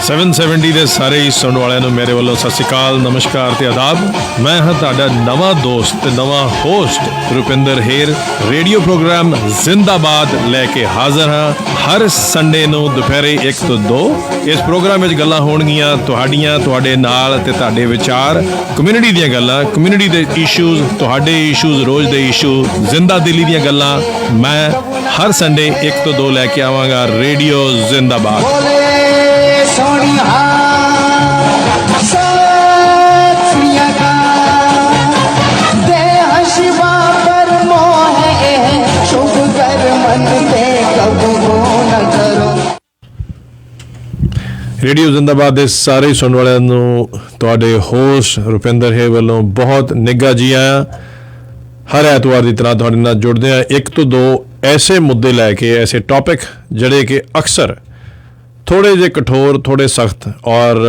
Seven 70 ਦੇ ਸਾਰੇ ਹੀ ਸੁਣਨ ਵਾਲਿਆਂ ਨੂੰ ਮੇਰੇ ਵੱਲੋਂ ਸਤਿ ਸ਼੍ਰੀ ਅਕਾਲ, ਨਮਸਕਾਰ ਤੇ ਆਦਾਬ। ਮੈਂ ਹਾਂ ਤੁਹਾਡਾ ਨਵਾਂ ਦੋਸਤ ਤੇ ਨਵਾਂ ਹੋਸਟ ਰੁਪਿੰਦਰ ਹੇਰ। ਰੇਡੀਓ ਪ੍ਰੋਗਰਾਮ ਜ਼ਿੰਦਾਬਾਦ ਲੈ ਕੇ ਹਾਜ਼ਰ ਹਾਂ ਹਰ ਸੰਡੇ ਨੂੰ ਦੁਪਹਿਰੇ 1 ਤੋਂ 2। ਇਸ ਪ੍ਰੋਗਰਾਮ ਵਿੱਚ ਗੱਲਾਂ ਹੋਣਗੀਆਂ ਤੁਹਾਡੀਆਂ, ਤੁਹਾਡੇ ਨਾਲ ਤੇ ਤੁਹਾਡੇ ਵਿਚਾਰ, ਕਮਿਊਨਿਟੀ ਦੀਆਂ ਗੱਲਾਂ, ਕਮਿਊਨਿਟੀ ਦੇ ਇਸ਼ੂਜ਼, ਤੁਹਾਡੇ ਇਸ਼ੂਜ਼, ਰੋਜ਼ ਦੇ ਇਸ਼ੂ, ਜ਼ਿੰਦਾ ਦਿਲੀ ਦੀਆਂ ਗੱਲਾਂ ਮੈਂ ਹਰ ਸੰਡੇ 1 ਤੋਂ 2 ਲੈ ਕੇ ਆਵਾਂਗਾ। ਰੇਡੀਓ ਜ਼ਿੰਦਾਬਾਦ। ਰੇਡੀਓ ਜ਼ਿੰਦਾਬਾਦ ਦੇ ਸਾਰੇ ਸੁਣਨ ਵਾਲਿਆਂ ਨੂੰ ਤੁਹਾਡੇ ਹੋਸਟ ਰੁਪਿੰਦਰ ਹੇਰ ਵੱਲੋਂ ਬਹੁਤ ਨਿੱਘਾ ਜੀ ਆਇਆਂ। ਹਰ ਐਤਵਾਰ ਦੀ ਤਰ੍ਹਾਂ ਤੁਹਾਡੇ ਨਾਲ ਜੁੜਦੇ ਹਾਂ 1 ਤੋਂ 2 ਐਸੇ ਮੁੱਦੇ ਲੈ ਕੇ, ਐਸੇ ਟੌਪਿਕ ਜਿਹੜੇ ਕਿ ਅਕਸਰ ਥੋੜ੍ਹੇ ਜਿਹੇ ਕਠੋਰ, ਥੋੜ੍ਹੇ ਸਖਤ ਔਰ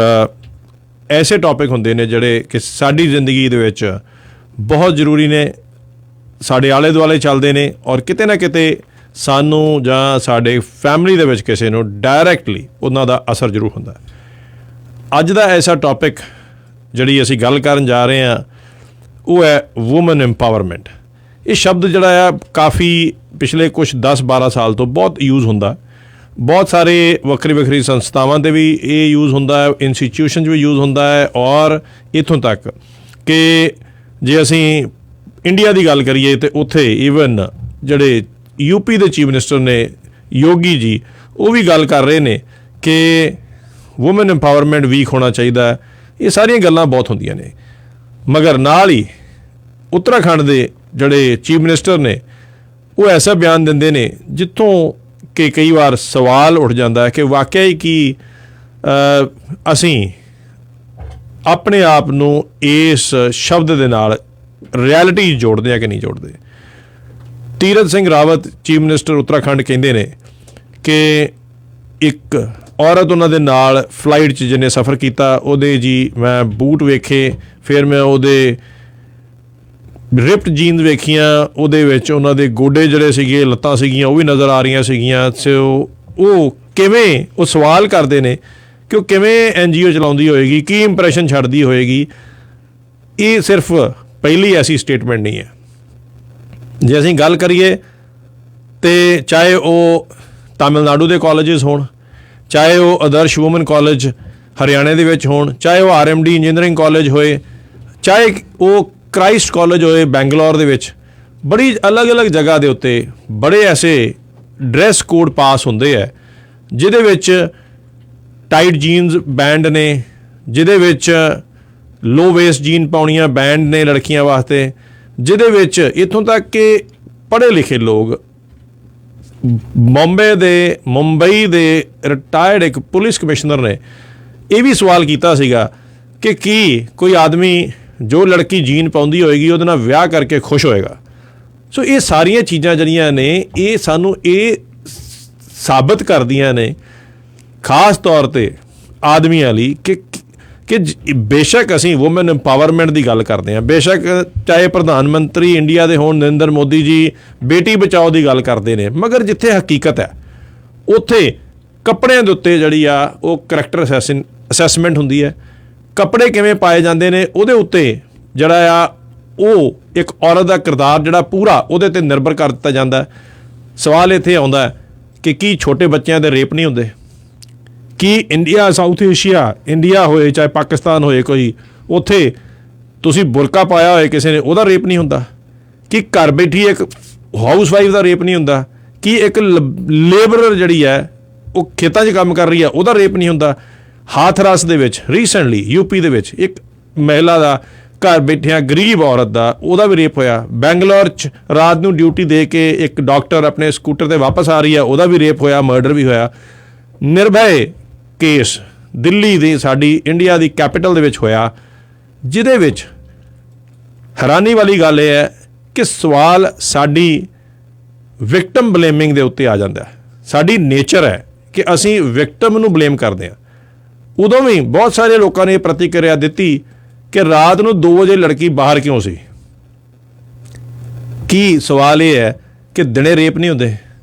ਐਸੇ ਟੌਪਿਕ ਹੁੰਦੇ ਨੇ ਜਿਹੜੇ ਕਿ ਸਾਡੀ ਜ਼ਿੰਦਗੀ ਦੇ ਵਿੱਚ ਬਹੁਤ ਜ਼ਰੂਰੀ ਨੇ, ਸਾਡੇ ਆਲੇ ਦੁਆਲੇ ਚੱਲਦੇ ਨੇ ਔਰ ਕਿਤੇ ਨਾ ਕਿਤੇ ਸਾਨੂੰ ਜਾਂ ਸਾਡੇ ਫੈਮਿਲੀ ਦੇ ਵਿੱਚ ਕਿਸੇ ਨੂੰ ਡਾਇਰੈਕਟਲੀ ਉਹਨਾਂ ਦਾ ਅਸਰ ਜ਼ਰੂਰ ਹੁੰਦਾ। ਅੱਜ ਦਾ ਐਸਾ ਟੌਪਿਕ ਜਿਹੜੀ ਅਸੀਂ ਗੱਲ ਕਰਨ ਜਾ ਰਹੇ ਹਾਂ ਉਹ ਹੈ ਵੂਮਨ ਇੰਪਾਵਰਮੈਂਟ। ਇਹ ਸ਼ਬਦ ਜਿਹੜਾ ਆ ਕਾਫੀ ਪਿਛਲੇ ਕੁਛ 10-12 ਸਾਲ ਤੋਂ ਬਹੁਤ ਯੂਜ਼ ਹੁੰਦਾ। ਬਹੁਤ ਸਾਰੇ ਵੱਖਰੀ ਸੰਸਥਾਵਾਂ 'ਤੇ ਵੀ ਇਹ ਯੂਜ਼ ਹੁੰਦਾ ਹੈ, ਇੰਸਟੀਟਿਊਸ਼ਨ 'ਚ ਵੀ ਯੂਜ਼ ਹੁੰਦਾ ਹੈ ਔਰ ਇੱਥੋਂ ਤੱਕ ਕਿ ਜੇ ਅਸੀਂ ਇੰਡੀਆ ਦੀ ਗੱਲ ਕਰੀਏ ਤਾਂ ਉੱਥੇ ਈਵਨ ਜਿਹੜੇ ਯੂਪੀ ਦੇ ਚੀਫ ਮਿਨਿਸਟਰ ਨੇ ਯੋਗੀ ਜੀ, ਉਹ ਵੀ ਗੱਲ ਕਰ ਰਹੇ ਨੇ ਕਿ ਵੂਮਨ ਇੰਪਾਵਰਮੈਂਟ ਵੀਕ ਹੋਣਾ ਚਾਹੀਦਾ। ਇਹ ਸਾਰੀਆਂ ਗੱਲਾਂ ਬਹੁਤ ਹੁੰਦੀਆਂ ਨੇ, ਮਗਰ ਨਾਲ ਹੀ ਉੱਤਰਾਖੰਡ ਦੇ ਜਿਹੜੇ ਚੀਫ ਮਿਨਿਸਟਰ ਨੇ ਉਹ ਐਸਾ ਬਿਆਨ ਦਿੰਦੇ ਨੇ ਜਿੱਥੋਂ ਕਿ ਕਈ ਵਾਰ ਸਵਾਲ ਉੱਠ ਜਾਂਦਾ ਹੈ ਕਿ ਵਾਕਿਆ ਹੀ ਕਿ ਅਸੀਂ ਆਪਣੇ ਆਪ ਨੂੰ ਇਸ ਸ਼ਬਦ ਦੇ ਨਾਲ ਰਿਐਲਿਟੀ ਜੋੜਦੇ ਹਾਂ ਕਿ ਨਹੀਂ ਜੋੜਦੇ। ਤੀਰਥ ਸਿੰਘ ਰਾਵਤ ਚੀਫ ਮਿਨਿਸਟਰ ਉੱਤਰਾਖੰਡ ਕਹਿੰਦੇ ਨੇ ਕਿ ਇੱਕ ਔਰਤ ਉਹਨਾਂ ਦੇ ਨਾਲ ਫਲਾਈਟ 'ਚ ਜਿਹਨੇ ਸਫ਼ਰ ਕੀਤਾ ਉਹਦੇ ਜੀ ਮੈਂ ਬੂਟ ਵੇਖੇ, ਫਿਰ ਮੈਂ ਉਹਦੇ ਰਿਪਟ ਜੀਨਸ ਵੇਖੀਆਂ, ਉਹਦੇ ਵਿੱਚ ਉਹਨਾਂ ਦੇ ਗੋਡੇ ਜਿਹੜੇ ਸੀਗੇ, ਲੱਤਾਂ ਸੀਗੀਆਂ ਉਹ ਵੀ ਨਜ਼ਰ ਆ ਰਹੀਆਂ ਸੀਗੀਆਂ। ਸੋ ਉਹ ਕਿਵੇਂ, ਉਹ ਸਵਾਲ ਕਰਦੇ ਨੇ ਕਿ ਉਹ ਕਿਵੇਂ NGO ਚਲਾਉਂਦੀ ਹੋਏਗੀ, ਕੀ ਇੰਪਰੈਸ਼ਨ ਛੱਡਦੀ ਹੋਏਗੀ। ਇਹ ਸਿਰਫ ਪਹਿਲੀ ਐਸੀ ਸਟੇਟਮੈਂਟ ਨਹੀਂ ਹੈ। ਜੇ ਅਸੀਂ ਗੱਲ ਕਰੀਏ ਤਾਂ ਚਾਹੇ ਉਹ ਤਾਮਿਲਨਾਡੂ ਦੇ ਕਾਲਜਿਸ ਹੋਣ, ਚਾਹੇ ਉਹ ਆਦਰਸ਼ ਵੂਮਨ ਕਾਲਜ ਹਰਿਆਣੇ ਦੇ ਵਿੱਚ ਹੋਣ, ਚਾਹੇ ਉਹ RMD ਇੰਜੀਨੀਅਰਿੰਗ ਕਾਲਜ ਹੋਏ, ਚਾਹੇ ਉਹ ਕ੍ਰਾਈਸਟ ਕਾਲਜ ਹੋਏ ਬੈਂਗਲੌਰ ਦੇ ਵਿੱਚ, ਬੜੀ ਅਲੱਗ-ਅਲੱਗ ਜਗ੍ਹਾ ਦੇ ਉੱਤੇ ਬੜੇ ਐਸੇ ਡਰੈਸ ਕੋਡ ਪਾਸ ਹੁੰਦੇ ਹੈ ਜਿਹਦੇ ਵਿੱਚ ਟਾਈਟ ਜੀਨਸ ਬੈਂਡ ਨੇ, ਜਿਹਦੇ ਵਿੱਚ ਲੋ ਵੇਸਟ ਜੀਨ ਪਾਉਣੀਆਂ ਬੈਂਡ ਨੇ ਲੜਕੀਆਂ ਵਾਸਤੇ, ਜਿਹਦੇ ਵਿੱਚ ਇੱਥੋਂ ਤੱਕ ਕਿ ਪੜ੍ਹੇ ਲਿਖੇ ਲੋਕ, ਮੁੰਬਈ ਦੇ ਰਿਟਾਇਰਡ ਇੱਕ ਪੁਲਿਸ ਕਮਿਸ਼ਨਰ ਨੇ ਇਹ ਵੀ ਸਵਾਲ ਕੀਤਾ ਸੀਗਾ ਕਿ ਕੀ ਕੋਈ ਆਦਮੀ ਜੋ ਲੜਕੀ ਜੀਨ ਪਾਉਂਦੀ ਹੋਏਗੀ ਉਹਦੇ ਨਾਲ ਵਿਆਹ ਕਰਕੇ ਖੁਸ਼ ਹੋਏਗਾ। ਸੋ ਇਹ ਸਾਰੀਆਂ ਚੀਜ਼ਾਂ ਜਿਹੜੀਆਂ ਨੇ ਇਹ ਸਾਨੂੰ ਇਹ ਸਾਬਤ ਕਰਦੀਆਂ ਨੇ ਖਾਸ ਤੌਰ 'ਤੇ ਆਦਮੀਆਂ ਲਈ ਕਿ ਬੇਸ਼ੱਕ ਅਸੀਂ ਵੂਮਨ ਇੰਪਾਵਰਮੈਂਟ ਦੀ ਗੱਲ ਕਰਦੇ ਹਾਂ, ਬੇਸ਼ੱਕ ਚਾਹੇ ਪ੍ਰਧਾਨ ਮੰਤਰੀ ਇੰਡੀਆ ਦੇ ਹੋਣ ਨਰਿੰਦਰ ਮੋਦੀ ਜੀ ਬੇਟੀ ਬਚਾਓ ਦੀ ਗੱਲ ਕਰਦੇ ਨੇ, ਮਗਰ ਜਿੱਥੇ ਹਕੀਕਤ ਹੈ ਉੱਥੇ ਕੱਪੜਿਆਂ ਦੇ ਉੱਤੇ ਜਿਹੜੀ ਆ ਉਹ ਕਰੈਕਟਰ ਅਸੈਸਮੈਂਟ ਹੁੰਦੀ ਹੈ। ਕੱਪੜੇ ਕਿਵੇਂ ਪਾਏ ਜਾਂਦੇ ਨੇ ਉਹਦੇ ਉੱਤੇ ਜਿਹੜਾ ਆ ਉਹ ਇੱਕ ਔਰਤ ਦਾ ਕਿਰਦਾਰ ਜਿਹੜਾ ਪੂਰਾ ਉਹਦੇ 'ਤੇ ਨਿਰਭਰ ਕਰ ਦਿੱਤਾ ਜਾਂਦਾ। ਸਵਾਲ ਇੱਥੇ ਆਉਂਦਾ ਕਿ ਕੀ ਛੋਟੇ ਬੱਚਿਆਂ ਦੇ ਰੇਪ ਨਹੀਂ ਹੁੰਦੇ? ਕੀ ਇੰਡੀਆ, ਸਾਊਥ ਏਸ਼ੀਆ, ਇੰਡੀਆ ਹੋਏ ਚਾਹੇ ਪਾਕਿਸਤਾਨ ਹੋਏ, ਕੋਈ ਉੱਥੇ ਤੁਸੀਂ ਬੁਰਕਾ ਪਾਇਆ ਹੋਏ ਕਿਸੇ ਨੇ ਉਹਦਾ ਰੇਪ ਨਹੀਂ ਹੁੰਦਾ? ਕੀ ਘਰ ਬੈਠੀ ਇੱਕ ਹਾਊਸ ਵਾਈਫ ਦਾ ਰੇਪ ਨਹੀਂ ਹੁੰਦਾ? ਕੀ ਇੱਕ ਲੇਬਰਰ ਜਿਹੜੀ ਹੈ ਉਹ ਖੇਤਾਂ 'ਚ ਕੰਮ ਕਰ ਰਹੀ ਹੈ ਉਹਦਾ ਰੇਪ ਨਹੀਂ ਹੁੰਦਾ? ਹਾਥਰਸ ਦੇ ਵਿੱਚ ਰੀਸੈਂਟਲੀ ਯੂਪੀ ਦੇ ਵਿੱਚ ਇੱਕ ਮਹਿਲਾ ਦਾ ਘਰ ਬੈਠਿਆਂ ਗਰੀਬ ਔਰਤ ਦਾ ਉਹਦਾ ਵੀ ਰੇਪ ਹੋਇਆ। ਬੈਂਗਲੌਰ 'ਚ ਰਾਤ ਨੂੰ ਡਿਊਟੀ ਦੇ ਕੇ ਇੱਕ ਡਾਕਟਰ ਆਪਣੇ ਸਕੂਟਰ 'ਤੇ ਵਾਪਸ ਆ ਰਹੀ ਹੈ, ਉਹਦਾ ਵੀ ਰੇਪ ਹੋਇਆ, ਮਰਡਰ ਵੀ ਹੋਇਆ। ਨਿਰਭੈ ਕੇਸ ਦਿੱਲੀ ਦੀ, ਸਾਡੀ ਇੰਡੀਆ ਦੀ ਕੈਪੀਟਲ ਦੇ ਵਿੱਚ ਹੋਇਆ, ਜਿਹਦੇ ਵਿੱਚ ਹੈਰਾਨੀ ਵਾਲੀ ਗੱਲ ਇਹ ਹੈ ਕਿ ਸਵਾਲ ਸਾਡੀ ਵਿਕਟਮ ਬਲੇਮਿੰਗ ਦੇ ਉੱਤੇ ਆ ਜਾਂਦਾ। ਸਾਡੀ ਨੇਚਰ ਹੈ ਕਿ ਅਸੀਂ ਵਿਕਟਮ ਨੂੰ ਬਲੇਮ ਕਰਦੇ ਹਾਂ। ਉਦੋਂ ਵੀ ਬਹੁਤ ਸਾਰੇ ਲੋਕਾਂ ਨੇ ਇਹ ਪ੍ਰਤੀਕਿਰਿਆ ਦਿੱਤੀ ਕਿ ਰਾਤ ਨੂੰ 2 ਵਜੇ ਲੜਕੀ ਬਾਹਰ ਕਿਉਂ ਸੀ। ਕੀ ਸਵਾਲ ਇਹ ਹੈ ਕਿ ਦਿਨੇ ਰੇਪ ਨਹੀਂ ਹੁੰਦੇ,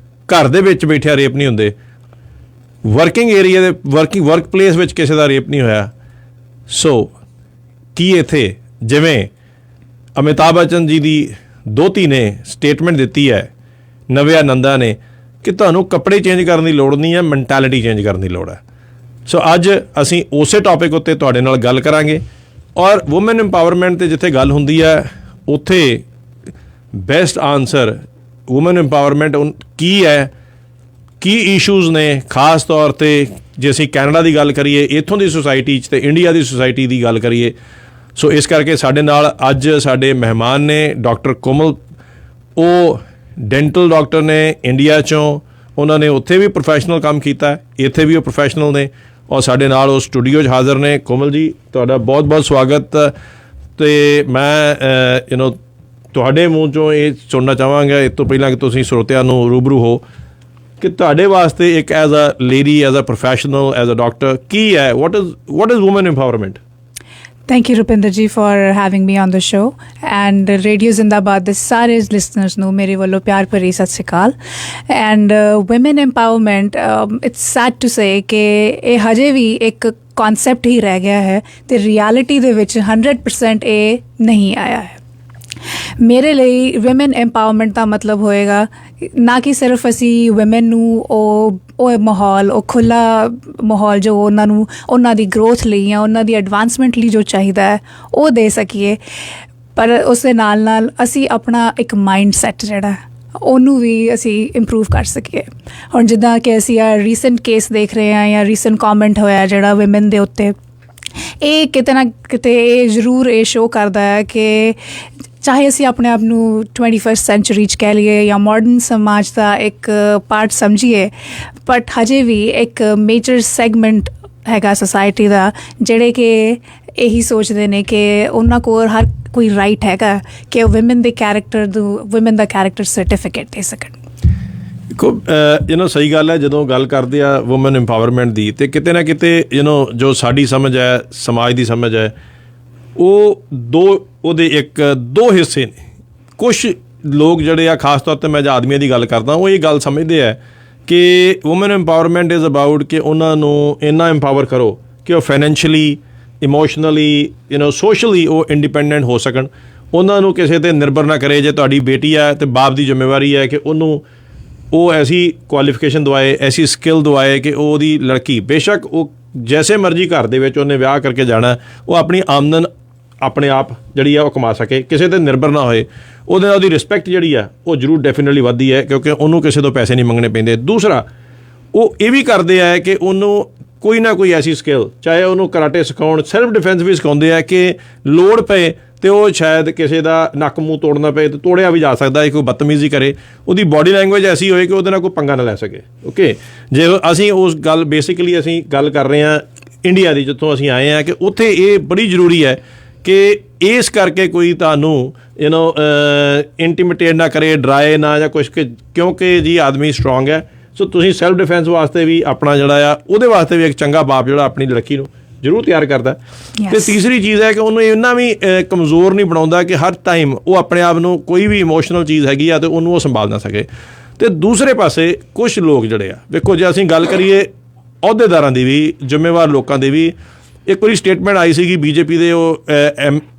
ਘਰ ਦੇ ਵਿੱਚ ਬੈਠਿਆ ਰੇਪ ਨਹੀਂ ਹੁੰਦੇ, ਵਰਕਿੰਗ ਏਰੀਆ ਦੇ ਵਰਕ ਪਲੇਸ ਵਿੱਚ ਕਿਸੇ ਦਾ ਰੇਪ ਨਹੀਂ ਹੋਇਆ। ਸੋ ਕੀ ਇੱਥੇ ਜਿਵੇਂ ਅਮਿਤਾਭ ਬੱਚਨ ਜੀ ਦੀ ਦੋਹਤੀ ਨੇ ਸਟੇਟਮੈਂਟ ਦਿੱਤੀ ਹੈ, ਨਵਿਆ ਨੰਦਾ ਨੇ, ਕਿ ਤੁਹਾਨੂੰ ਕੱਪੜੇ ਚੇਂਜ ਕਰਨ ਦੀ ਲੋੜ ਨਹੀਂ ਹੈ, ਮੈਂਟੈਲਿਟੀ ਚੇਂਜ ਕਰਨ ਦੀ ਲੋੜ ਹੈ। ਸੋ ਅੱਜ ਅਸੀਂ ਉਸੇ ਟੌਪਿਕ ਉੱਤੇ ਤੁਹਾਡੇ ਨਾਲ ਗੱਲ ਕਰਾਂਗੇ ਔਰ ਵੂਮਨ ਇੰਪਾਵਰਮੈਂਟ 'ਤੇ ਜਿੱਥੇ ਗੱਲ ਹੁੰਦੀ ਹੈ ਉੱਥੇ ਬੈਸਟ ਆਨਸਰ ਵੂਮਨ ਇੰਪਾਵਰਮੈਂਟ ਕੀ ਹੈ, ਕੀ ਇਸ਼ੂਜ਼ ਨੇ, ਖਾਸ ਤੌਰ 'ਤੇ ਜੇ ਅਸੀਂ ਕੈਨੇਡਾ ਦੀ ਗੱਲ ਕਰੀਏ, ਇੱਥੋਂ ਦੀ ਸੁਸਾਇਟੀ 'ਚ, ਅਤੇ ਇੰਡੀਆ ਦੀ ਸੁਸਾਇਟੀ ਦੀ ਗੱਲ ਕਰੀਏ। ਸੋ ਇਸ ਕਰਕੇ ਸਾਡੇ ਨਾਲ ਅੱਜ ਸਾਡੇ ਮਹਿਮਾਨ ਨੇ ਡਾਕਟਰ ਕੋਮਲ। ਉਹ ਡੈਂਟਲ ਡਾਕਟਰ ਨੇ ਇੰਡੀਆ 'ਚੋਂ, ਉਹਨਾਂ ਨੇ ਉੱਥੇ ਵੀ ਪ੍ਰੋਫੈਸ਼ਨਲ ਕੰਮ ਕੀਤਾ, ਇੱਥੇ ਵੀ ਉਹ ਪ੍ਰੋਫੈਸ਼ਨਲ ਨੇ ਔਰ ਸਾਡੇ ਨਾਲ ਉਹ ਸਟੂਡੀਓ 'ਚ ਹਾਜ਼ਰ ਨੇ। ਕੋਮਲ ਜੀ, ਤੁਹਾਡਾ ਬਹੁਤ ਬਹੁਤ ਸਵਾਗਤ। ਅਤੇ ਮੈਂ ਤੁਹਾਡੇ ਮੂੰਹ 'ਚੋਂ ਇਹ ਸੁਣਨਾ ਚਾਹਾਂਗਾ ਇਸ ਤੋਂ ਪਹਿਲਾਂ ਕਿ ਤੁਸੀਂ ਸਰੋਤਿਆਂ ਨੂੰ ਰੂਬਰੂ ਹੋ ਕਿ ਤੁਹਾਡੇ ਵਾਸਤੇ ਇੱਕ as a lady, as a professional, as a doctor ਕੀ ਹੈ, what is woman empowerment? Thank you, Rupinder ji, for having me on the show. And Radio Zindabad, the ਸਾਰੇ listeners ਨੂੰ ਮੇਰੇ ਵੱਲੋਂ ਪਿਆਰ ਭਰੀ ਸਤਿ ਸ਼੍ਰੀ ਅਕਾਲ। And women empowerment, it's sad to say ਕਿ ਇਹ ਹਜੇ ਵੀ ਇੱਕ ਕਨਸੈਪਟ ਹੀ ਰਹਿ ਗਿਆ ਹੈ ਅਤੇ ਰਿਐਲਿਟੀ ਦੇ ਵਿੱਚ 100% ਇਹ ਨਹੀਂ ਆਇਆ ਹੈ। ਮੇਰੇ ਲਈ ਵੂਮਨ ਐਮਪਾਵਰਮੈਂਟ ਦਾ ਮਤਲਬ ਹੋਏਗਾ ਨਾ ਕਿ ਸਿਰਫ ਅਸੀਂ ਵੂਮਨ ਨੂੰ ਉਹ ਮਾਹੌਲ, ਉਹ ਖੁੱਲ੍ਹਾ ਮਾਹੌਲ ਜੋ ਉਹਨਾਂ ਦੀ ਗਰੋਥ ਲਈ ਜਾਂ ਉਹਨਾਂ ਦੀ ਐਡਵਾਂਸਮੈਂਟ ਲਈ ਜੋ ਚਾਹੀਦਾ ਹੈ ਉਹ ਦੇ ਸਕੀਏ, ਪਰ ਉਸ ਦੇ ਨਾਲ ਨਾਲ ਅਸੀਂ ਆਪਣਾ ਇੱਕ ਮਾਈਂਡ ਸੈੱਟ ਜਿਹੜਾ ਉਹਨੂੰ ਵੀ ਅਸੀਂ ਇੰਪਰੂਵ ਕਰ ਸਕੀਏ। ਹੁਣ ਜਿੱਦਾਂ ਕਿ ਅਸੀਂ ਆ ਰੀਸੈਂਟ ਕੇਸ ਦੇਖ ਰਹੇ ਹਾਂ ਜਾਂ ਰੀਸੈਂਟ ਕੌਮੈਂਟ ਹੋਇਆ ਜਿਹੜਾ ਵੂਮਨ ਦੇ ਉੱਤੇ, ਇਹ ਕਿਤੇ ਨਾ ਕਿਤੇ ਇਹ ਜ਼ਰੂਰ ਇਹ ਸ਼ੋਅ ਕਰਦਾ ਹੈ ਕਿ ਚਾਹੇ ਅਸੀਂ ਆਪਣੇ ਆਪ ਨੂੰ 21st ਸੈਂਚੁਰੀ 'ਚ ਕਹਿ ਲਈਏ ਜਾਂ ਮਾਡਰਨ ਸਮਾਜ ਦਾ ਇੱਕ ਪਾਰਟ ਸਮਝੀਏ, ਬਟ ਹਜੇ ਵੀ ਇੱਕ ਮੇਜਰ ਸੈਗਮੈਂਟ ਹੈਗਾ ਸੋਸਾਇਟੀ ਦਾ ਜਿਹੜੇ ਕਿ ਇਹੀ ਸੋਚਦੇ ਨੇ ਕਿ ਉਹਨਾਂ ਕੋਲ ਹਰ ਕੋਈ ਰਾਈਟ ਹੈਗਾ ਕਿ ਉਹ ਵੂਮਨ ਦਾ ਕੈਰੈਕਟਰ ਸਰਟੀਫਿਕੇਟ ਦੇ ਸਕਣ। ਦੇਖੋ ਸਹੀ ਗੱਲ ਹੈ, ਜਦੋਂ ਗੱਲ ਕਰਦੇ ਆ ਵੂਮਨ ਇੰਪਾਵਰਮੈਂਟ ਦੀ ਅਤੇ ਕਿਤੇ ਨਾ ਕਿਤੇ ਜੋ ਸਾਡੀ ਸਮਝ ਹੈ, ਸਮਾਜ ਦੀ ਸਮਝ ਹੈ, ਉਹ ਦੋ ਹਿੱਸੇ ਨੇ। ਕੁਛ ਲੋਕ ਜਿਹੜੇ ਆ, ਖਾਸ ਤੌਰ 'ਤੇ ਮੈਂ ਆਦਮੀਆਂ ਦੀ ਗੱਲ ਕਰਦਾ, ਉਹ ਇਹ ਗੱਲ ਸਮਝਦੇ ਹੈ ਕਿ ਵੂਮਨ ਇੰਪਾਵਰਮੈਂਟ ਇਜ਼ ਅਬਾਊਟ ਕਿ ਉਹਨਾਂ ਨੂੰ ਇੰਨਾ ਇੰਪਾਵਰ ਕਰੋ ਕਿ ਉਹ ਫਾਈਨੈਂਸ਼ੀਅਲੀ, ਇਮੋਸ਼ਨਲੀ, ਸੋਸ਼ਲੀ ਉਹ ਇੰਡੀਪੈਂਡੈਂਟ ਹੋ ਸਕਣ, ਉਹਨਾਂ ਨੂੰ ਕਿਸੇ 'ਤੇ ਨਿਰਭਰ ਨਾ ਕਰੇ। ਜੇ ਤੁਹਾਡੀ ਬੇਟੀ ਹੈ ਤਾਂ ਬਾਪ ਦੀ ਜ਼ਿੰਮੇਵਾਰੀ ਹੈ ਕਿ ਉਹਨੂੰ ਉਹ ਐਸੀ ਕੁਆਲੀਫਿਕੇਸ਼ਨ ਦਵਾਏ, ਐਸੀ ਸਕਿੱਲ ਦਵਾਏ ਕਿ ਉਹਦੀ ਲੜਕੀ, ਬੇਸ਼ੱਕ ਉਹ ਜੈਸੇ ਮਰਜ਼ੀ ਘਰ ਦੇ ਵਿੱਚ ਉਹਨੇ ਵਿਆਹ ਕਰਕੇ ਜਾਣਾ, ਉਹ ਆਪਣੀ ਆਮਦਨ ਆਪਣੇ ਆਪ ਜਿਹੜੀ ਆ ਉਹ ਕਮਾ ਸਕੇ, ਕਿਸੇ 'ਤੇ ਨਿਰਭਰ ਨਾ ਹੋਏ। ਉਹਦੇ ਨਾਲ ਉਹਦੀ ਰਿਸਪੈਕਟ ਜਿਹੜੀ ਆ ਉਹ ਜ਼ਰੂਰ ਡੈਫੀਨੇਟਲੀ ਵੱਧਦੀ ਹੈ ਕਿਉਂਕਿ ਉਹਨੂੰ ਕਿਸੇ ਤੋਂ ਪੈਸੇ ਨਹੀਂ ਮੰਗਣੇ ਪੈਂਦੇ। ਦੂਸਰਾ, ਉਹ ਇਹ ਵੀ ਕਰਦੇ ਆ ਕਿ ਉਹਨੂੰ ਕੋਈ ਨਾ ਕੋਈ ਐਸੀ ਸਕਿੱਲ, ਚਾਹੇ ਉਹਨੂੰ ਕਰਾਟੇ ਸਿਖਾਉਣ, ਸੈਲਫ ਡਿਫੈਂਸ ਵੀ ਸਿਖਾਉਂਦੇ ਆ ਕਿ ਲੋੜ ਪਏ ਅਤੇ ਉਹ ਸ਼ਾਇਦ ਕਿਸੇ ਦਾ ਨੱਕ ਮੂੰਹ ਤੋੜਨਾ ਪਏ ਤਾਂ ਤੋੜਿਆ ਵੀ ਜਾ ਸਕਦਾ ਹੈ। ਕੋਈ ਬਦਤਮੀਜ਼ੀ ਕਰੇ, ਉਹਦੀ ਬਾਡੀ ਲੈਂਗੁਏਜ ਐਸੀ ਹੋਏ ਕਿ ਉਹਦੇ ਨਾਲ ਕੋਈ ਪੰਗਾ ਨਾ ਲੈ ਸਕੇ। ਓਕੇ, ਜੇ ਅਸੀਂ ਉਸ ਗੱਲ ਬੇਸਿਕਲੀ ਅਸੀਂ ਗੱਲ ਕਰ ਰਹੇ ਹਾਂ ਇੰਡੀਆ ਦੀ, ਜਿੱਥੋਂ ਅਸੀਂ ਆਏ ਹਾਂ, ਕਿ ਉੱਥੇ ਇਹ ਬੜੀ ਜ਼ਰੂਰੀ ਹੈ ਕਿ ਇਸ ਕਰਕੇ ਕੋਈ ਤੁਹਾਨੂੰ ਇੰਟੀਮੀਟੇਟ ਨਾ ਕਰੇ, ਡਰਾਏ ਨਾ ਜਾਂ ਕੁਛ, ਕਿਉਂਕਿ ਜੀ ਆਦਮੀ ਸਟਰੋਂਗ ਹੈ। ਸੋ ਤੁਸੀਂ ਸੈਲਫ ਡਿਫੈਂਸ ਵਾਸਤੇ ਵੀ ਆਪਣਾ ਜਿਹੜਾ ਆ ਉਹਦੇ ਵਾਸਤੇ ਵੀ ਇੱਕ ਚੰਗਾ ਬਾਪ ਜਿਹੜਾ ਆਪਣੀ ਲੜਕੀ ਨੂੰ ਜ਼ਰੂਰ ਤਿਆਰ ਕਰਦਾ। ਅਤੇ ਤੀਸਰੀ ਚੀਜ਼ ਹੈ ਕਿ ਉਹਨੂੰ ਇੰਨਾ ਵੀ ਕਮਜ਼ੋਰ ਨਹੀਂ ਬਣਾਉਂਦਾ ਕਿ ਹਰ ਟਾਈਮ ਉਹ ਆਪਣੇ ਆਪ ਨੂੰ ਕੋਈ ਵੀ ਇਮੋਸ਼ਨਲ ਚੀਜ਼ ਹੈਗੀ ਆ ਅਤੇ ਉਹਨੂੰ ਉਹ ਸੰਭਾਲ ਨਾ ਸਕੇ। ਅਤੇ ਦੂਸਰੇ ਪਾਸੇ ਕੁਛ ਲੋਕ ਜਿਹੜੇ ਆ, ਵੇਖੋ ਜੇ ਅਸੀਂ ਗੱਲ ਕਰੀਏ ਅਹੁਦੇਦਾਰਾਂ ਦੀ ਵੀ, ਜ਼ਿੰਮੇਵਾਰ ਲੋਕਾਂ ਦੀ ਵੀ, ਇੱਕ ਵਾਰੀ ਸਟੇਟਮੈਂਟ ਆਈ ਸੀਗੀ ਬੀਜੇਪੀ ਦੇ ਉਹ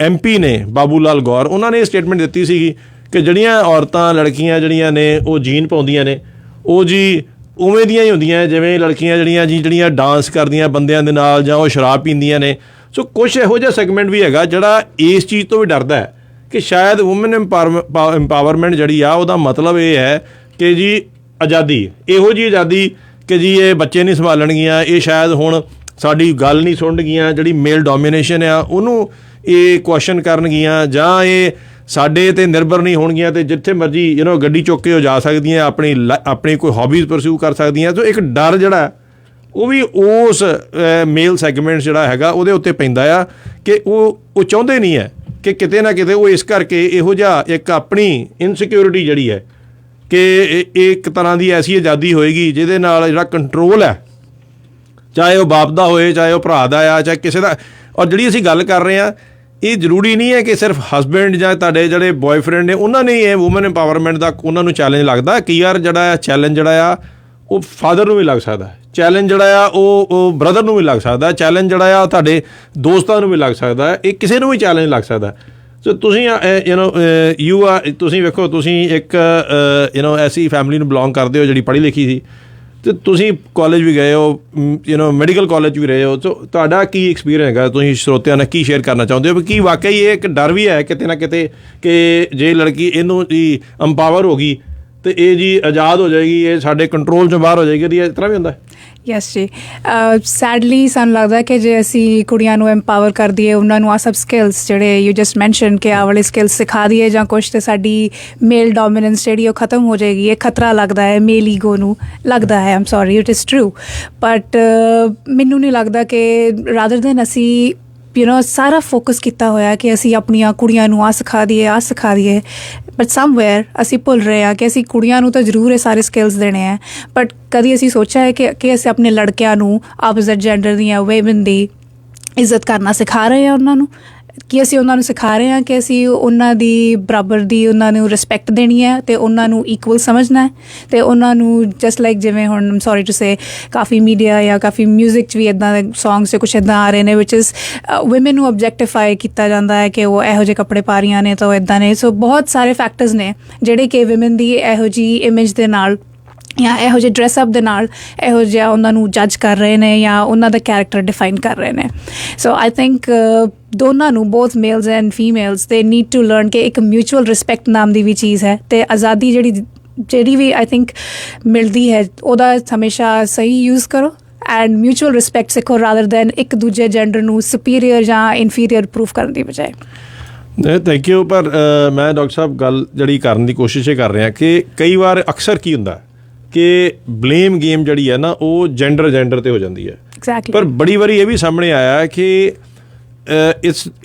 MP ਨੇ ਬਾਬੂ ਲਾਲ ਗੌਰ, ਉਹਨਾਂ ਨੇ ਇਹ ਸਟੇਟਮੈਂਟ ਦਿੱਤੀ ਸੀਗੀ ਕਿ ਜਿਹੜੀਆਂ ਔਰਤਾਂ, ਲੜਕੀਆਂ ਜਿਹੜੀਆਂ ਨੇ ਉਹ ਜੀਨ ਪਾਉਂਦੀਆਂ ਨੇ, ਉਹ ਜੀ ਉਵੇਂ ਦੀਆਂ ਹੀ ਹੁੰਦੀਆਂ ਜਿਵੇਂ ਲੜਕੀਆਂ ਜਿਹੜੀਆਂ ਡਾਂਸ ਕਰਦੀਆਂ ਬੰਦਿਆਂ ਦੇ ਨਾਲ ਜਾਂ ਉਹ ਸ਼ਰਾਬ ਪੀਂਦੀਆਂ ਨੇ। ਸੋ ਕੁਛ ਇਹੋ ਜਿਹਾ ਸੈਗਮੈਂਟ ਵੀ ਹੈਗਾ ਜਿਹੜਾ ਇਸ ਚੀਜ਼ ਤੋਂ ਵੀ ਡਰਦਾ ਹੈ ਕਿ ਸ਼ਾਇਦ ਵੂਮਨ ਇੰਪਾਵਰਮੈਂਟ ਜਿਹੜੀ ਆ ਉਹਦਾ ਮਤਲਬ ਇਹ ਹੈ ਕਿ ਜੀ ਆਜ਼ਾਦੀ, ਇਹੋ ਜਿਹੀ ਆਜ਼ਾਦੀ ਕਿ ਜੀ ਇਹ ਬੱਚੇ ਨਹੀਂ ਸੰਭਾਲਣਗੀਆਂ, ਇਹ ਸ਼ਾਇਦ ਹੁਣ ਸਾਡੀ ਗੱਲ ਨਹੀਂ ਸੁਣਨਗੀਆਂ, ਜਿਹੜੀ ਮੇਲ ਡੋਮੀਨੇਸ਼ਨ ਆ ਉਹਨੂੰ ਇਹ ਕੁਐਸਚਨ ਕਰਨਗੀਆਂ, ਜਾਂ ਇਹ ਸਾਡੇ 'ਤੇ ਨਿਰਭਰ ਨਹੀਂ ਹੋਣਗੀਆਂ ਅਤੇ ਜਿੱਥੇ ਮਰਜ਼ੀ ਗੱਡੀ ਚੁੱਕ ਕੇ ਉਹ ਜਾ ਸਕਦੀਆਂ, ਆਪਣੀ ਕੋਈ ਹੌਬੀਜ਼ ਪਰਸਿਊ ਕਰ ਸਕਦੀਆਂ। ਸੋ ਇੱਕ ਡਰ ਜਿਹੜਾ ਉਹ ਵੀ ਉਸ ਮੇਲ ਸੈਗਮੈਂਟ ਜਿਹੜਾ ਹੈਗਾ ਉਹਦੇ ਉੱਤੇ ਪੈਂਦਾ ਆ ਕਿ ਉਹ ਚਾਹੁੰਦੇ ਨਹੀਂ ਹੈ ਕਿ ਕਿਤੇ ਨਾ ਕਿਤੇ ਉਹ ਇਸ ਕਰਕੇ ਇਹੋ ਜਿਹਾ ਇੱਕ ਆਪਣੀ ਇਨਸਿਕਿਉਰਿਟੀ ਜਿਹੜੀ ਹੈ ਕਿ ਇਹ ਇੱਕ ਤਰ੍ਹਾਂ ਦੀ ਐਸੀ ਆਜ਼ਾਦੀ ਹੋਏਗੀ ਜਿਹਦੇ ਨਾਲ ਜਿਹੜਾ ਕੰਟਰੋਲ ਹੈ, ਚਾਹੇ ਉਹ ਬਾਪ ਦਾ ਹੋਏ, ਚਾਹੇ ਉਹ ਭਰਾ ਦਾ ਆ, ਚਾਹੇ ਕਿਸੇ ਦਾ। ਔਰ ਜਿਹੜੀ ਅਸੀਂ ਗੱਲ ਕਰ ਰਹੇ ਹਾਂ, ਇਹ ਜ਼ਰੂਰੀ ਨਹੀਂ ਹੈ ਕਿ ਸਿਰਫ ਹਸਬੈਂਡ ਜਾਂ ਤੁਹਾਡੇ ਜਿਹੜੇ ਬॉयਫ੍ਰੈਂਡ ਨੇ ਉਹਨਾਂ ਨੇ ਇਹ ਵੂਮਨ ਇੰਪਾਵਰਮੈਂਟ ਦਾ ਉਹਨਾਂ ਨੂੰ ਚੈਲੰਜ ਲੱਗਦਾ। ਕਈ ਵਾਰ ਜਿਹੜਾ ਚੈਲੰਜ ਜਿਹੜਾ ਆ ਉਹ ਫਾਦਰ ਨੂੰ ਵੀ ਲੱਗ ਸਕਦਾ, ਚੈਲੰਜ ਜਿਹੜਾ ਆ ਉਹ ਬ੍ਰਦਰ ਨੂੰ ਵੀ ਲੱਗ ਸਕਦਾ, ਚੈਲੰਜ ਜਿਹੜਾ ਆ ਉਹ ਤੁਹਾਡੇ ਦੋਸਤਾਂ ਨੂੰ ਵੀ ਲੱਗ ਸਕਦਾ, ਇਹ ਕਿਸੇ ਨੂੰ ਵੀ ਚੈਲੰਜ ਲੱਗ ਸਕਦਾ। ਸੋ ਤੁਸੀਂ ਤੁਸੀਂ ਵੇਖੋ, ਤੁਸੀਂ ਇੱਕ ਐਸੀ ਫੈਮਿਲੀ ਨੂੰ ਬਿਲੋਂਗ ਕਰਦੇ ਹੋ ਜਿਹੜੀ ਪੜ੍ਹੀ ਲਿਖੀ ਸੀ, ਅਤੇ ਤੁਸੀਂ ਕਾਲਜ ਵੀ ਗਏ ਹੋ, ਮੈਡੀਕਲ ਕਾਲਜ ਵੀ ਰਹੇ ਹੋ। ਸੋ ਤੁਹਾਡਾ ਕੀ ਐਕਸਪੀਰੀਅੰਸ ਹੈਗਾ, ਤੁਸੀਂ ਸਰੋਤਿਆਂ ਨਾਲ ਕੀ ਸ਼ੇਅਰ ਕਰਨਾ ਚਾਹੁੰਦੇ ਹੋ? ਕੀ ਵਾਕਈ ਇਹ ਇੱਕ ਡਰ ਵੀ ਹੈ ਕਿਤੇ ਨਾ ਕਿਤੇ ਕਿ ਜੇ ਲੜਕੀ ਇਹਨੂੰ ਜੀ ਅੰਪਾਵਰ ਹੋ ਗਈ ਅਤੇ ਇਹ ਜੀ ਆਜ਼ਾਦ ਹੋ ਜਾਏਗੀ, ਇਹ ਸਾਡੇ ਕੰਟਰੋਲ 'ਚੋਂ ਬਾਹਰ ਹੋ ਜਾਏਗੀ, ਇਹਦੀ ਇਸ ਤਰ੍ਹਾਂ ਵੀ ਹੁੰਦਾ? ਯੈਸ ਜੀ, ਸੈਡਲੀ ਸਾਨੂੰ ਲੱਗਦਾ ਕਿ ਜੇ ਅਸੀਂ ਕੁੜੀਆਂ ਨੂੰ ਐਮਪਾਵਰ ਕਰ ਦਈਏ, ਉਹਨਾਂ ਨੂੰ ਆਹ ਸਭ ਸਕਿੱਲਸ ਜਿਹੜੇ ਯੂ ਜਸਟ ਮੈਂਸ਼ਨ ਕਿ ਆਹ ਵਾਲੇ ਸਕਿੱਲਸ ਸਿਖਾ ਦਈਏ ਜਾਂ ਕੁਛ, ਤਾਂ ਸਾਡੀ ਮੇਲ ਡੋਮੀਨੈਂਸ ਜਿਹੜੀ ਉਹ ਖਤਮ ਹੋ ਜਾਏਗੀ। ਇਹ ਖਤਰਾ ਲੱਗਦਾ ਹੈ ਮੇਲ ਈਗੋ ਨੂੰ, ਲੱਗਦਾ ਹੈ। I'm sorry, it is true, but ਮੈਨੂੰ ਨਹੀਂ ਲੱਗਦਾ ਕਿ ਰਾਦਰ ਦੈਨ ਅਸੀਂ ਸਾਰਾ ਫੋਕਸ ਕੀਤਾ ਹੋਇਆ ਕਿ ਅਸੀਂ ਆਪਣੀਆਂ ਕੁੜੀਆਂ ਨੂੰ ਆਹ ਸਿਖਾ ਦਈਏ, ਬਟ ਸਮਵੇਅਰ ਅਸੀਂ ਭੁੱਲ ਰਹੇ ਹਾਂ ਕਿ ਅਸੀਂ ਕੁੜੀਆਂ ਨੂੰ ਤਾਂ ਜ਼ਰੂਰ ਇਹ ਸਾਰੇ ਸਕਿੱਲਸ ਦੇਣੇ ਹੈ, ਬਟ ਕਦੀ ਅਸੀਂ ਸੋਚਿਆ ਹੈ ਕਿ ਅਸੀਂ ਆਪਣੇ ਲੜਕਿਆਂ ਨੂੰ ਆਪੋਜ਼ਿਟ ਜੈਂਡਰ ਦੀਆਂ ਵੂਮਨ ਦੀ ਇੱਜ਼ਤ ਕਰਨਾ ਸਿਖਾ ਰਹੇ ਹਾਂ? ਉਹਨਾਂ ਨੂੰ ਕਿ ਅਸੀਂ ਉਹਨਾਂ ਨੂੰ ਸਿਖਾ ਰਹੇ ਹਾਂ ਕਿ ਅਸੀਂ ਉਹਨਾਂ ਦੀ ਬਰਾਬਰ ਦੀ ਉਹਨਾਂ ਨੂੰ ਰਿਸਪੈਕਟ ਦੇਣੀ ਹੈ ਅਤੇ ਉਹਨਾਂ ਨੂੰ ਇਕੁਅਲ ਸਮਝਣਾ ਹੈ, ਅਤੇ ਉਹਨਾਂ ਨੂੰ ਜਸਟ ਲਾਈਕ ਜਿਵੇਂ ਹੁਣ ਆਮ ਸੌਰੀ ਟੂ ਸੇ ਕਾਫੀ ਮੀਡੀਆ ਜਾਂ ਕਾਫੀ ਮਿਊਜ਼ਿਕ 'ਚ ਵੀ ਇੱਦਾਂ ਦੇ ਸੌਂਗਸ 'ਚ ਕੁਛ ਇੱਦਾਂ ਆ ਰਹੇ ਨੇ ਵਿਚ ਇਜ਼ ਵੂਮਨ ਨੂੰ ਅਬਜੈਕਟੀਫਾਈ ਕੀਤਾ ਜਾਂਦਾ ਹੈ ਕਿ ਉਹ ਇਹੋ ਜਿਹੇ ਕੱਪੜੇ ਪਾ ਰਹੀਆਂ ਨੇ ਤਾਂ ਉਹ ਇੱਦਾਂ ਨੇ। ਸੋ ਬਹੁਤ ਸਾਰੇ ਫੈਕਟਰਸ ਨੇ ਜਿਹੜੇ ਕਿ ਵੂਮਨ ਦੀ ਇਹੋ ਜਿਹੀ ਇਮੇਜ ਦੇ ਨਾਲ ਜਾਂ ਇਹੋ ਜਿਹੇ ਡਰੈਸਅਪ ਦੇ ਨਾਲ ਇਹੋ ਜਿਹਾ ਉਹਨਾਂ ਨੂੰ ਜੱਜ ਕਰ ਰਹੇ ਨੇ ਜਾਂ ਉਹਨਾਂ ਦਾ ਕੈਰੈਕਟਰ ਡਿਫਾਈਨ ਕਰ ਰਹੇ ਨੇ। ਸੋ ਆਈ ਥਿੰਕ ਦੋਨਾਂ ਨੂੰ, both males and females, they need to learn ਕਿ ਇੱਕ ਮਿਊਚੁਅਲ ਰਿਸਪੈਕਟ ਨਾਮ ਦੀ ਵੀ ਚੀਜ਼ ਹੈ, ਅਤੇ ਆਜ਼ਾਦੀ ਜਿਹੜੀ ਵੀ ਆਈ ਥਿੰਕ ਮਿਲਦੀ ਹੈ ਉਹਦਾ ਹਮੇਸ਼ਾ ਸਹੀ ਯੂਜ਼ ਕਰੋ ਐਂਡ ਮਿਊਚੁਅਲ ਰਿਸਪੈਕਟ ਸਿੱਖੋ ਰਾਦਰ ਦੈਨ ਇੱਕ ਦੂਜੇ ਜੈਂਡਰ ਨੂੰ ਸੁਪੀਰੀਅਰ ਜਾਂ ਇਨਫੀਰੀਅਰ ਪ੍ਰੂਫ ਕਰਨ ਦੀ ਬਜਾਏ। Thank you. ਪਰ ਮੈਂ ਡਾਕਟਰ ਸਾਹਿਬ ਗੱਲ ਜਿਹੜੀ ਕਰਨ ਦੀ ਕੋਸ਼ਿਸ਼ ਇਹ ਕਰ ਰਿਹਾ ਕਿ ਕਈ ਵਾਰ ਅਕਸਰ ਕੀ ਹੁੰਦਾ ਕਿ ਬਲੇਮ ਗੇਮ ਜਿਹੜੀ ਹੈ ਨਾ ਉਹ ਜੈਂਡਰ 'ਤੇ ਹੋ ਜਾਂਦੀ ਹੈ। ਐਗਜ਼ੈਕਟਲੀ। ਪਰ ਬੜੀ ਵਾਰੀ ਇਹ ਵੀ ਸਾਹਮਣੇ ਆਇਆ ਕਿ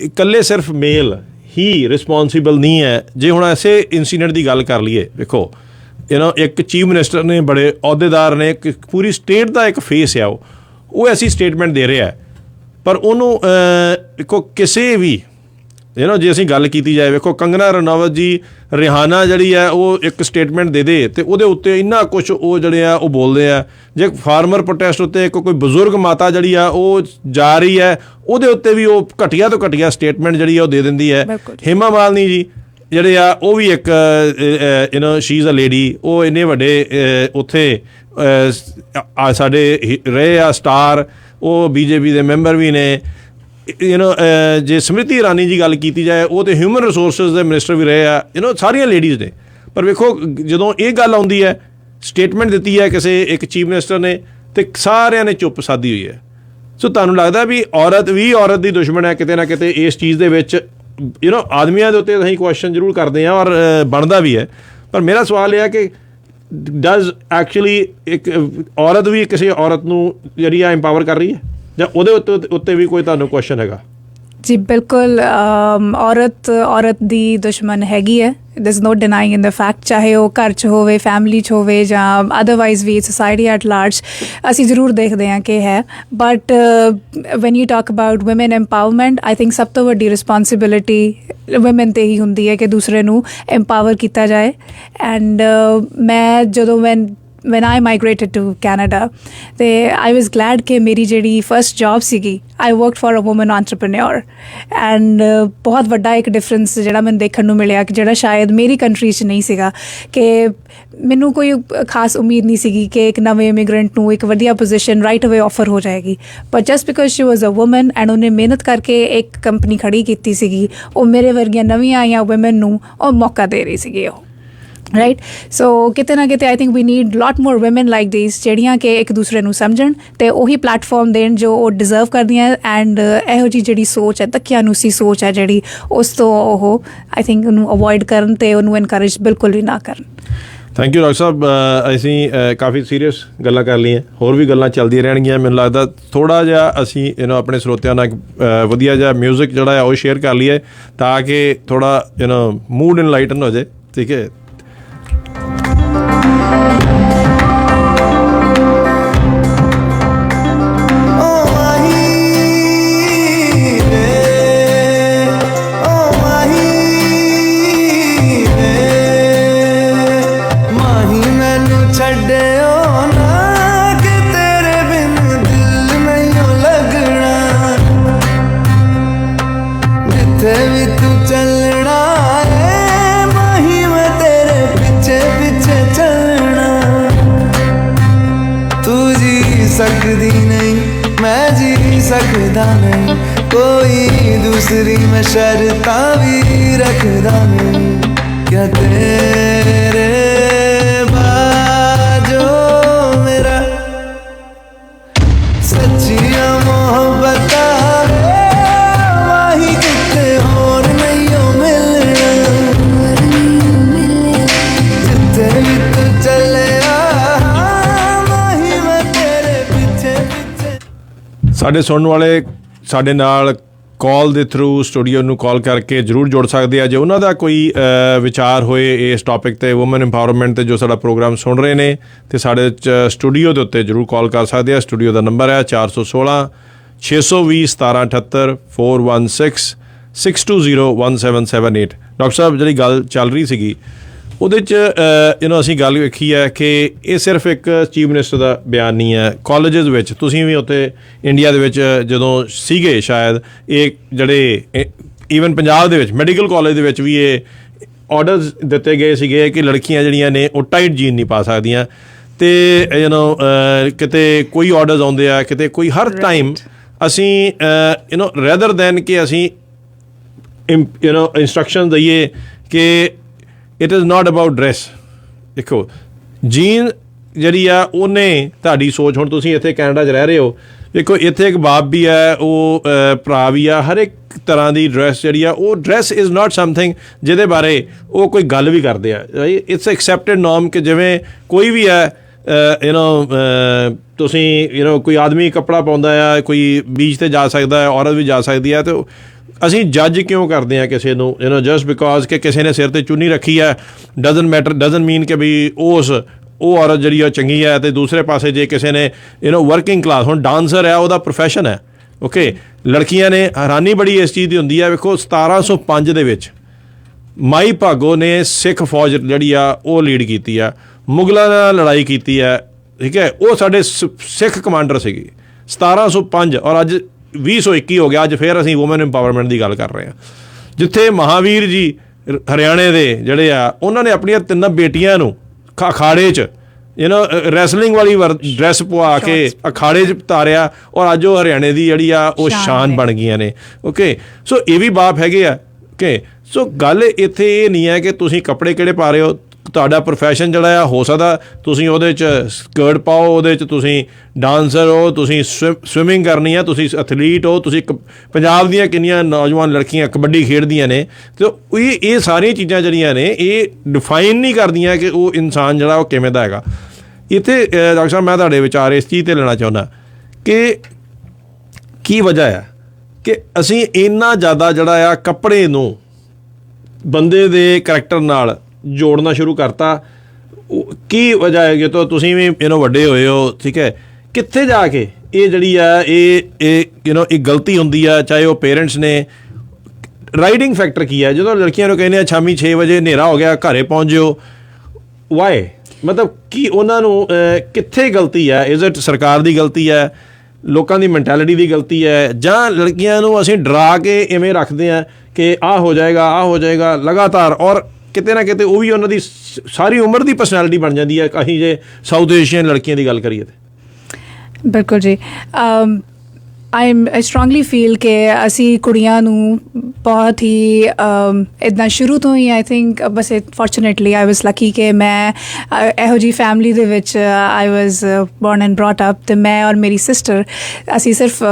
ਇਕੱਲੇ ਸਿਰਫ ਮੇਲ ਹੀ ਰਿਸਪੋਂਸੀਬਲ ਨਹੀਂ ਹੈ। ਜੇ ਹੁਣ ਐਸੇ ਇੰਸੀਡੈਂਟ ਦੀ ਗੱਲ ਕਰ ਲਈਏ, ਵੇਖੋ ਇੱਕ ਚੀਫ ਮਿਨਿਸਟਰ ਨੇ, ਬੜੇ ਅਹੁਦੇਦਾਰ ਨੇ, ਇੱਕ ਪੂਰੀ ਸਟੇਟ ਦਾ ਇੱਕ ਫੇਸ ਆ, ਉਹ ਐਸੀ ਸਟੇਟਮੈਂਟ ਦੇ ਰਿਹਾ, ਪਰ ਉਹਨੂੰ ਵੇਖੋ ਕਿਸੇ ਵੀ ਜੇ ਅਸੀਂ ਗੱਲ ਕੀਤੀ ਜਾਏ, ਵੇਖੋ ਕੰਗਨਾ ਰਣਾਵਤ ਜੀ, ਰਿਹਾਨਾ ਜਿਹੜੀ ਹੈ ਉਹ ਇੱਕ ਸਟੇਟਮੈਂਟ ਦੇ ਦੇ ਅਤੇ ਉਹਦੇ ਉੱਤੇ ਇੰਨਾ ਕੁਛ ਉਹ ਜਿਹੜੇ ਆ ਉਹ ਬੋਲਦੇ ਆ। ਜੇ ਫਾਰਮਰ ਪ੍ਰੋਟੈਸਟ ਉੱਤੇ ਕੋਈ ਬਜ਼ੁਰਗ ਮਾਤਾ ਜਿਹੜੀ ਆ ਉਹ ਜਾ ਰਹੀ ਹੈ, ਉਹਦੇ ਉੱਤੇ ਵੀ ਉਹ ਘਟੀਆ ਤੋਂ ਘਟੀਆ ਸਟੇਟਮੈਂਟ ਜਿਹੜੀ ਆ ਉਹ ਦੇ ਦਿੰਦੀ ਹੈ। ਹੇਮਾ ਮਾਲਿਨੀ ਜੀ ਜਿਹੜੇ ਆ ਉਹ ਵੀ ਇੱਕ ਸ਼ੀ ਇਜ਼ ਅ ਲੇਡੀ, ਉਹ ਇੰਨੇ ਵੱਡੇ ਉੱਥੇ ਸਾਡੇ ਰਹੇ ਆ ਸਟਾਰ, ਉਹ BJP ਦੇ ਮੈਂਬਰ ਵੀ ਨੇ। ਜੇ ਸਮ੍ਰਿਤੀ ਇਰਾਨੀ ਜੀ ਗੱਲ ਕੀਤੀ ਜਾਏ, ਉਹ ਤਾਂ ਹਿਊਮਨ ਰਿਸੋਰਸਿਸ ਦੇ ਮਿਨਿਸਟਰ ਵੀ ਰਹੇ ਆ। ਸਾਰੀਆਂ ਲੇਡੀਜ਼ ਨੇ, ਪਰ ਵੇਖੋ ਜਦੋਂ ਇਹ ਗੱਲ ਆਉਂਦੀ ਹੈ, ਸਟੇਟਮੈਂਟ ਦਿੱਤੀ ਹੈ ਕਿਸੇ ਇੱਕ ਚੀਫ ਮਿਨਿਸਟਰ ਨੇ, ਅਤੇ ਸਾਰਿਆਂ ਨੇ ਚੁੱਪ ਸਾਧੀ ਹੋਈ ਹੈ। ਸੋ ਤੁਹਾਨੂੰ ਲੱਗਦਾ ਵੀ ਔਰਤ ਦੀ ਦੁਸ਼ਮਣ ਹੈ ਕਿਤੇ ਨਾ ਕਿਤੇ ਇਸ ਚੀਜ਼ ਦੇ ਵਿੱਚ? ਆਦਮੀਆਂ ਦੇ ਉੱਤੇ ਅਸੀਂ ਕੁਐਸਚਨ ਜ਼ਰੂਰ ਕਰਦੇ ਹਾਂ ਔਰ ਬਣਦਾ ਵੀ ਹੈ, ਪਰ ਮੇਰਾ ਸਵਾਲ ਇਹ ਹੈ ਕਿ ਡਜ਼ ਐਕਚੁਅਲੀ ਇੱਕ ਔਰਤ ਵੀ ਕਿਸੇ ਔਰਤ ਨੂੰ ਜਿਹੜੀ ਆ ਇੰਪਾਵਰ ਕਰ ਰਹੀ ਹੈ, ਜਾਂ ਉਹਦੇ ਉੱਤੇ ਵੀ ਕੋਈ ਤੁਹਾਨੂੰ ਕੁਐਸਚਨ ਹੈਗਾ? ਜੀ ਬਿਲਕੁਲ, ਔਰਤ ਦੀ ਦੁਸ਼ਮਣ ਹੈਗੀ ਹੈ। there is no denying in the fact, ਚਾਹੇ ਉਹ ਘਰ 'ਚ ਹੋਵੇ, ਫੈਮਿਲੀ 'ਚ ਹੋਵੇ, ਜਾਂ ਅਦਰਵਾਈਜ਼ ਵੀ ਸੋਸਾਇਟੀ ਐਟ ਲਾਰਜ ਅਸੀਂ ਜ਼ਰੂਰ ਦੇਖਦੇ ਹਾਂ ਕਿ ਹੈ। But when you talk about woman empowerment, I think ਸਭ ਤੋਂ ਵੱਡੀ ਰਿਸਪੋਂਸੀਬਿਲਿਟੀ ਵੂਮਨ 'ਤੇ ਹੀ ਹੁੰਦੀ ਹੈ ਕਿ ਦੂਸਰੇ ਨੂੰ ਐਮਪਾਵਰ ਕੀਤਾ ਜਾਏ। ਐਂਡ ਮੈਂ ਜਦੋਂ when I migrated to Canada, I was glad ਕਿ ਮੇਰੀ ਜਿਹੜੀ ਫਸਟ ਜੌਬ ਸੀਗੀ, I worked for a woman entrepreneur, and ਬਹੁਤ ਵੱਡਾ ਇੱਕ ਡਿਫਰੈਂਸ ਜਿਹੜਾ ਮੈਨੂੰ ਦੇਖਣ ਨੂੰ ਮਿਲਿਆ ਕਿ ਜਿਹੜਾ ਸ਼ਾਇਦ ਮੇਰੀ ਕੰਟਰੀ 'ਚ ਨਹੀਂ ਸੀਗਾ, ਕਿ ਮੈਨੂੰ ਕੋਈ ਖਾਸ ਉਮੀਦ ਨਹੀਂ ਸੀਗੀ ਕਿ ਇੱਕ ਨਵੇਂ ਇਮੀਗ੍ਰੈਂਟ ਨੂੰ ਇੱਕ ਵਧੀਆ ਪੋਜੀਸ਼ਨ ਰਾਈਟ ਅਵੇ ਆਫਰ ਹੋ ਜਾਏਗੀ, but just because she was a woman and ਉਹਨੇ ਮਿਹਨਤ ਕਰਕੇ ਇੱਕ ਕੰਪਨੀ ਖੜੀ ਕੀਤੀ ਸੀਗੀ, ਉਹ ਮੇਰੇ ਵਰਗੀਆਂ ਨਵੀਆਂ ਆਈਆਂ ਵੂਮਨ ਨੂੰ ਉਹ ਮੌਕਾ ਦੇ ਰਹੀ ਸੀਗੀ ਉਹ। ਰਾਈਟ, ਸੋ ਕਿਤੇ ਨਾ ਕਿਤੇ I think we need lot more woman like this, ਜਿਹੜੀਆਂ ਕਿ ਇੱਕ ਦੂਸਰੇ ਨੂੰ ਸਮਝਣ ਅਤੇ ਉਹੀ ਪਲੈਟਫਾਰਮ ਦੇਣ ਜੋ ਉਹ ਡਿਜ਼ਰਵ ਕਰਦੀਆਂ। ਐਂਡ ਇਹੋ ਜਿਹੀ ਜਿਹੜੀ ਸੋਚ ਹੈ, ਧੱਕਿਆਨੂਸੀ ਸੋਚ ਹੈ ਜਿਹੜੀ, ਉਸ ਤੋਂ ਉਹ ਆਈ ਥਿੰਕ ਉਹਨੂੰ ਅਵੋਇਡ ਕਰਨ ਅਤੇ ਉਹਨੂੰ ਇਨਕਰੇਜ ਬਿਲਕੁਲ ਵੀ ਨਾ ਕਰਨ। ਥੈਂਕ ਯੂ ਡਾਕਟਰ ਸਾਹਿਬ। ਅਸੀਂ ਕਾਫੀ ਸੀਰੀਅਸ ਗੱਲਾਂ ਕਰ ਲਈਆਂ, ਹੋਰ ਵੀ ਗੱਲਾਂ ਚੱਲਦੀਆਂ ਰਹਿਣਗੀਆਂ। ਮੈਨੂੰ ਲੱਗਦਾ ਥੋੜ੍ਹਾ ਜਿਹਾ ਅਸੀਂ ਆਪਣੇ ਸਰੋਤਿਆਂ ਨਾਲ ਵਧੀਆ ਜਿਹਾ ਮਿਊਜ਼ਿਕ ਜਿਹੜਾ ਹੈ ਉਹ ਸ਼ੇਅਰ ਕਰ ਲਈਏ ਤਾਂ ਕਿ ਥੋੜ੍ਹਾ ਮੂਡ ਇਨਲਾਈਟਨ ਹੋ ਜਾਏ। ਠੀਕ ਹੈ। सकदी नहीं, मैं जी सकदा नहीं, कोई दूसरी मैं शर्तां भी रखदा नहीं। क्या तेरे बाजो मेरा सच्चियां मोहब्बत वाही किते होर नहीं मिलना, जिथे भी तू चले माही मैं तेरे पीछे पीछे। ਸਾਡੇ ਸੁਣਨ ਵਾਲੇ ਸਾਡੇ ਨਾਲ ਕਾਲ ਦੇ ਥਰੂ ਸਟੂਡੀਓ ਨੂੰ ਕਾਲ ਕਰਕੇ ਜ਼ਰੂਰ ਜੁੜ ਸਕਦੇ ਆ ਜੇ ਉਹਨਾਂ ਦਾ ਕੋਈ ਵਿਚਾਰ ਹੋਏ ਇਸ ਟੌਪਿਕ 'ਤੇ ਵੂਮਨ ਇੰਪਾਵਰਮੈਂਟ 'ਤੇ ਜੋ ਸਾਡਾ ਪ੍ਰੋਗਰਾਮ ਸੁਣ ਰਹੇ ਨੇ ਅਤੇ ਸਾਡੇ ਸਟੂਡੀਓ ਦੇ ਉੱਤੇ ਜ਼ਰੂਰ ਕਾਲ ਕਰ ਸਕਦੇ ਆ। ਸਟੂਡੀਓ ਦਾ ਨੰਬਰ ਹੈ 416 620 1778 416 620 1778। ਡਾਕਟਰ ਸਾਹਿਬ ਜਿਹੜੀ ਗੱਲ ਚੱਲ ਰਹੀ ਸੀਗੀ ਉਹਦੇ 'ਚ ਅਸੀਂ ਗੱਲ ਵੇਖੀ ਹੈ ਕਿ ਇਹ ਸਿਰਫ ਇੱਕ ਚੀਫ ਮਿਨਿਸਟਰ ਦਾ ਬਿਆਨ ਨਹੀਂ ਹੈ। ਕਾਲਜਿਸ ਵਿੱਚ ਤੁਸੀਂ ਵੀ ਉੱਥੇ ਇੰਡੀਆ ਦੇ ਵਿੱਚ ਜਦੋਂ ਸੀਗੇ ਸ਼ਾਇਦ ਇਹ ਜਿਹੜੇ ਈਵਨ ਪੰਜਾਬ ਦੇ ਵਿੱਚ ਮੈਡੀਕਲ ਕਾਲਜ ਦੇ ਵਿੱਚ ਵੀ ਇਹ ਆਰਡਰਸ ਦਿੱਤੇ ਗਏ ਸੀਗੇ ਕਿ ਲੜਕੀਆਂ ਜਿਹੜੀਆਂ ਨੇ ਉਹ ਟਾਈਟ ਜੀਨ ਨਹੀਂ ਪਾ ਸਕਦੀਆਂ ਅਤੇ ਕਿਤੇ ਕੋਈ ਆਰਡਰਸ ਆਉਂਦੇ ਆ ਕਿਤੇ ਕੋਈ ਹਰ ਟਾਈਮ ਅਸੀਂ ਰੈਦਰ ਦੈਨ ਕਿ ਅਸੀਂ ਇੰਸਟਰਕਸ਼ਨ ਦਈਏ ਕਿ it is not about dress. ਦੇਖੋ ਜੀਨ ਜਿਹੜੀ ਆ ਉਹਨੇ ਤੁਹਾਡੀ ਸੋਚ, ਹੁਣ ਤੁਸੀਂ ਇੱਥੇ ਕੈਨੇਡਾ 'ਚ ਰਹਿ ਰਹੇ ਹੋ, ਦੇਖੋ ਇੱਥੇ ਇੱਕ ਬਾਪ ਵੀ ਹੈ, ਉਹ ਭਰਾ ਵੀ ਆ, ਹਰ ਇੱਕ ਤਰ੍ਹਾਂ ਦੀ ਡਰੈਸ ਜਿਹੜੀ ਆ ਉਹ ਡਰੈਸ ਇਜ਼ ਨਾਟ ਸਮਥਿੰਗ ਜਿਹਦੇ ਬਾਰੇ ਉਹ ਕੋਈ ਗੱਲ ਵੀ ਕਰਦੇ ਆ। ਇਟਸ ਐਕਸੈਪਟਡ ਨੋਰਮ ਕਿ ਜਿਵੇਂ ਕੋਈ ਵੀ ਹੈ ਤੁਸੀਂ ਕੋਈ ਆਦਮੀ ਕੱਪੜਾ ਪਾਉਂਦਾ ਆ, ਕੋਈ ਬੀਚ 'ਤੇ ਜਾ ਸਕਦਾ ਹੈ, ਔਰਤ ਵੀ ਜਾ ਸਕਦੀ ਹੈ, ਅਤੇ ਅਸੀਂ ਜੱਜ ਕਿਉਂ ਕਰਦੇ ਹਾਂ ਕਿਸੇ ਨੂੰ ਜਸਟ ਬਿਕੋਜ਼ ਕਿ ਕਿਸੇ ਨੇ ਸਿਰ 'ਤੇ ਚੁੰਨੀ ਰੱਖੀ ਹੈ ਡਜ਼ਨ ਮੀਨ ਕਿ ਵੀ ਉਹ ਔਰਤ ਜਿਹੜੀ ਉਹ ਚੰਗੀ ਹੈ। ਅਤੇ ਦੂਸਰੇ ਪਾਸੇ ਜੇ ਕਿਸੇ ਨੇ ਵਰਕਿੰਗ ਕਲਾਸ, ਹੁਣ ਡਾਂਸਰ ਹੈ ਉਹਦਾ ਪ੍ਰੋਫੈਸ਼ਨ ਹੈ, ਓਕੇ, ਲੜਕੀਆਂ ਨੇ ਹੈਰਾਨੀ ਬੜੀ ਇਸ ਚੀਜ਼ ਦੀ ਹੁੰਦੀ ਹੈ। ਵੇਖੋ 1705 ਦੇ ਵਿੱਚ ਮਾਈ ਭਾਗੋ ਨੇ ਸਿੱਖ ਫੌਜ ਜਿਹੜੀ ਆ ਉਹ ਲੀਡ ਕੀਤੀ ਆ, ਮੁਗਲਾਂ ਨਾਲ ਲੜਾਈ ਕੀਤੀ ਹੈ, ਠੀਕ ਹੈ, ਉਹ ਸਾਡੇ ਸਿੱਖ ਕਮਾਂਡਰ ਸੀਗੇ 1705 ਔਰ ਅੱਜ 2021 ਹੋ ਗਿਆ। ਅੱਜ ਫਿਰ ਅਸੀਂ ਵੂਮਨ ਇੰਪਾਵਰਮੈਂਟ ਦੀ ਗੱਲ ਕਰ ਰਹੇ ਹਾਂ, ਜਿੱਥੇ ਮਹਾਵੀਰ ਜੀ ਹਰਿਆਣੇ ਦੇ ਜਿਹੜੇ ਆ ਉਹਨਾਂ ਨੇ ਆਪਣੀਆਂ 3 ਬੇਟੀਆਂ ਨੂੰ ਅਖਾੜੇ 'ਚ ਰੈਸਲਿੰਗ ਵਾਲੀ ਡਰੈਸ ਪਵਾ ਕੇ ਅਖਾੜੇ 'ਚ ਉਤਾਰਿਆ ਔਰ ਅੱਜ ਉਹ ਹਰਿਆਣੇ ਦੀ ਜਿਹੜੀ ਆ ਉਹ ਸ਼ਾਨ ਬਣ ਗਈਆਂ ਨੇ। ਓਕੇ, ਸੋ ਇਹ ਵੀ ਬਾਪ ਹੈਗੇ ਆ। ਓਕੇ, ਸੋ ਗੱਲ ਇੱਥੇ ਇਹ ਨਹੀਂ ਹੈ ਕਿ ਤੁਸੀਂ ਕੱਪੜੇ ਕਿਹੜੇ ਪਾ ਰਹੇ ਹੋ, ਤੁਹਾਡਾ ਪ੍ਰੋਫੈਸ਼ਨ ਜਿਹੜਾ ਆ ਹੋ ਸਕਦਾ ਤੁਸੀਂ ਉਹਦੇ 'ਚ ਸਕਰਟ ਪਾਓ, ਉਹਦੇ 'ਚ ਤੁਸੀਂ ਡਾਂਸਰ ਹੋ, ਤੁਸੀਂ ਸਵਿਮਿੰਗ ਕਰਨੀ ਆ, ਤੁਸੀਂ ਐਥਲੀਟ ਹੋ, ਤੁਸੀਂ ਪੰਜਾਬ ਦੀਆਂ ਕਿੰਨੀਆਂ ਨੌਜਵਾਨ ਲੜਕੀਆਂ ਕਬੱਡੀ ਖੇਡਦੀਆਂ ਨੇ, ਅਤੇ ਇਹ ਸਾਰੀਆਂ ਚੀਜ਼ਾਂ ਜਿਹੜੀਆਂ ਨੇ ਇਹ ਡਿਫਾਈਨ ਨਹੀਂ ਕਰਦੀਆਂ ਕਿ ਉਹ ਇਨਸਾਨ ਜਿਹੜਾ ਉਹ ਕਿਵੇਂ ਦਾ ਹੈਗਾ। ਇੱਥੇ ਡਾਕਟਰ ਸਾਹਿਬ ਮੈਂ ਤੁਹਾਡੇ ਵਿਚਾਰ ਇਸ ਚੀਜ਼ 'ਤੇ ਲੈਣਾ ਚਾਹੁੰਦਾ ਕਿ ਕੀ ਵਜ੍ਹਾ ਆ ਕਿ ਅਸੀਂ ਇੰਨਾ ਜ਼ਿਆਦਾ ਜਿਹੜਾ ਆ ਕੱਪੜੇ ਨੂੰ ਬੰਦੇ ਦੇ ਕਰੈਕਟਰ ਨਾਲ ਜੋੜਨਾ ਸ਼ੁਰੂ ਕਰਤਾ। ਕੀ ਵਜ੍ਹਾ ਹੈ? ਜਦੋਂ ਤੁਸੀਂ ਵੀ ਵੱਡੇ ਹੋਏ ਹੋ, ਠੀਕ ਹੈ, ਕਿੱਥੇ ਜਾ ਕੇ ਇਹ ਜਿਹੜੀ ਆ ਇਹ ਗਲਤੀ ਹੁੰਦੀ ਆ, ਚਾਹੇ ਉਹ ਪੇਰੈਂਟਸ ਨੇ। ਰਾਈਡਿੰਗ ਫੈਕਟਰ ਕੀ ਹੈ? ਜਦੋਂ ਲੜਕੀਆਂ ਨੂੰ ਕਹਿੰਦੇ ਆ ਸ਼ਾਮੀ 6 ਵਜੇ ਹਨੇਰਾ ਹੋ ਗਿਆ ਘਰੇ ਪਹੁੰਚ ਜਿਓ, ਵਾਏ ਮਤਲਬ ਕੀ ਉਹਨਾਂ ਨੂੰ ਕਿੱਥੇ ਗਲਤੀ ਹੈ? ਇਜ਼ ਇਟ ਸਰਕਾਰ ਦੀ ਗਲਤੀ ਹੈ, ਲੋਕਾਂ ਦੀ ਮੈਂਟੈਲਿਟੀ ਦੀ ਗਲਤੀ ਹੈ, ਜਾਂ ਲੜਕੀਆਂ ਨੂੰ ਅਸੀਂ ਡਰਾ ਕੇ ਇਵੇਂ ਰੱਖਦੇ ਹਾਂ ਕਿ ਆਹ ਹੋ ਜਾਏਗਾ ਲਗਾਤਾਰ, ਔਰ ਕਿਤੇ ਨਾ ਕਿਤੇ ਉਹ ਵੀ ਉਹਨਾਂ ਦੀ ਸਾਰੀ ਉਮਰ ਦੀ ਪਰਸਨੈਲਿਟੀ ਬਣ ਜਾਂਦੀ ਹੈ। ਅਸੀਂ ਜੇ ਸਾਊਥ ਏਸ਼ੀਅਨ ਲੜਕੀਆਂ ਦੀ ਗੱਲ ਕਰੀਏ ਤਾਂ ਬਿਲਕੁਲ ਜੀ, ਆਈ ਸਟਰੋਂਗਲੀ ਫੀਲ ਕਿ ਅਸੀਂ ਕੁੜੀਆਂ ਨੂੰ ਬਹੁਤ ਹੀ ਇੱਦਾਂ ਸ਼ੁਰੂ ਤੋਂ ਹੀ ਆਈ ਥਿੰਕ ਬਸ ਫੋਰਚੂਨੇਟਲੀ ਆਈ ਵਾਜ਼ ਲੱਕੀ ਕਿ ਮੈਂ ਇਹੋ ਜਿਹੀ ਫੈਮਿਲੀ ਦੇ ਵਿੱਚ I was born and brought up, ਅਤੇ ਮੈਂ ਔਰ ਮੇਰੀ ਸਿਸਟਰ ਅਸੀਂ ਸਿਰਫ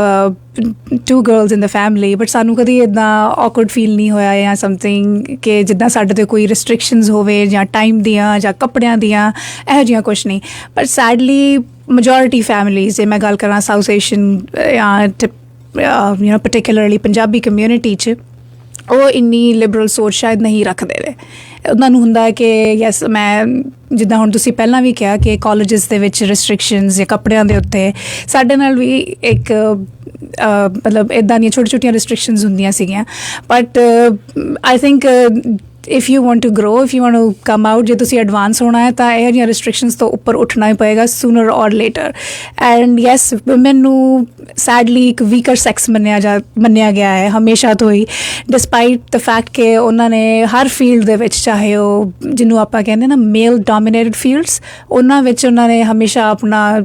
2 girls in the family, but ਸਾਨੂੰ ਕਦੀ ਇੱਦਾਂ ਔਕਵਰਡ ਫੀਲ ਨਹੀਂ ਹੋਇਆ ਜਾਂ ਸਮਥਿੰਗ ਕਿ ਜਿੱਦਾਂ ਸਾਡੇ 'ਤੇ ਕੋਈ ਰਿਸਟ੍ਰਿਕਸ਼ਨਸ ਹੋਵੇ ਜਾਂ ਟਾਈਮ ਦੀਆਂ ਜਾਂ ਕੱਪੜਿਆਂ ਦੀਆਂ, ਇਹੋ ਜਿਹੀਆਂ ਕੁਛ ਨਹੀਂ। ਪਰ ਸੈਡਲੀ majority families, ਜੇ ਮੈਂ ਗੱਲ ਕਰਾਂ ਸਾਊਥ ਏਸ਼ੀਅਨ ਜਾਂ ਪਰਟੀਕੂਲਰਲੀ ਪੰਜਾਬੀ ਕਮਿਊਨਿਟੀ 'ਚ, ਉਹ ਇੰਨੀ ਲਿਬਰਲ ਸੋਚ ਸ਼ਾਇਦ ਨਹੀਂ ਰੱਖਦੇ ਨੇ। ਉਹਨਾਂ ਨੂੰ ਹੁੰਦਾ ਕਿ ਯੈਸ ਮੈਂ ਜਿੱਦਾਂ ਹੁਣ ਤੁਸੀਂ ਪਹਿਲਾਂ ਵੀ ਕਿਹਾ ਕਿ ਕਾਲਜਿਸ ਦੇ ਵਿੱਚ ਰਿਸਟ੍ਰਿਕਸ਼ਨਸ ਜਾਂ ਕੱਪੜਿਆਂ ਦੇ ਉੱਤੇ ਸਾਡੇ ਨਾਲ ਵੀ ਇੱਕ ਮਤਲਬ ਇੱਦਾਂ ਦੀਆਂ ਛੋਟੀਆਂ ਰਿਸਟ੍ਰਿਕਸ਼ਨਸ ਹੁੰਦੀਆਂ ਸੀਗੀਆਂ। But I think if you want to grow, if you want to come out, ਜੇ ਤੁਸੀਂ ਐਡਵਾਂਸ ਹੋਣਾ ਹੈ ਤਾਂ ਇਹ ਜਿਹੀਆਂ ਰਿਸਟ੍ਰਿਕਸ਼ਨਸ ਤੋਂ ਉੱਪਰ ਉੱਠਣਾ ਹੀ ਪਏਗਾ sooner or later. And yes woman ਨੂੰ ਸੈਡਲੀ ਇੱਕ ਵੀਕਰ ਸੈਕਸ ਮੰਨਿਆ ਗਿਆ ਹੈ ਹਮੇਸ਼ਾ ਤੋਂ ਹੀ, ਡਿਸਪਾਈਟ ਦ ਫੈਕਟ ਕਿ ਉਹਨਾਂ ਨੇ ਹਰ ਫੀਲਡ ਦੇ ਵਿੱਚ, ਚਾਹੇ ਉਹ ਜਿਹਨੂੰ ਆਪਾਂ ਕਹਿੰਦੇ ਨਾ ਮੇਲ ਡੋਮੀਨੇਟਡ ਫੀਲਡਸ, ਉਹਨਾਂ ਵਿੱਚ ਉਹਨਾਂ ਨੇ ਹਮੇਸ਼ਾ ਆਪਣਾ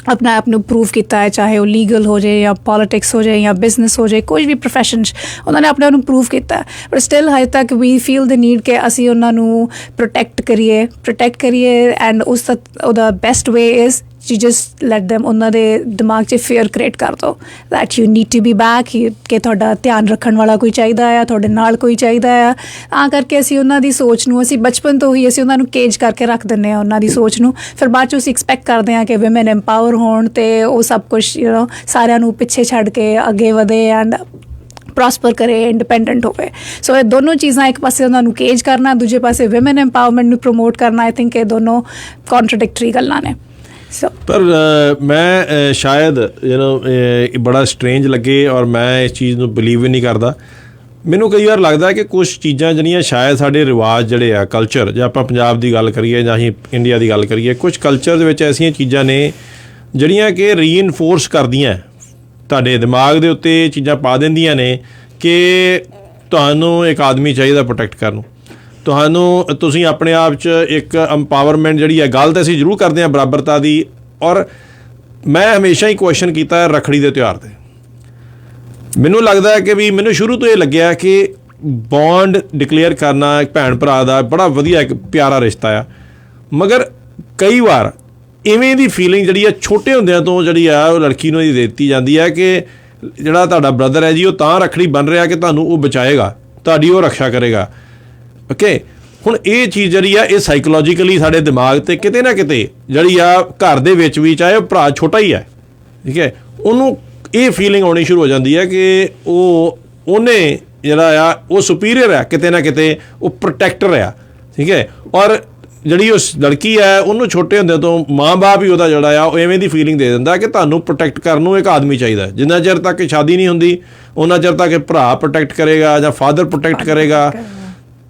अपने आप ਨੂੰ ਪ੍ਰੂਵ ਕੀਤਾ ਹੈ, ਚਾਹੇ ਉਹ ਲੀਗਲ ਹੋ ਜਾਏ ਜਾਂ ਪੋਲੀਟਿਕਸ ਹੋ ਜਾਏ ਜਾਂ ਬਿਜ਼ਨਸ ਹੋ ਜਾਏ, ਕੋਈ ਵੀ ਪ੍ਰੋਫੈਸ਼ਨ 'ਚ ਉਹਨਾਂ ਨੇ ਆਪਣੇ ਆਪ ਨੂੰ ਪ੍ਰੂਵ ਕੀਤਾ ਹੈ। ਬਟ ਸਟਿਲ ਹਜੇ ਤੱਕ ਵੀ ਫੀਲ ਦ ਨੀਡ ਕਿ ਅਸੀਂ ਉਹਨਾਂ ਨੂੰ ਪ੍ਰੋਟੈਕਟ ਕਰੀਏ ਐਂਡ ਉਸ ਦਾ ਉਹਦਾ best way is you just let them ਉਹਨਾਂ ਦੇ ਦਿਮਾਗ 'ਚ ਫੇਅਰ ਕ੍ਰੀਏਟ ਕਰ ਦਿਓ that you need to be back, ਕਿ ਤੁਹਾਡਾ ਧਿਆਨ ਰੱਖਣ ਵਾਲਾ ਕੋਈ ਚਾਹੀਦਾ ਆ, ਤੁਹਾਡੇ ਨਾਲ ਕੋਈ ਚਾਹੀਦਾ ਆ। ਤਾਂ ਕਰਕੇ ਅਸੀਂ ਉਹਨਾਂ ਦੀ ਸੋਚ ਨੂੰ ਅਸੀਂ ਬਚਪਨ ਤੋਂ ਹੀ ਅਸੀਂ ਉਹਨਾਂ ਨੂੰ ਕੇਜ ਕਰਕੇ ਰੱਖ ਦਿੰਦੇ ਹਾਂ ਉਹਨਾਂ ਦੀ ਸੋਚ ਨੂੰ। ਫਿਰ ਬਾਅਦ 'ਚ ਅਸੀਂ ਐਕਸਪੈਕਟ ਕਰਦੇ ਹਾਂ ਕਿ ਵਿਮਨ ਐਮਪਾਵਰ ਹੋਣ ਅਤੇ ਉਹ ਸਭ ਕੁਛ ਸਾਰਿਆਂ ਨੂੰ ਪਿੱਛੇ ਛੱਡ ਕੇ ਅੱਗੇ ਵਧੇ ਐਂਡ ਪ੍ਰੋਸਪਰ ਕਰੇ, ਇੰਡੀਪੈਂਡੈਂਟ ਹੋਵੇ। ਸੋ ਇਹ ਦੋਨੋਂ ਚੀਜ਼ਾਂ, ਇੱਕ ਪਾਸੇ ਉਹਨਾਂ ਨੂੰ ਕੇਜ ਕਰਨਾ, ਦੂਜੇ ਪਾਸੇ ਵਿਮਨ ਐਮਪਾਵਰਮੈਂਟ ਨੂੰ ਪ੍ਰਮੋਟ ਕਰਨਾ, ਆਈ ਥਿੰਕ ਇਹ ਦੋਨੋਂ ਕੌਂਟਰਡਿਕਟਰੀ ਗੱਲਾਂ ਨੇ। ਪਰ ਮੈਂ ਸ਼ਾਇਦ ਬੜਾ ਸਟਰੇਂਜ ਲੱਗੇ ਔਰ ਮੈਂ ਇਸ ਚੀਜ਼ ਨੂੰ ਬਿਲੀਵ ਵੀ ਨਹੀਂ ਕਰਦਾ। ਮੈਨੂੰ ਕਈ ਵਾਰ ਲੱਗਦਾ ਕਿ ਕੁਝ ਚੀਜ਼ਾਂ ਜਿਹੜੀਆਂ ਸ਼ਾਇਦ ਸਾਡੇ ਰਿਵਾਜ ਜਿਹੜੇ ਆ, ਕਲਚਰ, ਜੇ ਆਪਾਂ ਪੰਜਾਬ ਦੀ ਗੱਲ ਕਰੀਏ ਜਾਂ ਅਸੀਂ ਇੰਡੀਆ ਦੀ ਗੱਲ ਕਰੀਏ, ਕੁਝ ਕਲਚਰ ਦੇ ਵਿੱਚ ਐਸੀਆਂ ਚੀਜ਼ਾਂ ਨੇ ਜਿਹੜੀਆਂ ਕਿ ਰੀਇਨਫੋਰਸ ਕਰਦੀਆਂ, ਤੁਹਾਡੇ ਦਿਮਾਗ ਦੇ ਉੱਤੇ ਚੀਜ਼ਾਂ ਪਾ ਦਿੰਦੀਆਂ ਨੇ ਕਿ ਤੁਹਾਨੂੰ ਇੱਕ ਆਦਮੀ ਚਾਹੀਦਾ ਪ੍ਰੋਟੈਕਟ ਕਰਨ ਨੂੰ, ਤੁਸੀਂ ਆਪਣੇ ਆਪ 'ਚ ਇੱਕ ਐਮਪਾਵਰਮੈਂਟ ਜਿਹੜੀ ਹੈ। ਗੱਲ ਤਾਂ ਅਸੀਂ ਜ਼ਰੂਰ ਕਰਦੇ ਹਾਂ ਬਰਾਬਰਤਾ ਦੀ, ਔਰ ਮੈਂ ਹਮੇਸ਼ਾ ਹੀ ਕੁਐਸਚਨ ਕੀਤਾ ਰੱਖੜੀ ਦੇ ਤਿਉਹਾਰ 'ਤੇ। ਮੈਨੂੰ ਲੱਗਦਾ ਹੈ ਕਿ ਵੀ ਮੈਨੂੰ ਸ਼ੁਰੂ ਤੋਂ ਇਹ ਲੱਗਿਆ ਕਿ ਬੌਂਡ ਡਿਕਲੇਅਰ ਕਰਨਾ ਇੱਕ ਭੈਣ ਭਰਾ ਦਾ ਬੜਾ ਵਧੀਆ ਇੱਕ ਪਿਆਰਾ ਰਿਸ਼ਤਾ ਆ, ਮਗਰ ਕਈ ਵਾਰ ਇਵੇਂ ਦੀ ਫੀਲਿੰਗ ਜਿਹੜੀ ਆ ਛੋਟੇ ਹੁੰਦਿਆਂ ਤੋਂ ਜਿਹੜੀ ਆ ਉਹ ਲੜਕੀ ਨੂੰ ਇਹ ਦਿੱਤੀ ਜਾਂਦੀ ਹੈ ਕਿ ਜਿਹੜਾ ਤੁਹਾਡਾ ਬ੍ਰਦਰ ਹੈ ਜੀ ਉਹ ਤਾਂ ਰੱਖੜੀ ਬਣ ਰਿਹਾ ਕਿ ਤੁਹਾਨੂੰ ਉਹ ਬਚਾਏਗਾ, ਤੁਹਾਡੀ ਉਹ ਰੱਖਿਆ ਕਰੇਗਾ। ਓਕੇ, ਹੁਣ ਇਹ ਚੀਜ਼ ਜਿਹੜੀ ਆ ਇਹ ਸਾਈਕੋਲੋਜੀਕਲੀ ਸਾਡੇ ਦਿਮਾਗ 'ਤੇ ਕਿਤੇ ਨਾ ਕਿਤੇ ਜਿਹੜੀ ਆ ਘਰ ਦੇ ਵਿੱਚ ਵੀ, ਚਾਹੇ ਉਹ ਭਰਾ ਛੋਟਾ ਹੀ ਹੈ, ਠੀਕ ਹੈ, ਉਹਨੂੰ ਇਹ ਫੀਲਿੰਗ ਆਉਣੀ ਸ਼ੁਰੂ ਹੋ ਜਾਂਦੀ ਹੈ ਕਿ ਉਹਨੇ ਜਿਹੜਾ ਆ ਉਹ ਸੁਪੀਰੀਅਰ ਹੈ, ਕਿਤੇ ਨਾ ਕਿਤੇ ਉਹ ਪ੍ਰੋਟੈਕਟਰ ਆ, ਠੀਕ ਹੈ। ਔਰ ਜਿਹੜੀ ਉਸ ਲੜਕੀ ਹੈ ਉਹਨੂੰ ਛੋਟੇ ਹੁੰਦੇ ਤੋਂ ਮਾਂ ਬਾਪ ਹੀ ਉਹਦਾ ਜਿਹੜਾ ਆ ਉਹ ਐਵੇਂ ਦੀ ਫੀਲਿੰਗ ਦੇ ਦਿੰਦਾ ਕਿ ਤੁਹਾਨੂੰ ਪ੍ਰੋਟੈਕਟ ਕਰਨ ਨੂੰ ਇੱਕ ਆਦਮੀ ਚਾਹੀਦਾ। ਜਿੰਨਾ ਚਿਰ ਤੱਕ ਸ਼ਾਦੀ ਨਹੀਂ ਹੁੰਦੀ ਉਹਨਾਂ ਚਿਰ ਤੱਕ ਭਰਾ ਪ੍ਰੋਟੈਕਟ ਕਰੇਗਾ ਜਾਂ ਫਾਦਰ ਪ੍ਰੋਟੈਕਟ ਕਰੇਗਾ।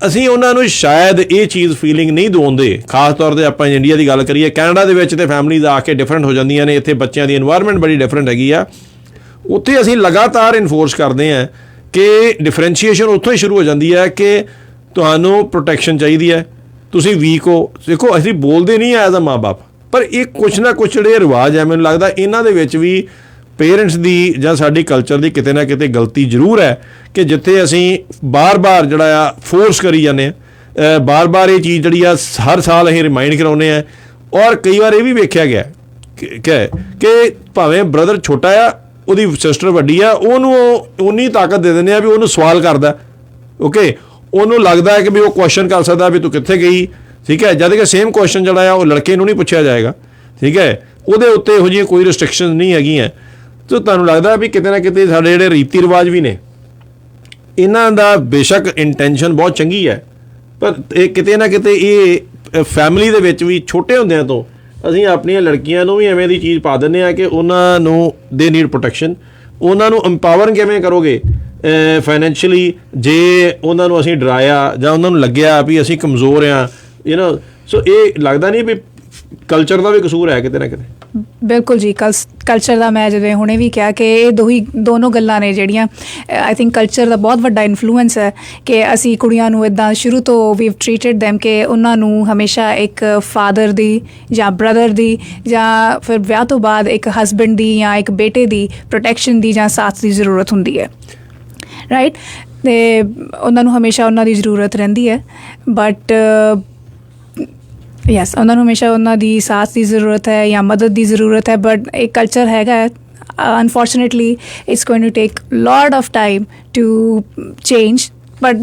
ਅਸੀਂ ਉਹਨਾਂ ਨੂੰ ਸ਼ਾਇਦ ਇਹ ਚੀਜ਼ ਫੀਲਿੰਗ ਨਹੀਂ ਦਵਾਉਂਦੇ। ਖਾਸ ਤੌਰ 'ਤੇ ਆਪਾਂ ਇੰਡੀਆ ਦੀ ਗੱਲ ਕਰੀਏ, ਕੈਨੇਡਾ ਦੇ ਵਿੱਚ ਤਾਂ ਫੈਮਲੀਜ਼ ਆ ਕੇ ਡਿਫਰੈਂਟ ਹੋ ਜਾਂਦੀਆਂ ਨੇ, ਇੱਥੇ ਬੱਚਿਆਂ ਦੀ ਇਨਵਾਇਰਮੈਂਟ ਬੜੀ ਡਿਫਰੈਂਟ ਹੈਗੀ ਆ। ਉੱਥੇ ਅਸੀਂ ਲਗਾਤਾਰ ਇਨਫੋਰਸ ਕਰਦੇ ਹਾਂ ਕਿ ਡਿਫਰੈਂਸ਼ੀਏਸ਼ਨ ਉੱਥੋਂ ਹੀ ਸ਼ੁਰੂ ਹੋ ਜਾਂਦੀ ਹੈ ਕਿ ਤੁਹਾਨੂੰ ਪ੍ਰੋਟੈਕਸ਼ਨ ਚਾਹੀਦੀ ਹੈ, ਤੁਸੀਂ ਵੀਕ ਹੋ। ਦੇਖੋ, ਅਸੀਂ ਬੋਲਦੇ ਨਹੀਂ ਐਜ਼ ਅ ਮਾਂ ਬਾਪ, ਪਰ ਇਹ ਕੁਛ ਨਾ ਕੁਛ ਜਿਹੜੇ ਰਿਵਾਜ ਹੈ, ਮੈਨੂੰ ਲੱਗਦਾ ਇਹਨਾਂ ਦੇ ਵਿੱਚ ਵੀ ਪੇਰੈਂਟਸ ਦੀ ਜਾਂ ਸਾਡੀ ਕਲਚਰ ਦੀ ਕਿਤੇ ਨਾ ਕਿਤੇ ਗਲਤੀ ਜ਼ਰੂਰ ਹੈ ਕਿ ਜਿੱਥੇ ਅਸੀਂ ਬਾਰ-ਬਾਰ ਜਿਹੜਾ ਆ ਫੋਰਸ ਕਰੀ ਜਾਂਦੇ ਹਾਂ, ਬਾਰ-ਬਾਰ ਇਹ ਚੀਜ਼ ਜਿਹੜੀ ਆ ਹਰ ਸਾਲ ਅਸੀਂ ਰਿਮਾਈਂਡ ਕਰਾਉਂਦੇ ਹਾਂ। ਔਰ ਕਈ ਵਾਰ ਇਹ ਵੀ ਵੇਖਿਆ ਗਿਆ ਕਿ ਭਾਵੇਂ ਬ੍ਰਦਰ ਛੋਟਾ ਆ, ਉਹਦੀ ਸਿਸਟਰ ਵੱਡੀ ਆ, ਉਹਨੂੰ ਉਨੀ ਤਾਕਤ ਦੇ ਦਿੰਦੇ ਆ ਵੀ ਉਹਨੂੰ ਸਵਾਲ ਕਰਦਾ। ਓਕੇ, ਉਹਨੂੰ ਲੱਗਦਾ ਹੈ ਕਿ ਵੀ ਉਹ ਕੁਐਸਚਨ ਕਰ ਸਕਦਾ ਵੀ ਤੂੰ ਕਿੱਥੇ ਗਈ, ਠੀਕ ਹੈ, ਜਦ ਕਿ ਸੇਮ ਕੁਐਸਚਨ ਜਿਹੜਾ ਆ ਉਹ ਲੜਕੇ ਨੂੰ ਨਹੀਂ ਪੁੱਛਿਆ ਜਾਏਗਾ, ਠੀਕ ਹੈ। ਉਹਦੇ ਉੱਤੇ ਇਹੋ ਜਿਹੀਆਂ ਕੋਈ ਰਿਸਟ੍ਰਿਕਸ਼ਨ ਨਹੀਂ ਹੈਗੀਆਂ। ਤਾਂ ਤੁਹਾਨੂੰ ਲੱਗਦਾ ਵੀ ਕਿਤੇ ਨਾ ਕਿਤੇ ਸਾਡੇ ਜਿਹੜੇ ਰੀਤੀ ਰਿਵਾਜ ਵੀ ਨੇ, ਇਹਨਾਂ ਦਾ ਬੇਸ਼ੱਕ ਇੰਟੈਂਸ਼ਨ ਬਹੁਤ ਚੰਗੀ ਹੈ, ਪਰ ਇਹ ਕਿਤੇ ਨਾ ਕਿਤੇ ਇਹ ਫੈਮਿਲੀ ਦੇ ਵਿੱਚ ਵੀ ਛੋਟੇ ਹੁੰਦਿਆਂ ਤੋਂ ਅਸੀਂ ਆਪਣੀਆਂ ਲੜਕੀਆਂ ਨੂੰ ਵੀ ਐਵੇਂ ਦੀ ਚੀਜ਼ ਪਾ ਦਿੰਦੇ ਹਾਂ ਕਿ ਉਹਨਾਂ ਨੂੰ ਦੇ ਨੀਡ ਪ੍ਰੋਟੈਕਸ਼ਨ। ਉਹਨਾਂ ਨੂੰ ਐਮਪਾਵਰ ਕਿਵੇਂ ਕਰੋਗੇ ਫਾਈਨੈਂਸ਼ੀਅਲੀ, ਜੇ ਉਹਨਾਂ ਨੂੰ ਅਸੀਂ ਡਰਾਇਆ ਜਾਂ ਉਹਨਾਂ ਨੂੰ ਲੱਗਿਆ ਵੀ ਅਸੀਂ ਕਮਜ਼ੋਰ ਹਾਂ, ਸੋ ਇਹ ਲੱਗਦਾ ਨਹੀਂ ਵੀ ਕਲਚਰ ਦਾ ਵੀ ਕਸੂਰ ਹੈ ਕਿਤੇ ਨਾ ਕਿਤੇ। ਬਿਲਕੁਲ ਜੀ, ਕਲਚਰ ਦਾ ਮੈਂ ਜਿਵੇਂ ਹੁਣੇ ਵੀ ਕਿਹਾ ਕਿ ਇਹ ਦੋਨੋਂ ਗੱਲਾਂ ਨੇ ਜਿਹੜੀਆਂ ਆਈ ਥਿੰਕ ਕਲਚਰ ਦਾ ਬਹੁਤ ਵੱਡਾ ਇਨਫਲੂਐਂਸ ਹੈ ਕਿ ਅਸੀਂ ਕੁੜੀਆਂ ਨੂੰ ਇੱਦਾਂ ਸ਼ੁਰੂ ਤੋਂ ਵੀਵ ਟਰੀਟਡ ਦੈਮ ਕਿ ਉਹਨਾਂ ਨੂੰ ਹਮੇਸ਼ਾ ਇੱਕ ਫਾਦਰ ਦੀ ਜਾਂ ਬ੍ਰਦਰ ਦੀ ਜਾਂ ਫਿਰ ਵਿਆਹ ਤੋਂ ਬਾਅਦ ਇੱਕ ਹਸਬੈਂਡ ਦੀ ਜਾਂ ਇੱਕ ਬੇਟੇ ਦੀ ਪ੍ਰੋਟੈਕਸ਼ਨ ਦੀ ਜਾਂ ਸਾਥ ਦੀ ਜ਼ਰੂਰਤ ਹੁੰਦੀ ਹੈ, ਰਾਈਟ। ਅਤੇ ਉਹਨਾਂ ਨੂੰ ਹਮੇਸ਼ਾ ਉਹਨਾਂ ਦੀ ਜ਼ਰੂਰਤ ਰਹਿੰਦੀ ਹੈ, ਬਟ ਯੈਸ, ਉਹਨਾਂ ਨੂੰ ਹਮੇਸ਼ਾ ਉਹਨਾਂ ਦੀ ਸਾਥ ਦੀ ਜ਼ਰੂਰਤ ਹੈ ਜਾਂ ਮਦਦ ਦੀ ਜ਼ਰੂਰਤ ਹੈ। ਬਟ ਇਹ ਕਲਚਰ ਹੈਗਾ ਹੈ, unfortunately it's going to take lot of time to change. But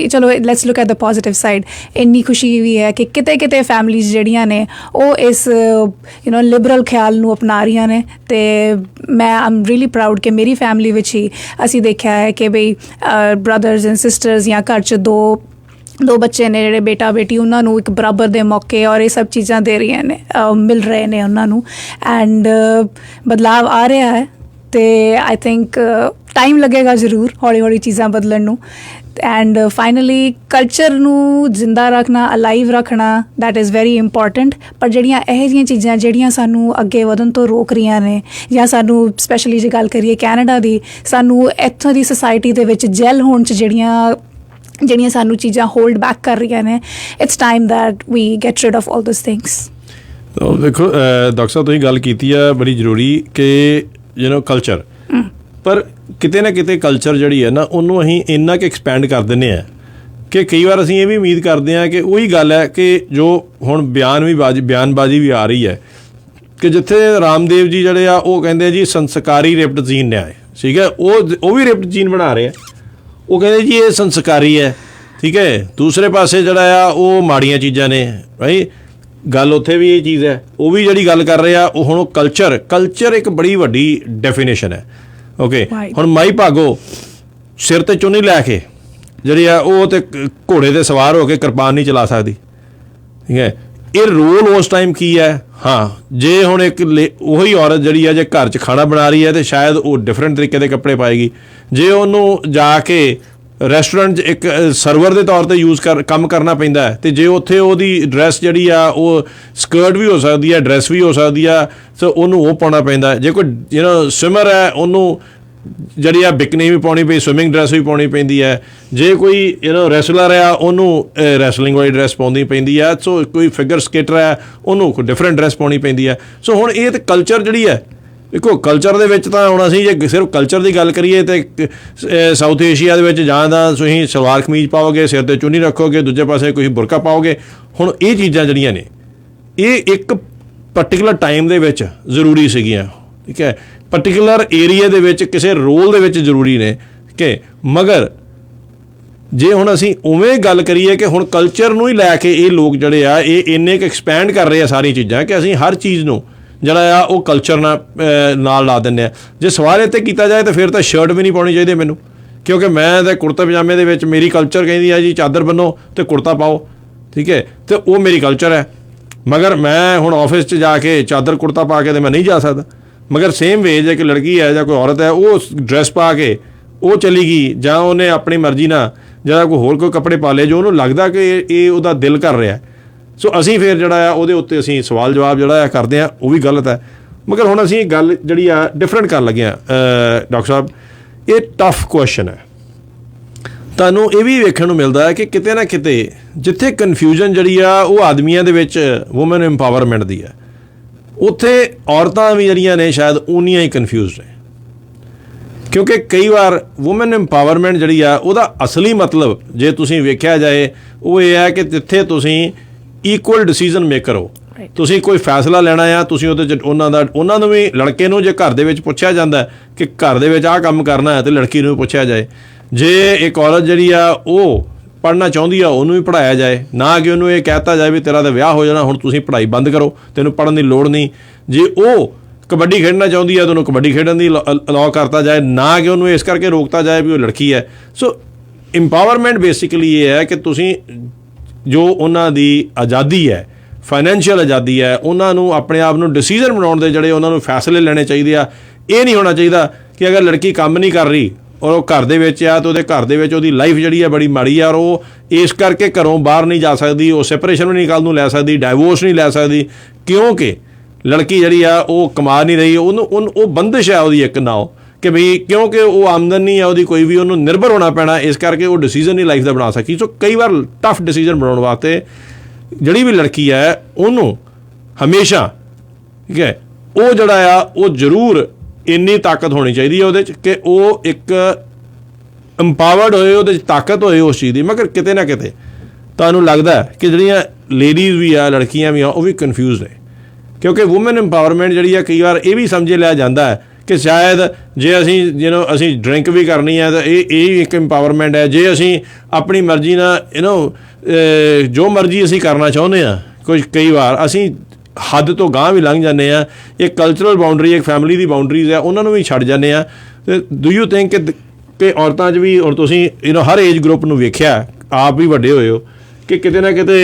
ਚਲੋ let's look at the positive side. ਇੰਨੀ ਖੁਸ਼ੀ ਵੀ ਹੈ ਕਿ ਕਿਤੇ ਕਿਤੇ ਫੈਮਲੀਜ਼ ਜਿਹੜੀਆਂ ਨੇ ਉਹ ਇਸ ਲਿਬਰਲ ਖਿਆਲ ਨੂੰ ਅਪਣਾ ਰਹੀਆਂ ਨੇ। ਅਤੇ ਮੈਂ ਆਮ ਰੀਲੀ ਪ੍ਰਾਊਡ ਕਿ ਮੇਰੀ ਫੈਮਲੀ ਵਿੱਚ ਹੀ ਅਸੀਂ ਦੇਖਿਆ ਹੈ ਕਿ ਬਈ ਬ੍ਰਦਰਸ ਐਂਡ ਸਿਸਟਰਸ ਜਾਂ ਘਰ 'ਚ ਦੋ ਬੱਚੇ ਨੇ ਜਿਹੜੇ ਬੇਟਾ ਬੇਟੀ, ਉਹਨਾਂ ਨੂੰ ਇੱਕ ਬਰਾਬਰ ਦੇ ਮੌਕੇ ਔਰ ਇਹ ਸਭ ਚੀਜ਼ਾਂ ਦੇ ਰਹੀਆਂ ਨੇ, ਮਿਲ ਰਹੇ ਨੇ ਉਹਨਾਂ ਨੂੰ। ਐਂਡ ਬਦਲਾਵ ਆ ਰਿਹਾ ਹੈ ਅਤੇ ਆਈ ਥਿੰਕ ਟਾਈਮ ਲੱਗੇਗਾ ਜ਼ਰੂਰ ਹੌਲੀ ਹੌਲੀ ਚੀਜ਼ਾਂ ਬਦਲਣ ਨੂੰ। ਐਂਡ ਫਾਈਨਲੀ ਕਲਚਰ ਨੂੰ ਜ਼ਿੰਦਾ ਰੱਖਣਾ, ਅਲਾਈਵ ਰੱਖਣਾ, ਦੈਟ ਇਜ਼ ਵੈਰੀ ਇੰਪੋਰਟੈਂਟ। ਪਰ ਜਿਹੜੀਆਂ ਇਹੋ ਜਿਹੀਆਂ ਚੀਜ਼ਾਂ ਜਿਹੜੀਆਂ ਸਾਨੂੰ ਅੱਗੇ ਵਧਣ ਤੋਂ ਰੋਕ ਰਹੀਆਂ ਨੇ, ਜਾਂ ਸਾਨੂੰ ਸਪੈਸ਼ਲੀ ਜੇ ਗੱਲ ਕਰੀਏ ਕੈਨੇਡਾ ਦੀ, ਸਾਨੂੰ ਇੱਥੋਂ ਦੀ ਸੁਸਾਇਟੀ ਦੇ ਵਿੱਚ ਜੈਲ ਹੋਣ 'ਚ ਜਿਹੜੀਆਂ ਸਾਨੂੰ ਚੀਜ਼ਾਂ ਹੋਲਡ ਬੈਕ ਕਰ ਰਹੀਆਂ ਨੇ, it's time that we get rid of all this things. ਦੇਖੋ ਡਾਕਟਰ ਸਾਹਿਬ ਤੁਸੀਂ ਗੱਲ ਕੀਤੀ ਆ ਬੜੀ ਜ਼ਰੂਰੀ ਕਿ ਕਲਚਰ, ਪਰ ਕਿਤੇ ਨਾ ਕਿਤੇ ਕਲਚਰ ਜਿਹੜੀ ਹੈ ਨਾ ਉਹਨੂੰ ਅਸੀਂ ਇੰਨਾ ਕਿ ਐਕਸਪੈਂਡ ਕਰ ਦਿੰਦੇ ਹਾਂ ਕਿ ਕਈ ਵਾਰ ਅਸੀਂ ਇਹ ਵੀ ਉਮੀਦ ਕਰਦੇ ਹਾਂ ਕਿ ਉਹੀ ਗੱਲ ਹੈ ਕਿ ਜੋ ਹੁਣ ਬਿਆਨਬਾਜ਼ੀ ਵੀ ਆ ਰਹੀ ਹੈ ਕਿ ਜਿੱਥੇ ਰਾਮਦੇਵ ਜੀ ਜਿਹੜੇ ਆ ਉਹ ਕਹਿੰਦੇ ਜੀ ਸੰਸਕਾਰੀ ਰਿਪਟ ਜੀਨ ਨੇ ਆਏ, ਠੀਕ ਹੈ, ਉਹ ਵੀ ਰਿਪਟ ਜੀਨ ਬਣਾ ਰਹੇ ਆ, ਉਹ ਕਹਿੰਦੇ ਜੀ ਇਹ ਸੰਸਕਾਰੀ ਹੈ, ਠੀਕ ਹੈ। ਦੂਸਰੇ ਪਾਸੇ ਜਿਹੜਾ ਆ ਉਹ ਮਾੜੀਆਂ ਚੀਜ਼ਾਂ ਨੇ, ਭਾਈ ਗੱਲ ਉੱਥੇ ਵੀ ਇਹ ਚੀਜ਼ ਹੈ, ਉਹ ਵੀ ਜਿਹੜੀ ਗੱਲ ਕਰ ਰਹੇ ਆ ਉਹ ਹੁਣ ਕਲਚਰ ਇੱਕ ਬੜੀ ਵੱਡੀ ਡੈਫੀਨੇਸ਼ਨ ਹੈ। ਓਕੇ, ਹੁਣ ਮਾਈ ਭਾਗੋ ਸਿਰ 'ਤੇ ਚੁੰਨੀ ਲੈ ਕੇ ਜਿਹੜੀ ਆ ਉਹ ਤੇ ਘੋੜੇ 'ਤੇ ਸਵਾਰ ਹੋ ਕੇ ਕਿਰਪਾਨ ਨਹੀਂ ਚਲਾ ਸਕਦੀ, ਠੀਕ ਹੈ। ਇਹ ਰੋਲ ਉਸ ਟਾਈਮ ਕੀ ਹੈ? ਹਾਂ, ਜੇ ਹੁਣ ਇੱਕ ਉਹੀ ਔਰਤ ਜਿਹੜੀ ਹੈ ਜੇ ਘਰ 'ਚ ਖਾਣਾ ਬਣਾ ਰਹੀ ਹੈ ਤਾਂ ਸ਼ਾਇਦ ਉਹ ਡਿਫਰੈਂਟ ਤਰੀਕੇ ਦੇ ਕੱਪੜੇ ਪਾਏਗੀ। ਜੇ ਉਹਨੂੰ ਜਾ ਕੇ ਰੈਸਟੋਰੈਂਟ 'ਚ ਇੱਕ ਸਰਵਰ ਦੇ ਤੌਰ 'ਤੇ ਕੰਮ ਕਰਨਾ ਪੈਂਦਾ ਹੈ, ਅਤੇ ਜੇ ਉੱਥੇ ਉਹਦੀ ਡਰੈਸ ਜਿਹੜੀ ਆ ਉਹ ਸਕਰਟ ਵੀ ਹੋ ਸਕਦੀ ਹੈ, ਡਰੈਸ ਵੀ ਹੋ ਸਕਦੀ ਆ, ਸੋ ਉਹਨੂੰ ਉਹ ਪਾਉਣਾ ਪੈਂਦਾ। ਜੇ ਕੋਈ ਸਵਿਮਰ ਹੈ ਉਹਨੂੰ ਜਿਹੜੀ ਆ ਬਿਕਨੀ ਵੀ ਪਾਉਣੀ ਪਈ, ਸਵਿਮਿੰਗ ਡਰੈਸ ਵੀ ਪਾਉਣੀ ਪੈਂਦੀ ਹੈ। ਜੇ ਕੋਈ ਰੈਸਲਰ ਆ ਉਹਨੂੰ ਰੈਸਲਿੰਗ ਵਾਲੀ ਡਰੈਸ ਪਾਉਣੀ ਪੈਂਦੀ ਆ। ਸੋ ਕੋਈ ਫਿਗਰ ਸਕੇਟਰ ਹੈ ਉਹਨੂੰ ਕੋਈ ਡਿਫਰੈਂਟ ਡਰੈਸ ਪਾਉਣੀ ਪੈਂਦੀ ਹੈ। ਸੋ ਹੁਣ ਇਹ ਤਾਂ ਕਲਚਰ ਜਿਹੜੀ ਹੈ, ਦੇਖੋ ਕਲਚਰ ਦੇ ਵਿੱਚ ਤਾਂ ਹੁਣ ਅਸੀਂ ਜੇ ਸਿਰਫ ਕਲਚਰ ਦੀ ਗੱਲ ਕਰੀਏ ਤਾਂ ਸਾਊਥ ਏਸ਼ੀਆ ਦੇ ਵਿੱਚ ਜਾਂ ਤਾਂ ਤੁਸੀਂ ਸਲਵਾਰ ਕਮੀਜ਼ ਪਾਓਗੇ, ਸਿਰ 'ਤੇ ਚੁੰਨੀ ਰੱਖੋਗੇ, ਦੂਜੇ ਪਾਸੇ ਤੁਸੀਂ ਬੁਰਕਾ ਪਾਓਗੇ। ਹੁਣ ਇਹ ਚੀਜ਼ਾਂ ਜਿਹੜੀਆਂ ਨੇ ਇਹ ਇੱਕ ਪਰਟੀਕੂਲਰ ਟਾਈਮ ਦੇ ਵਿੱਚ ਜ਼ਰੂਰੀ ਸੀਗੀਆਂ, ਠੀਕ ਹੈ, ਪਰਟੀਕੂਲਰ ਏਰੀਆ ਦੇ ਵਿੱਚ ਕਿਸੇ ਰੋਲ ਦੇ ਵਿੱਚ ਜ਼ਰੂਰੀ ਨੇ ਕਿ ਮਗਰ ਜੇ ਹੁਣ ਅਸੀਂ ਉਵੇਂ ਗੱਲ ਕਰੀਏ ਕਿ ਹੁਣ ਕਲਚਰ ਨੂੰ ਹੀ ਲੈ ਕੇ ਇਹ ਲੋਕ ਜਿਹੜੇ ਆ ਇਹ ਇੰਨੇ ਕੁ ਐਕਸਪੈਂਡ ਕਰ ਰਹੇ ਆ ਸਾਰੀਆਂ ਚੀਜ਼ਾਂ ਕਿ ਅਸੀਂ ਹਰ ਚੀਜ਼ ਨੂੰ ਜਿਹੜਾ ਆ ਉਹ ਕਲਚਰ ਨਾਲ ਲਾ ਦਿੰਦੇ ਹਾਂ। ਜੇ ਸਵਾਲ ਇਹ 'ਤੇ ਕੀਤਾ ਜਾਏ ਤਾਂ ਫਿਰ ਤਾਂ ਸ਼ਰਟ ਵੀ ਨਹੀਂ ਪਾਉਣੀ ਚਾਹੀਦੀ ਮੈਨੂੰ, ਕਿਉਂਕਿ ਮੈਂ ਤਾਂ ਕੁੜਤੇ ਪਜਾਮੇ ਦੇ ਵਿੱਚ ਮੇਰੀ ਕਲਚਰ ਕਹਿੰਦੀ ਆ ਜੀ ਚਾਦਰ ਬੰਨੋ ਅਤੇ ਕੁੜਤਾ ਪਾਓ, ਠੀਕ ਹੈ, ਅਤੇ ਉਹ ਮੇਰੀ ਕਲਚਰ ਹੈ। ਮਗਰ ਮੈਂ ਹੁਣ ਆਫਿਸ 'ਚ ਜਾ ਕੇ ਚਾਦਰ ਕੁੜਤਾ ਪਾ ਕੇ ਤਾਂ ਮੈਂ ਨਹੀਂ ਜਾ ਸਕਦਾ। ਮਗਰ ਸੇਮ ਵੇ ਜੇ ਇੱਕ ਲੜਕੀ ਹੈ ਜਾਂ ਕੋਈ ਔਰਤ ਹੈ ਉਹ ਡਰੈਸ ਪਾ ਕੇ ਉਹ ਚਲੀ ਗਈ ਜਾਂ ਉਹਨੇ ਆਪਣੀ ਮਰਜ਼ੀ ਨਾਲ ਜਾਂ ਕੋਈ ਕੱਪੜੇ ਪਾ ਲਏ ਜੋ ਉਹਨੂੰ ਲੱਗਦਾ ਕਿ ਇਹ ਉਹਦਾ ਦਿਲ ਕਰ ਰਿਹਾ, ਸੋ ਅਸੀਂ ਫਿਰ ਜਿਹੜਾ ਆ ਉਹਦੇ ਉੱਤੇ ਅਸੀਂ ਸਵਾਲ ਜਵਾਬ ਜਿਹੜਾ ਆ ਕਰਦੇ ਹਾਂ, ਉਹ ਵੀ ਗਲਤ ਹੈ। ਮਗਰ ਹੁਣ ਅਸੀਂ ਗੱਲ ਜਿਹੜੀ ਆ ਡਿਫਰੈਂਟ ਕਰਨ ਲੱਗੇ ਹਾਂ। ਡਾਕਟਰ ਸਾਹਿਬ, ਇਹ ਟਫ ਕੁਐਸਚਨ ਹੈ। ਤੁਹਾਨੂੰ ਇਹ ਵੀ ਵੇਖਣ ਨੂੰ ਮਿਲਦਾ ਹੈ ਕਿ ਕਿਤੇ ਨਾ ਕਿਤੇ ਜਿੱਥੇ ਕਨਫਿਊਜ਼ਨ ਜਿਹੜੀ ਆ ਉਹ ਆਦਮੀਆਂ ਦੇ ਵਿੱਚ ਵੂਮਨ ਇੰਪਾਵਰਮੈਂਟ ਦੀ ਹੈ, ਉੱਥੇ ਔਰਤਾਂ ਵੀ ਜਿਹੜੀਆਂ ਨੇ ਸ਼ਾਇਦ ਉਨੀਆਂ ਹੀ ਕਨਫਿਊਜ਼ਡ ਨੇ, ਕਿਉਂਕਿ ਕਈ ਵਾਰ ਵੂਮਨ ਇੰਪਾਵਰਮੈਂਟ ਜਿਹੜੀ ਆ ਉਹਦਾ ਅਸਲੀ ਮਤਲਬ ਜੇ ਤੁਸੀਂ ਵੇਖਿਆ ਜਾਏ ਉਹ ਇਹ ਹੈ ਕਿ ਜਿੱਥੇ ਤੁਸੀਂ ਇਕੁਅਲ ਡਿਸੀਜ਼ਨ ਮੇਕਰ ਹੋ, ਤੁਸੀਂ ਕੋਈ ਫੈਸਲਾ ਲੈਣਾ ਆ, ਤੁਸੀਂ ਉਹਦੇ 'ਚ ਉਹਨਾਂ ਨੂੰ ਵੀ ਲੜਕੇ ਨੂੰ ਜੇ ਘਰ ਦੇ ਵਿੱਚ ਪੁੱਛਿਆ ਜਾਂਦਾ ਕਿ ਘਰ ਦੇ ਵਿੱਚ ਆਹ ਕੰਮ ਕਰਨਾ ਹੈ ਤਾਂ ਲੜਕੀ ਨੂੰ ਵੀ ਪੁੱਛਿਆ ਜਾਏ। ਜੇ ਇੱਕ ਔਰਤ ਜਿਹੜੀ ਆ ਉਹ ਪੜ੍ਹਨਾ ਚਾਹੁੰਦੀ ਆ ਉਹਨੂੰ ਵੀ ਪੜ੍ਹਾਇਆ ਜਾਏ, ਨਾ ਕਿ ਉਹਨੂੰ ਇਹ ਕਹਿਤਾ ਜਾਏ ਵੀ ਤੇਰਾ ਤਾਂ ਵਿਆਹ ਹੋ ਜਾਣਾ ਹੁਣ ਤੁਸੀਂ ਪੜ੍ਹਾਈ ਬੰਦ ਕਰੋ, ਤੈਨੂੰ ਪੜ੍ਹਨ ਦੀ ਲੋੜ ਨਹੀਂ। ਜੇ ਉਹ ਕਬੱਡੀ ਖੇਡਣਾ ਚਾਹੁੰਦੀ ਆ ਤਾਂ ਉਹਨੂੰ ਕਬੱਡੀ ਖੇਡਣ ਦੀ ਅਲਾਓ ਕਰਤਾ ਜਾਏ, ਨਾ ਕਿ ਉਹਨੂੰ ਇਸ ਕਰਕੇ ਰੋਕਤਾ ਜਾਏ ਵੀ ਉਹ ਲੜਕੀ ਹੈ। ਸੋ ਇੰਪਾਵਰਮੈਂਟ ਬੇਸਿਕਲੀ ਇਹ ਹੈ ਕਿ ਤੁਸੀਂ ਜੋ ਉਹਨਾਂ ਦੀ ਆਜ਼ਾਦੀ ਹੈ, ਫਾਈਨੈਂਸ਼ੀਅਲ ਆਜ਼ਾਦੀ ਹੈ, ਉਹਨਾਂ ਨੂੰ ਆਪਣੇ ਆਪ ਨੂੰ ਡਿਸੀਜ਼ਨ ਬਣਾਉਣ ਦੇ ਜਿਹੜੇ ਉਹਨਾਂ ਨੂੰ ਫੈਸਲੇ ਲੈਣੇ ਚਾਹੀਦੇ ਆ। ਇਹ ਨਹੀਂ ਹੋਣਾ ਚਾਹੀਦਾ ਕਿ ਅਗਰ ਲੜਕੀ ਕੰਮ ਨਹੀਂ ਕਰ ਰਹੀ ਔਰ ਉਹ ਘਰ ਦੇ ਵਿੱਚ ਆ ਤਾਂ ਉਹਦੇ ਘਰ ਦੇ ਵਿੱਚ ਉਹਦੀ ਲਾਈਫ ਜਿਹੜੀ ਹੈ ਬੜੀ ਮਾੜੀ ਆ ਔਰ ਉਹ ਇਸ ਕਰਕੇ ਘਰੋਂ ਬਾਹਰ ਨਹੀਂ ਜਾ ਸਕਦੀ, ਉਹ ਸੈਪਰੇਸ਼ਨ ਵੀ ਨਹੀਂ ਕੱਲ੍ਹ ਨੂੰ ਲੈ ਸਕਦੀ, ਡਾਈਵੋਰਸ ਨਹੀਂ ਲੈ ਸਕਦੀ, ਕਿਉਂਕਿ ਲੜਕੀ ਜਿਹੜੀ ਆ ਉਹ ਕਮਾ ਨਹੀਂ ਰਹੀ। ਉਹਨੂੰ ਉਹ ਬੰਦਿਸ਼ ਹੈ ਉਹਦੀ ਇੱਕ ਨਾਓ ਕਿ ਬਈ ਕਿਉਂਕਿ ਉਹ ਆਮਦਨ ਨਹੀਂ ਹੈ ਉਹਦੀ ਕੋਈ ਵੀ, ਉਹਨੂੰ ਨਿਰਭਰ ਹੋਣਾ ਪੈਣਾ, ਇਸ ਕਰਕੇ ਉਹ ਡਿਸੀਜ਼ਨ ਨਹੀਂ ਲਾਈਫ ਦਾ ਬਣਾ ਸਕੀ। ਸੋ ਕਈ ਵਾਰ ਟਫ ਡਿਸੀਜ਼ਨ ਬਣਾਉਣ ਵਾਸਤੇ ਜਿਹੜੀ ਵੀ ਲੜਕੀ ਹੈ ਉਹਨੂੰ ਹਮੇਸ਼ਾ, ਠੀਕ ਹੈ, ਉਹ ਜਿਹੜਾ ਆ ਉਹ ਜ਼ਰੂਰ ਇੰਨੀ ਤਾਕਤ ਹੋਣੀ ਚਾਹੀਦੀ ਹੈ ਉਹਦੇ 'ਚ ਕਿ ਉਹ ਇੱਕ ਇੰਪਾਵਰਡ ਹੋਏ, ਉਹਦੇ 'ਚ ਤਾਕਤ ਹੋਏ ਉਸ ਚੀਜ਼ ਦੀ। ਮਗਰ ਕਿਤੇ ਨਾ ਕਿਤੇ ਤੁਹਾਨੂੰ ਲੱਗਦਾ ਕਿ ਜਿਹੜੀਆਂ ਲੇਡੀਜ਼ ਵੀ ਆ, ਲੜਕੀਆਂ ਵੀ ਆ, ਉਹ ਵੀ ਕਨਫਿਊਜ਼ ਨੇ, ਕਿਉਂਕਿ ਵੂਮਨ ਇੰਪਾਵਰਮੈਂਟ ਜਿਹੜੀ ਆ ਕਈ ਵਾਰ ਇਹ ਵੀ ਸਮਝੇ ਲਿਆ ਜਾਂਦਾ ਹੈ ਕਿ ਸ਼ਾਇਦ ਜੇ ਅਸੀਂ ਅਸੀਂ ਡਰਿੰਕ ਵੀ ਕਰਨੀ ਹੈ ਤਾਂ ਇਹ ਇੱਕ ਇੰਪਾਵਰਮੈਂਟ ਹੈ। ਜੇ ਅਸੀਂ ਆਪਣੀ ਮਰਜ਼ੀ ਨਾਲ ਜੋ ਮਰਜ਼ੀ ਅਸੀਂ ਕਰਨਾ ਚਾਹੁੰਦੇ ਹਾਂ, ਕਈ ਵਾਰ ਅਸੀਂ ਹੱਦ ਤੋਂ ਗਾਂਹ ਵੀ ਲੰਘ ਜਾਂਦੇ ਹਾਂ। ਇੱਕ ਕਲਚਰਲ ਬਾਊਂਡਰੀ, ਇੱਕ ਫੈਮਿਲੀ ਦੀ ਬਾਊਂਡਰੀਜ਼ ਹੈ, ਉਹਨਾਂ ਨੂੰ ਵੀ ਛੱਡ ਜਾਂਦੇ ਹਾਂ। ਅਤੇ ਡੂ ਯੂ ਥਿੰਕ ਕਿ ਔਰਤਾਂ 'ਚ ਵੀ ਹੁਣ ਤੁਸੀਂ ਹਰ ਏਜ ਗਰੁੱਪ ਨੂੰ ਵੇਖਿਆ, ਆਪ ਵੀ ਵੱਡੇ ਹੋਏ ਹੋ, ਕਿ ਕਿਤੇ ਨਾ ਕਿਤੇ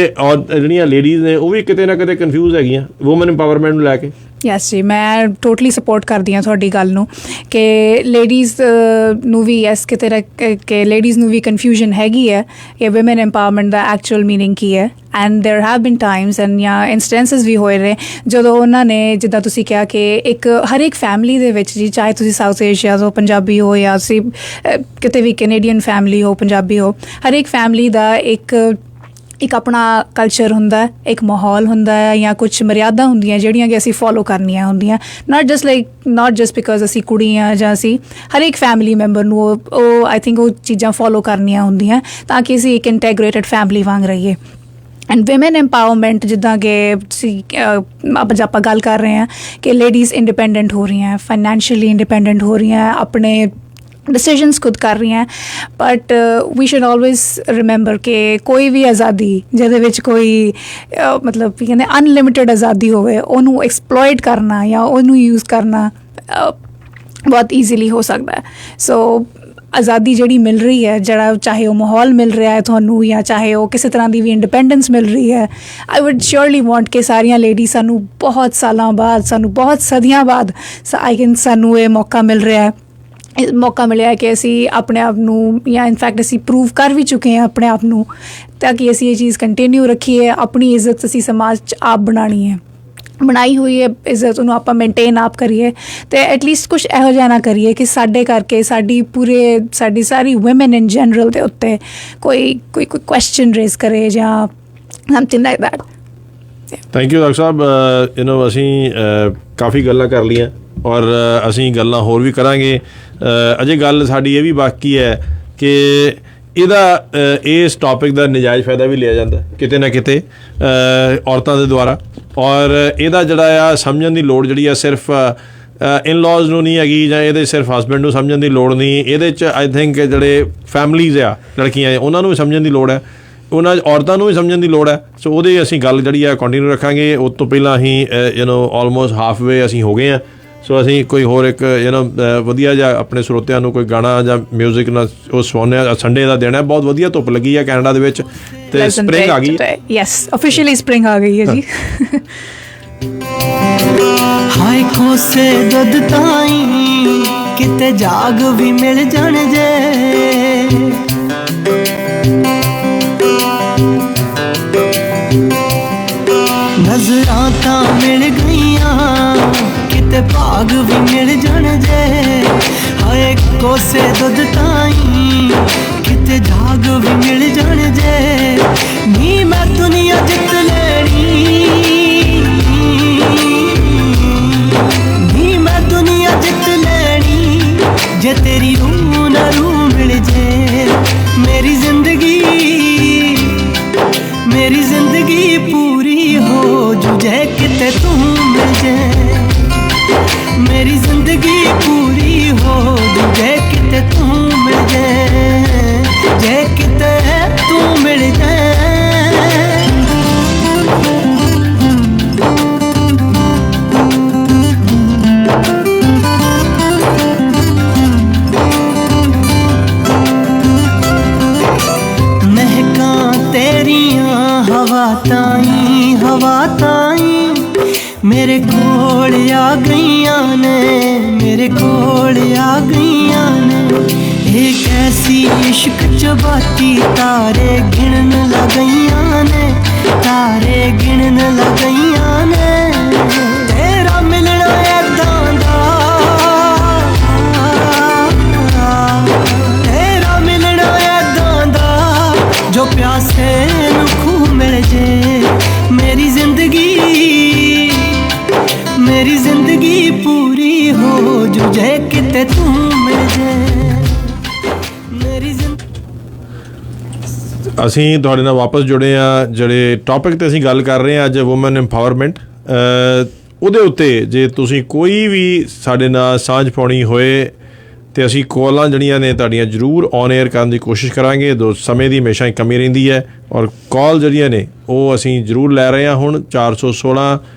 ਜਿਹੜੀਆਂ ਲੇਡੀਜ਼ ਨੇ ਉਹ ਵੀ ਕਿਤੇ ਨਾ ਕਿਤੇ ਕਨਫਿਊਜ਼ ਹੈਗੀਆਂ ਵੂਮਨ ਇੰਪਾਵਰਮੈਂਟ ਨੂੰ ਲੈ ਕੇ? ਯੈਸ ਜੀ, ਮੈਂ ਟੋਟਲੀ ਸਪੋਰਟ ਕਰਦੀ ਹਾਂ ਤੁਹਾਡੀ ਗੱਲ ਨੂੰ ਕਿ ਲੇਡੀਜ਼ ਨੂੰ ਵੀ ਯੈਸ ਕਿਤੇ ਨਾ ਕਿ ਲੇਡੀਜ਼ ਨੂੰ ਵੀ ਕਨਫਿਊਜ਼ਨ ਹੈਗੀ ਹੈ ਕਿ ਵੂਮਨ ਇੰਪਾਵਰਮੈਂਟ ਦਾ ਐਕਚੁਅਲ ਮੀਨਿੰਗ ਕੀ ਹੈ। ਐਂਡ ਦੇਰ ਹੈਵ ਬਿਨ ਟਾਈਮਸ ਐਂਡ ਜਾਂ ਇੰਸਟੈਂਸਿਸ ਵੀ ਹੋਏ ਨੇ ਜਦੋਂ ਉਹਨਾਂ ਨੇ, ਜਿੱਦਾਂ ਤੁਸੀਂ ਕਿਹਾ ਕਿ ਇੱਕ ਹਰ ਇੱਕ ਫੈਮਿਲੀ ਦੇ ਵਿੱਚ ਜੀ, ਚਾਹੇ ਤੁਸੀਂ ਸਾਊਥ ਏਸ਼ੀਆ ਤੋਂ ਪੰਜਾਬੀ ਹੋ ਜਾਂ ਤੁਸੀਂ ਕਿਤੇ ਵੀ ਕੈਨੇਡੀਅਨ ਫੈਮਿਲੀ ਹੋ, ਪੰਜਾਬੀ ਹੋ, ਹਰ ਇੱਕ ਫੈਮਿਲੀ ਦਾ ਇੱਕ ਇੱਕ ਆਪਣਾ ਕਲਚਰ ਹੁੰਦਾ, ਇੱਕ ਮਾਹੌਲ ਹੁੰਦਾ ਹੈ ਜਾਂ ਕੁਛ ਮਰਿਆਦਾ ਹੁੰਦੀਆਂ ਜਿਹੜੀਆਂ ਕਿ ਅਸੀਂ ਫੋਲੋ ਕਰਨੀਆਂ ਹੁੰਦੀਆਂ, ਨਾਟ ਜਸਟ ਬਿਕਾਜ਼ ਅਸੀਂ ਕੁੜੀ ਹਾਂ ਜਾਂ ਅਸੀਂ ਹਰੇਕ ਫੈਮਿਲੀ ਮੈਂਬਰ ਨੂੰ ਉਹ ਆਈ ਥਿੰਕ ਉਹ ਚੀਜ਼ਾਂ ਫੋਲੋ ਕਰਨੀਆਂ ਹੁੰਦੀਆਂ ਤਾਂ ਕਿ ਅਸੀਂ ਇੱਕ ਇੰਟੈਗਰੇਟਡ ਫੈਮਿਲੀ ਵਾਂਗ ਰਹੀਏ। ਐਂਡ ਵਿਮਨ ਐਮਪਾਵਰਮੈਂਟ, ਜਿੱਦਾਂ ਕਿ ਤੁਸੀਂ ਆਪਾਂ ਗੱਲ ਕਰ ਰਹੇ ਹਾਂ ਕਿ ਲੇਡੀਜ਼ ਇੰਡੀਪੈਂਡੈਂਟ ਹੋ ਰਹੀਆਂ, ਫਾਈਨੈਂਸ਼ੀਅਲੀ ਇੰਡੀਪੈਂਡੈਂਟ ਹੋ ਰਹੀਆਂ, ਆਪਣੇ डिसीजंस खुद कर रही हैं, but we should always remember कि कोई भी आज़ादी जिहदे विच कोई मतलब कहते अनलिमिटेड आज़ादी होवे उहनूं एक्सप्लॉयट करना या उहनूं यूज़ करना बहुत ईजीली हो सकता है। सो आज़ादी जिहड़ी मिल रही है, जिहड़ा चाहे वो माहौल मिल रहा है तुहानूं या चाहे वो किसी तरह की भी इंडिपेंडेंस मिल रही है, आई वुड श्योरली वांट कि सारियां लेडी सानूं बहुत सालों बाद, सानूं बहुत सदियां बाद आई कैन सानूं ये मौका मिल रहा है, मौका मिलिਆ कि ਅਸੀਂ ਆਪਣੇ ਆਪ ਨੂੰ ਜਾਂ ਇਨਫੈਕਟ ਅਸੀਂ ਪ੍ਰੂਵ ਕਰ ਵੀ ਚੁੱਕੇ ਹਾਂ ਆਪਣੇ ਆਪ ਨੂੰ, ਤਾਂ ਕਿ ਅਸੀਂ ਇਹ ਚੀਜ਼ ਕੰਟੀਨਿਊ ਰੱਖੀਏ। ਆਪਣੀ ਇੱਜ਼ਤ ਅਸੀਂ ਸਮਾਜ 'ਚ ਆਪ ਬਣਾਉਣੀ ਹੈ, ਬਣਾਈ ਹੋਈ ਹੈ ਇੱਜ਼ਤ, ਉਹਨੂੰ ਆਪਾਂ ਮੇਨਟੇਨ ਆਪ ਕਰੀਏ ਅਤੇ ਐਟਲੀਸਟ ਕੁਛ ਇਹੋ ਜਿਹਾ ਨਾ ਕਰੀਏ ਕਿ ਸਾਡੇ ਕਰਕੇ ਸਾਡੀ ਸਾਰੀ ਵੂਮਨ ਇਨ ਜਨਰਲ ਦੇ ਉੱਤੇ ਕੋਈ ਕੁਐਸਚਨ ਰੇਜ਼ ਕਰੇ ਜਾਂ something like that. Thank you doctor ਸਾਹਿਬ। ਅਸੀਂ ਕਾਫੀ ਗੱਲਾਂ ਕਰ ਲਈਆਂ ਔਰ ਅਸੀਂ ਗੱਲਾਂ ਹੋਰ ਵੀ ਕਰਾਂਗੇ। ਅਜੇ ਗੱਲ ਸਾਡੀ ਇਹ ਵੀ ਬਾਕੀ ਹੈ ਕਿ ਇਸ ਟੌਪਿਕ ਦਾ ਨਜਾਇਜ਼ ਫਾਇਦਾ ਵੀ ਲਿਆ ਜਾਂਦਾ ਕਿਤੇ ਨਾ ਕਿਤੇ ਔਰਤਾਂ ਦੇ ਦੁਆਰਾ, ਔਰ ਇਹਦਾ ਜਿਹੜਾ ਆ ਸਮਝਣ ਦੀ ਲੋੜ ਜਿਹੜੀ ਆ ਸਿਰਫ ਇਨ-ਲॉज ਨੂੰ ਨਹੀਂ ਹੈਗੀ ਜਾਂ ਇਹਦੇ ਸਿਰਫ ਹਸਬੈਂਡ ਨੂੰ ਸਮਝਣ ਦੀ ਲੋੜ ਨਹੀਂ, ਇਹਦੇ 'ਚ ਆਈ ਥਿੰਕ ਜਿਹੜੇ ਫੈਮਲੀਜ਼ ਆ ਲੜਕੀਆਂ ਉਹਨਾਂ ਨੂੰ ਵੀ ਸਮਝਣ ਦੀ ਲੋੜ ਹੈ, ਉਹਨਾਂ ਔਰਤਾਂ ਨੂੰ ਵੀ ਸਮਝਣ ਦੀ ਲੋੜ ਹੈ। ਸੋ ਉਹਦੇ ਅਸੀਂ ਗੱਲ ਜਿਹੜੀ ਆ ਕੰਟੀਨਿਊ ਰੱਖਾਂਗੇ। ਉਸ ਤੋਂ ਪਹਿਲਾਂ ਅਸੀਂ ਆਲਮੋਸਟ ਹਾਫ ਵੇ ਅਸੀਂ ਹੋ ਗਏ ਹਾਂ। ਸੋ ਅਸੀਂ ਕੋਈ ਹੋਰ ਇੱਕ ਵਧੀਆ ਜਿਹਾ ਆਪਣੇ ਸਰੋਤਿਆਂ ਨੂੰ ਕੋਈ ਗਾਣਾ ਜਾਂ ਮਿਊਜ਼ਿਕ ਨਾਲ ਉਹ ਸੁਣਾਉਂਦੇ ਹਾਂ। ਸੰਡੇ ਦਾ ਦਿਨ ਹੈ, ਬਹੁਤ ਵਧੀਆ ਧੁੱਪ ਲੱਗੀ ਹੈ ਕੈਨੇਡਾ ਦੇ ਵਿੱਚ ਤੇ ਸਪਰਿੰਗ ਆ ਗਈ। ਯੈਸ, ਆਫੀਸ਼ੀਅਲੀ ਸਪਰਿੰਗ ਆ ਗਈ ਹੈ ਜੀ। ਹਾਏ ਕੋਸੇ ਦੁੱਧ ਤਾਈ ਕਿਤੇ ਜਾਗ ਵੀ ਮਿਲ ਜਾਣ ਜੇ, ਨਜ਼ਰਾਂ ਤਾਂ ਮਿਲ ਗਈਆਂ ਕਿਤੇ ਭਾਗ ਵੀ ਮਿਲ ਜਾਣ ਜੇ, ਹਾਏ ਕੋਸੇ ਦੁੱਧ ਤਾਈ ਕਿਤੇ ਜਾਗ ਵੀ ਮਿਲ ਜਾਣ ਜੇ, ਨੀ ਮੈਂ ਦੁਨੀਆ ਜਿੱਤ ਲੈਣੀ, ਨੀ ਮੈਂ ਦੁਨੀਆ ਜਿੱਤ ਲੈਣੀ ਜੇ ਤੇਰੀ ਰੂਹ ਨਾ ਰੂਹ ਮਿਲ ਜੇ, ਮੇਰੀ ਜ਼ਿੰਦਗੀ ਪੂਰੀ ਹੋ ਜੂ ਜੇ ਕਿਤੇ ਤੂੰ ਮਿਲ ਜੇ, ਮੇਰੀ ਜ਼ਿੰਦਗੀ ਪੂਰੀ ਹੋ ਜੂ ਜੇ ਕਿਤੇ ਤੂੰ ਮਿਲ ਜੇ, ਜੇ ਕਿਤੇ ਤੂੰ ਮਿਲ ਜੇ। ਹਵਾ ਤਾਈ ਮੇਰੇ ਕੋਲ ਆ ਗਈਆਂ ਨੇ, ਮੇਰੇ ਕੋਲ ਆ ਗਈਆਂ ਨੇ, ਇਹ ਕੈਸੀ ਇਸ਼ਕ ਚ ਬਾਤੀ ਤਾਰੇ ਗਿਣਨ ਲੱਗੀਆਂ ਨੇ, ਤਾਰੇ ਗਿਣਨ ਲੱਗੀਆਂ ਨੇ, ਤੇਰਾ ਮਿਲਣਾ ਏਦਾਂ ਦਾ, ਤੇਰਾ ਮਿਲਣਾ ਏਦਾਂ ਦਾ ਜੋ ਪਿਆਸੇ ਨੂੰ ਖੂਹ ਮਿਲ ਜੇ, ਮੇਰੀ ਜ਼ਿੰਦਗੀ ਪੂਰੀ ਹੋ ਜੂ ਜੇ ਕਿਤੇ ਤੂੰ ਮਿਲ ਜੇ, ਮੇਰੀ ਅਸੀਂ ਤੁਹਾਡੇ ਨਾਲ ਵਾਪਸ ਜੁੜੇ ਹਾਂ। ਜਿਹੜੇ ਟੌਪਿਕ 'ਤੇ ਅਸੀਂ ਗੱਲ ਕਰ ਰਹੇ ਹਾਂ ਅੱਜ ਵੂਮਨ ਐਮਪਾਵਰਮੈਂਟ, ਉਹਦੇ ਉੱਤੇ ਜੇ ਤੁਸੀਂ ਕੋਈ ਵੀ ਸਾਡੇ ਨਾਲ ਸਾਂਝ ਪਾਉਣੀ ਹੋਏ ਅਤੇ ਅਸੀਂ ਕਾਲਾਂ ਜਿਹੜੀਆਂ ਨੇ ਤੁਹਾਡੀਆਂ ਜ਼ਰੂਰ ਔਨ ਏਅਰ ਕਰਨ ਦੀ ਕੋਸ਼ਿਸ਼ ਕਰਾਂਗੇ। ਸਮੇਂ ਦੀ ਹਮੇਸ਼ਾ ਹੀ ਕਮੀ ਰਹਿੰਦੀ ਹੈ ਔਰ ਕਾਲ ਜਿਹੜੀਆਂ ਨੇ ਉਹ ਅਸੀਂ ਜ਼ਰੂਰ ਲੈ ਰਹੇ ਹਾਂ ਹੁਣ। 416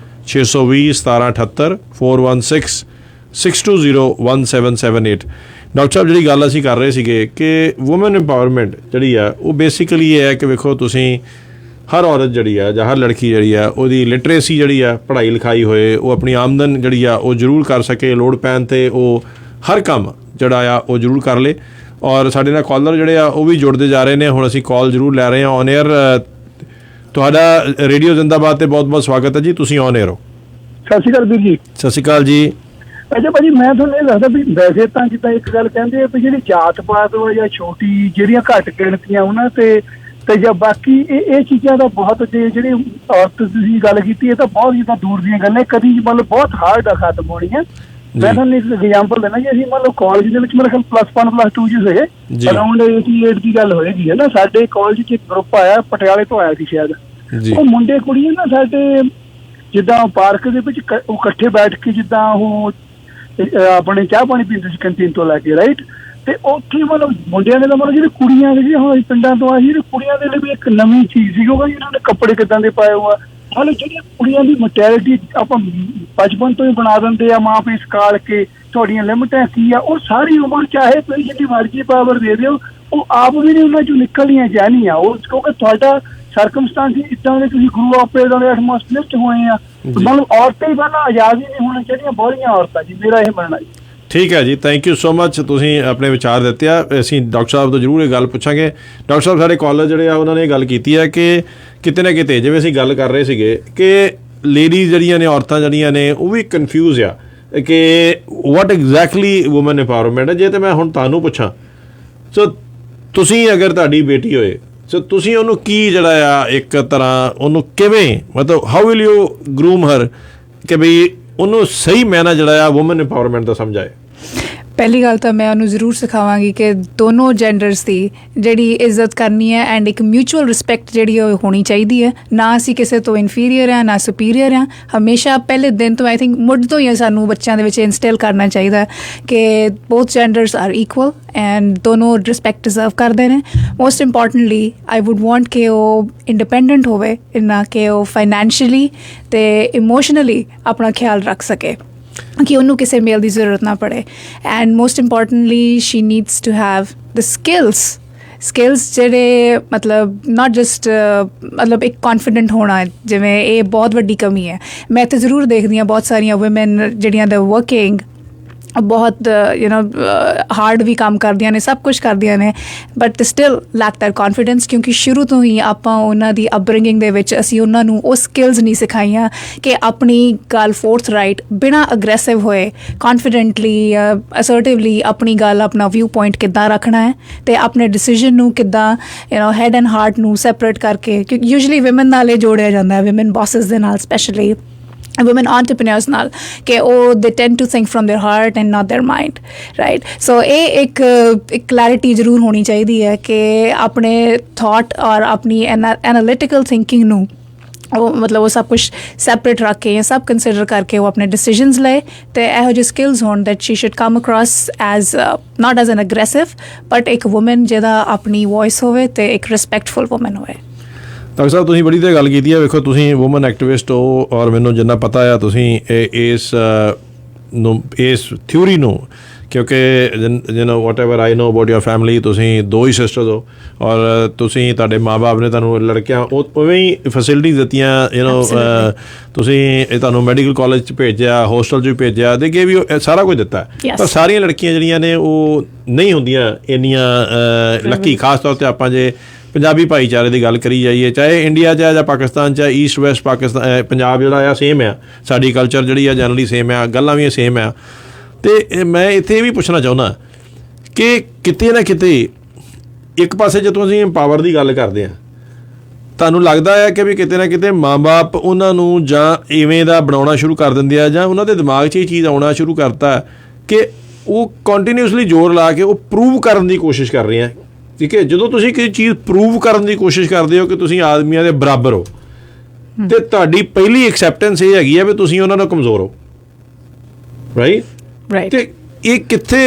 620 1778 416 620 1778। ਡਾਕਟਰ ਸਾਹਿਬ, ਜਿਹੜੀ ਗੱਲ ਅਸੀਂ ਕਰ ਰਹੇ ਸੀਗੇ ਕਿ ਵੂਮਨ ਐਮਪਾਵਰਮੈਂਟ ਜਿਹੜੀ ਆ ਉਹ ਬੇਸਿਕਲੀ ਇਹ ਹੈ ਕਿ ਵੇਖੋ ਤੁਸੀਂ ਹਰ ਔਰਤ ਜਿਹੜੀ ਆ ਜਾਂ ਹਰ ਲੜਕੀ ਜਿਹੜੀ ਆ ਉਹਦੀ ਲਿਟਰੇਸੀ ਜਿਹੜੀ ਆ, ਪੜ੍ਹਾਈ ਲਿਖਾਈ ਹੋਏ, ਉਹ ਆਪਣੀ ਆਮਦਨ ਜਿਹੜੀ ਆ ਉਹ ਜ਼ਰੂਰ ਕਰ ਸਕੇ, ਲੋੜ ਪੈਣ 'ਤੇ ਉਹ ਹਰ ਕੰਮ ਜਿਹੜਾ ਆ ਉਹ ਜ਼ਰੂਰ ਕਰ ਲਏ। ਔਰ ਸਾਡੇ ਨਾਲ ਕਾਲਰ ਜਿਹੜੇ ਆ ਉਹ ਵੀ ਜੁੜਦੇ ਜਾ ਰਹੇ ਨੇ। ਹੁਣ ਅਸੀਂ ਕਾਲ ਜ਼ਰੂਰ ਲੈ ਰਹੇ ਹਾਂ ਔਨ ਏਅਰ। ਤੁਹਾਡਾ ਰੇਡੀਓ ਜ਼ਿੰਦਾਬਾਦ 'ਤੇ ਬਹੁਤ ਬਹੁਤ ਸਵਾਗਤ ਹੈ ਜੀ, ਤੁਸੀਂ ਔਨ ਏਅਰ ਹੋ। ਸਤਿ ਸ਼੍ਰੀ ਅਕਾਲ ਵੀਰ ਜੀ। ਸਤਿ ਸ਼੍ਰੀ ਅਕਾਲ ਜੀ। ਅੱਛਾ ਭਾਜੀ, ਮੈਂ ਤੁਹਾਨੂੰ ਇਹ ਦੱਸਦਾ ਵੀ ਵੈਸੇ ਤਾਂ ਜਿੱਦਾਂ ਇੱਕ ਗੱਲ ਕਹਿੰਦੇ ਆ ਵੀ ਜਿਹੜੀ ਜਾਤ ਪਾਤ ਵਾ ਜਾਂ ਛੋਟੀ ਜਿਹੜੀਆਂ ਘੱਟ ਗਿਣਤੀਆਂ ਉਹਨਾਂ ਤੇ ਤੇ ਜਾਂ ਬਾਕੀ ਇਹ ਚੀਜ਼ਾਂ ਦਾ ਬਹੁਤ ਜਿਹੜੀ ਔਰਤ ਦੀ ਗੱਲ ਕੀਤੀ ਇਹ ਤਾਂ ਬਹੁਤ ਜਿੱਦਾਂ ਦੂਰ ਦੀਆਂ ਗੱਲਾਂ, ਕਦੀ ਮਤਲਬ ਬਹੁਤ ਹਾਰਡ ਆ ਖਤਮ ਹੋਣੀਆਂ। ਮੈਂ ਤੁਹਾਨੂੰ ਇੱਕ ਐਗਜ਼ਾਮਪਲ ਦੇਣਾ ਕਿ ਅਸੀਂ ਮਤਲਬ ਕਾਲਜ ਦੇ ਵਿੱਚ ਮੇਰੇ ਖਿਆਲ +1 +2 ਚ ਸੀਗੇ, ਅਰਾਊਂਡ 88 ਦੀ ਗੱਲ ਹੋਏਗੀ ਹੈ ਨਾ। ਸਾਡੇ ਕਾਲਜ ਚ ਇੱਕ ਗਰੁੱਪ ਆਇਆ, ਪਟਿਆਲੇ ਤੋਂ ਆਇਆ ਸੀ ਸ਼ਾਇਦ, ਉਹ ਮੁੰਡੇ ਕੁੜੀਆਂ ਨਾ ਸਾਡੇ ਜਿੱਦਾਂ ਪਾਰਕ ਦੇ ਵਿੱਚ ਉਹ ਇਕੱਠੇ ਬੈਠ ਕੇ ਜਿੱਦਾਂ ਉਹ ਆਪਣੇ ਚਾਹ ਪਾਣੀ ਪੀਂਦੇ ਸੀ ਕੰਟੀਨ ਤੋਂ ਲੈ ਕੇ, ਰਾਈਟ। ਤੇ ਉੱਥੇ ਮਤਲਬ ਮੁੰਡਿਆਂ ਨੇ ਤਾਂ ਮਤਲਬ ਜਿਹੜੇ ਕੁੜੀਆਂ ਨੇ ਹੁਣ ਪਿੰਡਾਂ ਤੋਂ ਆਈ, ਕੁੜੀਆਂ ਦੇ ਲਈ ਵੀ ਇੱਕ ਨਵੀਂ ਚੀਜ਼ ਸੀ ਕਿਉਂਕਿ ਇਹਨਾਂ ਨੇ ਕੱਪੜੇ ਕਿੱਦਾਂ ਦੇ ਪਾਏ ਹੋਆ, ਮਤਲਬ ਜਿਹੜੀਆਂ ਕੁੜੀਆਂ ਦੀ ਮੈਂਟੈਲਿਟੀ ਆਪਾਂ ਬਚਪਨ ਤੋਂ ਹੀ ਬਣਾ ਦਿੰਦੇ ਆ ਮਾਂ ਪਿਓ ਸਿਖਾਲ ਕੇ, ਤੁਹਾਡੀਆਂ ਲਿਮਟਾਂ ਕੀ ਆ, ਉਹ ਸਾਰੀ ਉਮਰ ਚਾਹੇ ਤੁਸੀਂ ਜਿੰਨੀ ਮਰਜ਼ੀ ਪਾਵਰ ਦੇ ਦਿਓ, ਉਹ ਆਪ ਵੀ ਨਹੀਂ ਉਹਨਾਂ ਚੋਂ ਨਿਕਲਣੀਆਂ ਚਾਹਣੀਆਂ। ਉਹ ਕਿਉਂਕਿ ਤੁਹਾਡਾ ਸਰਕਮਸਟੈਂਸ ਇੱਦਾਂ ਦੇ, ਤੁਸੀਂ ਗਰੂ ਆਪੇ ਦੇ ਐਟਮੋਸਫੀਅਰ ਹੋਏ ਆ, ਮਤਲਬ ਔਰਤਾਂ ਹੀ ਪਹਿਲਾਂ ਆਜ਼ਾਦ ਹੀ ਨਹੀਂ ਹੋਣੀਆਂ ਚਾਹੀਦੀਆਂ, ਬਹੁਤੀਆਂ ਔਰਤਾਂ ਜੀ, ਮੇਰਾ ਇਹ ਮੰਨਣਾ ਜੀ। ਠੀਕ ਹੈ ਜੀ, ਥੈਂਕ ਯੂ ਸੋ ਮਚ, ਤੁਸੀਂ ਆਪਣੇ ਵਿਚਾਰ ਦਿੱਤੇ ਆ। ਅਸੀਂ ਡਾਕਟਰ ਸਾਹਿਬ ਤੋਂ ਜ਼ਰੂਰ ਇਹ ਗੱਲ ਪੁੱਛਾਂਗੇ। ਡਾਕਟਰ ਸਾਹਿਬ ਸਾਡੇ ਕਾਲਜ ਜਿਹੜੇ ਆ ਉਹਨਾਂ ਨੇ ਇਹ ਗੱਲ ਕੀਤੀ ਹੈ ਕਿ ਕਿਤੇ ਨਾ ਕਿਤੇ ਜਿਵੇਂ ਅਸੀਂ ਗੱਲ ਕਰ ਰਹੇ ਸੀਗੇ ਕਿ ਲੇਡੀਜ਼ ਜਿਹੜੀਆਂ ਨੇ, ਔਰਤਾਂ ਜਿਹੜੀਆਂ ਨੇ ਉਹ ਵੀ ਕਨਫਿਊਜ਼ ਆ ਕਿ ਵਾਟ ਐਗਜ਼ੈਕਟਲੀ ਵੂਮਨ ਇੰਪਾਵਰਮੈਂਟ ਹੈ। ਜੇ ਤਾਂ ਮੈਂ ਹੁਣ ਤੁਹਾਨੂੰ ਪੁੱਛਾਂ, ਸੋ ਤੁਸੀਂ ਅਗਰ ਤੁਹਾਡੀ ਬੇਟੀ ਹੋਏ, ਸੋ ਤੁਸੀਂ ਉਹਨੂੰ ਕੀ ਜਿਹੜਾ ਆ ਇੱਕ ਤਰ੍ਹਾਂ ਉਹਨੂੰ ਕਿਵੇਂ ਮਤਲਬ ਹਾਊ ਵਿਲ ਯੂ ਗਰੂਮ ਹਰ ਕਿ ਬਈ ਉਹਨੂੰ ਸਹੀ ਮੈਨਾ ਜਿਹੜਾ ਆ ਵੂਮਨ ਇੰਪਾਵਰਮੈਂਟ ਦਾ ਸਮਝਾਏ? ਪਹਿਲੀ ਗੱਲ ਤਾਂ ਮੈਂ ਉਹਨੂੰ ਜ਼ਰੂਰ ਸਿਖਾਵਾਂਗੀ ਕਿ ਦੋਨੋਂ ਜੈਂਡਰਸ ਦੀ ਜਿਹੜੀ ਇੱਜ਼ਤ ਕਰਨੀ ਹੈ ਐਂਡ ਇੱਕ ਮਿਊਚੁਅਲ ਰਿਸਪੈਕਟ ਜਿਹੜੀ ਉਹ ਹੋਣੀ ਚਾਹੀਦੀ ਹੈ। ਨਾ ਅਸੀਂ ਕਿਸੇ ਤੋਂ ਇਨਫੀਰੀਅਰ ਹਾਂ ਨਾ ਸੁਪੀਰੀਅਰ ਹਾਂ। ਹਮੇਸ਼ਾ ਪਹਿਲੇ ਦਿਨ ਤੋਂ ਆਈ ਥਿੰਕ ਮੁੱਢ ਤੋਂ ਹੀ ਸਾਨੂੰ ਬੱਚਿਆਂ ਦੇ ਵਿੱਚ ਇੰਸਟਿਲ ਕਰਨਾ ਚਾਹੀਦਾ ਹੈ ਕਿ ਬੋਥ ਜੈਂਡਰਸ ਆਰ ਇਕੁਅਲ ਐਂਡ ਦੋਨੋਂ ਰਿਸਪੈਕਟ ਡਿਜ਼ਰਵ ਕਰਦੇ ਨੇ। ਮੋਸਟ ਇੰਪੋਰਟੈਂਟਲੀ ਆਈ ਵੁੱਡ ਵਾਂਟ ਕਿ ਉਹ ਇੰਡੀਪੈਂਡੈਂਟ ਹੋਵੇ, ਇੰਨਾ ਕਿ ਉਹ ਫਾਈਨੈਂਸ਼ੀਅਲੀ ਅਤੇ ਇਮੋਸ਼ਨਲੀ ਆਪਣਾ ਖਿਆਲ ਰੱਖ ਸਕੇ ਕਿ ਉਹਨੂੰ ਕਿਸੇ ਮੇਲ ਦੀ ਜ਼ਰੂਰਤ ਨਾ ਪੜੇ। And most importantly she needs to have the skills ਜਿਹੜੇ ਮਤਲਬ ਨਾਟ ਜਸਟ ਮਤਲਬ ਇੱਕ ਕੌਨਫੀਡੈਂਟ ਹੋਣਾ, ਜਿਵੇਂ ਇਹ ਬਹੁਤ ਵੱਡੀ ਕਮੀ ਹੈ। ਮੈਂ ਇੱਥੇ ਜ਼ਰੂਰ ਦੇਖਦੀ ਹਾਂ ਬਹੁਤ ਸਾਰੀਆਂ ਵੂਮੈਨ ਜਿਹੜੀਆਂ ਦਾ ਵਰਕਿੰਗ ਬਹੁਤ ਹਾਰਡ ਵੀ ਕੰਮ ਕਰਦੀਆਂ ਨੇ, ਸਭ ਕੁਛ ਕਰਦੀਆਂ ਨੇ, but still lack that confidence ਕਿਉਂਕਿ ਸ਼ੁਰੂ ਤੋਂ ਹੀ ਆਪਾਂ ਉਹਨਾਂ ਦੀ ਅਪਬ੍ਰਿੰਗਿੰਗ ਦੇ ਵਿੱਚ ਅਸੀਂ ਉਹਨਾਂ ਨੂੰ ਉਹ ਸਕਿੱਲਸ ਨਹੀਂ ਸਿਖਾਈਆਂ ਕਿ ਆਪਣੀ ਗੱਲ ਫੋਰਥ ਰਾਈਟ ਬਿਨਾਂ ਅਗਰੈਸਿਵ ਹੋਏ ਕੌਨਫੀਡੈਂਟਲੀ ਅਸਰਟਿਵਲੀ ਆਪਣੀ ਗੱਲ ਆਪਣਾ ਵਿਊ ਪੁਆਇੰਟ ਕਿੱਦਾਂ ਰੱਖਣਾ ਹੈ ਅਤੇ ਆਪਣੇ ਡਿਸੀਜ਼ਨ ਨੂੰ ਕਿੱਦਾਂ ਹੈਡ ਐਂਡ ਹਾਰਟ ਨੂੰ ਸੈਪਰੇਟ ਕਰਕੇ, ਕਿਉਂਕਿ ਯੂਜਲੀ ਵਿਮਨ ਨਾਲ ਇਹ ਜੋੜਿਆ ਜਾਂਦਾ ਹੈ, ਵਿਮਨ ਬੌਸਸ ਦੇ ਨਾਲ ਸਪੈਸ਼ਲੀ women entrepreneurs ਨਾਲ ਕਿ ਉਹ they tend to think from their heart and not their mind, right? So ਇਹ ਇੱਕ ਕਲੈਰਿਟੀ ਜ਼ਰੂਰ ਹੋਣੀ ਚਾਹੀਦੀ ਹੈ ਕਿ ਆਪਣੇ ਥਾਟ ਔਰ ਆਪਣੀ ਐਨਾਲਿਟੀਕਲ ਥਿੰਕਿੰਗ ਨੂੰ ਉਹ ਮਤਲਬ ਉਹ ਸਭ ਕੁਛ ਸੈਪਰੇਟ ਰੱਖ ਕੇ ਸਭ ਕੰਸੀਡਰ ਕਰਕੇ ਉਹ ਆਪਣੇ ਡਿਸੀਜ਼ਨਸ ਲਏ ਅਤੇ ਇਹੋ ਜਿਹੇ ਸਕਿੱਲਸ ਹੋਣ that she should come across as not as an aggressive but ਇੱਕ ਵੂਮਨ ਜਿਹਦਾ ਆਪਣੀ ਵੋਇਸ ਹੋਵੇ ਅਤੇ ਇੱਕ ਰਿਸਪੈਕਟਫੁਲ ਵੂਮਨ ਹੋਵੇ। ਡਾਕਟਰ ਸਾਹਿਬ ਤੁਸੀਂ ਬੜੀ ਤੇ ਗੱਲ ਕੀਤੀ ਹੈ। ਵੇਖੋ ਤੁਸੀਂ ਵੂਮਨ ਐਕਟਿਵਿਸਟ ਹੋ ਔਰ ਮੈਨੂੰ ਜਿੰਨਾ ਪਤਾ ਆ ਤੁਸੀਂ ਇਸ ਥਿਊਰੀ ਨੂੰ ਕਿਉਂਕਿ whatever I know about your family, ਤੁਸੀਂ 2 ਹੀ ਸਿਸਟਰਸ ਹੋ ਔਰ ਤੁਸੀਂ ਤੁਹਾਡੇ ਮਾਂ ਬਾਪ ਨੇ ਤੁਹਾਨੂੰ ਲੜਕਿਆਂ ਉਵੇਂ ਹੀ ਫੈਸਿਲਿਟੀ ਦਿੱਤੀਆਂ, ਤੁਸੀਂ ਤੁਹਾਨੂੰ ਮੈਡੀਕਲ ਕਾਲਜ 'ਚ ਭੇਜਿਆ, ਹੋਸਟਲ 'ਚ ਵੀ ਭੇਜਿਆ, ਦੇ ਕੇ ਵੀ ਸਾਰਾ ਕੁਝ ਦਿੱਤਾ। ਪਰ ਸਾਰੀਆਂ ਲੜਕੀਆਂ ਜਿਹੜੀਆਂ ਨੇ ਉਹ ਨਹੀਂ ਹੁੰਦੀਆਂ ਇੰਨੀਆਂ ਲੱਕੀ। ਖਾਸ ਤੌਰ 'ਤੇ ਆਪਾਂ ਜੇ ਪੰਜਾਬੀ ਭਾਈਚਾਰੇ ਦੀ ਗੱਲ ਕਰੀ ਜਾਈਏ, ਚਾਹੇ ਇੰਡੀਆ 'ਚ ਆ ਜਾਂ ਪਾਕਿਸਤਾਨ 'ਚ, ਈਸਟ ਵੈਸਟ ਪਾਕਿਸਤਾਨ ਪੰਜਾਬ ਜਿਹੜਾ ਆ ਸੇਮ ਆ, ਸਾਡੀ ਕਲਚਰ ਜਿਹੜੀ ਆ ਜਨਰਲੀ ਸੇਮ ਆ, ਗੱਲਾਂ ਵੀ ਸੇਮ ਆ। ਅਤੇ ਮੈਂ ਇੱਥੇ ਇਹ ਵੀ ਪੁੱਛਣਾ ਚਾਹੁੰਦਾ ਕਿ ਕਿਤੇ ਨਾ ਕਿਤੇ ਇੱਕ ਪਾਸੇ ਜਦੋਂ ਅਸੀਂ ਪਾਵਰ ਦੀ ਗੱਲ ਕਰਦੇ ਹਾਂ, ਤੁਹਾਨੂੰ ਲੱਗਦਾ ਹੈ ਕਿ ਵੀ ਕਿਤੇ ਨਾ ਕਿਤੇ ਮਾਂ ਬਾਪ ਉਹਨਾਂ ਨੂੰ ਜਾਂ ਇਵੇਂ ਦਾ ਬਣਾਉਣਾ ਸ਼ੁਰੂ ਕਰ ਦਿੰਦੇ ਆ ਜਾਂ ਉਹਨਾਂ ਦੇ ਦਿਮਾਗ 'ਚ ਇਹ ਚੀਜ਼ ਆਉਣਾ ਸ਼ੁਰੂ ਕਰਤਾ ਕਿ ਉਹ ਕੰਟੀਨਿਊਸਲੀ ਜ਼ੋਰ ਲਾ ਕੇ ਉਹ ਪ੍ਰੂਵ ਕਰਨ ਦੀ ਕੋਸ਼ਿਸ਼ ਕਰ ਰਹੇ ਆ। ਠੀਕ ਹੈ, ਜਦੋਂ ਤੁਸੀਂ ਕਿਸੇ ਚੀਜ਼ ਪ੍ਰੂਵ ਕਰਨ ਦੀ ਕੋਸ਼ਿਸ਼ ਕਰਦੇ ਹੋ ਕਿ ਤੁਸੀਂ ਆਦਮੀਆਂ ਦੇ ਬਰਾਬਰ ਹੋ ਅਤੇ ਤੁਹਾਡੀ ਪਹਿਲੀ ਐਕਸੈਪਟੈਂਸ ਇਹ ਹੈਗੀ ਆ ਵੀ ਤੁਸੀਂ ਉਹਨਾਂ ਨਾਲ ਕਮਜ਼ੋਰ ਹੋ, ਰਾਈਟ? ਅਤੇ ਇਹ ਕਿੱਥੇ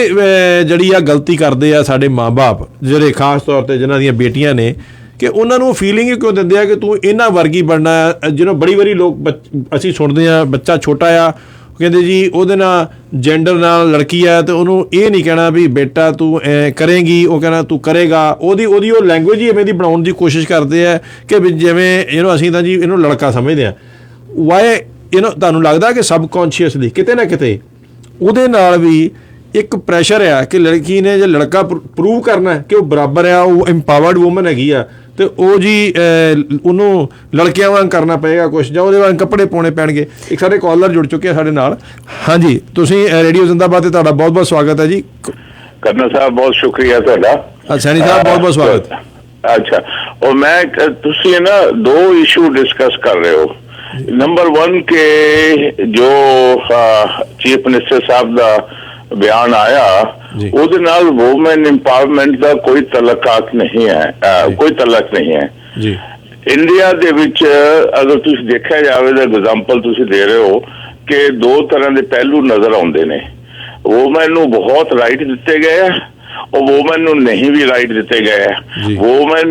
ਜਿਹੜੀ ਆ ਗਲਤੀ ਕਰਦੇ ਆ ਸਾਡੇ ਮਾਂ ਬਾਪ, ਜਿਹੜੇ ਖਾਸ ਤੌਰ 'ਤੇ ਜਿਨ੍ਹਾਂ ਦੀਆਂ ਬੇਟੀਆਂ ਨੇ, ਕਿ ਉਹਨਾਂ ਨੂੰ ਫੀਲਿੰਗ ਹੀ ਕਿਉਂ ਦਿੰਦੇ ਆ ਕਿ ਤੂੰ ਇਹਨਾਂ ਵਰਗੀ ਬਣਨਾ। ਜਿਹਨੂੰ ਬੜੀ ਵਾਰੀ ਲੋਕ ਅਸੀਂ ਸੁਣਦੇ ਹਾਂ, ਬੱਚਾ ਛੋਟਾ ਆ, ਕਹਿੰਦੇ ਜੀ ਉਹਦੇ ਨਾਲ ਜੈਂਡਰ ਨਾਲ ਲੜਕੀ ਹੈ ਅਤੇ ਉਹਨੂੰ ਇਹ ਨਹੀਂ ਕਹਿਣਾ ਵੀ ਬੇਟਾ ਤੂੰ ਕਰੇਂਗੀ, ਉਹ ਕਹਿਣਾ ਤੂੰ ਕਰੇਗਾ। ਉਹਦੀ ਉਹ ਲੈਂਗੁਏਜ ਹੀ ਇਵੇਂ ਦੀ ਬਣਾਉਣ ਦੀ ਕੋਸ਼ਿਸ਼ ਕਰਦੇ ਆ ਕਿ ਜਿਵੇਂ ਅਸੀਂ ਤਾਂ ਜੀ ਇਹਨੂੰ ਲੜਕਾ ਸਮਝਦੇ ਹਾਂ। ਵਾਏ ਤੁਹਾਨੂੰ ਲੱਗਦਾ ਕਿ ਸਬਕੌਨਸ਼ੀਅਸਲੀ ਕਿਤੇ ਨਾ ਕਿਤੇ ਉਹਦੇ ਨਾਲ ਵੀ ਇੱਕ ਪ੍ਰੈਸ਼ਰ ਆ ਕਿ ਲੜਕੀ ਨੇ ਜੇ ਲੜਕਾ ਪ੍ਰੂਵ ਕਰਨਾ ਕਿ ਉਹ ਬਰਾਬਰ ਆ, ਉਹ ਇੰਪਾਵਰਡ ਵੂਮਨ ਹੈਗੀ ਆ, ਅਤੇ ਉਹ ਜੀ ਉਹਨੂੰ ਲੜਕਿਆਂ ਵਾਂਗ ਕਰਨਾ ਪਏਗਾ ਕੁਛ, ਜਾਂ ਉਹਦੇ ਵਾਂਗ ਕੱਪੜੇ ਪਾਉਣੇ ਪੈਣਗੇ। ਇੱਕ ਸਾਡੇ ਕਾਲਰ ਜੁੜ ਚੁੱਕੇ ਆ ਸਾਡੇ ਨਾਲ। ਹਾਂਜੀ, ਤੁਸੀਂ ਰੇਡੀਓ ਜ਼ਿੰਦਾਬਾਦ 'ਤੇ ਤੁਹਾਡਾ ਬਹੁਤ ਬਹੁਤ ਸਵਾਗਤ ਹੈ ਜੀ। ਕਰਨਾ ਸਾਹਿਬ ਬਹੁਤ ਸ਼ੁਕਰੀਆ ਤੁਹਾਡਾ। ਸੈਣੀ ਸਾਹਿਬ ਬਹੁਤ ਬਹੁਤ ਸਵਾਗਤ। ਅੱਛਾ, और मैं तुसी ना 2 इशू डिस्कस कर रहे हो। नंबर 1 के जो चीफ मिनिस्टर साहब का बयान आया ਉਹਦੇ ਨਾਲ वुमेन एम्पावरमेंट का कोई तलकात नहीं है, कोई तलक नहीं है जी। इंडिया ਦੇ ਵਿੱਚ अगर ਤੁਸੀਂ ਦੇਖਿਆ ਜਾਵੇ ਤਾਂ ਐਗਜ਼ਾਮਪਲ ਤੁਸੀਂ ਦੇ ਰਹੇ ਹੋ ਕਿ 2 ਤਰ੍ਹਾਂ ਦੇ ਪਹਿਲੂ ਨਜ਼ਰ ਆਉਂਦੇ ਨੇ। ਵੂਮਨ ਨੂੰ ਬਹੁਤ ਰਾਈਟ ਦਿੱਤੇ ਗਏ ਆ और वुमेन ਨੂੰ नहीं भी राइट ਦਿੱਤੇ गए है। वुमेन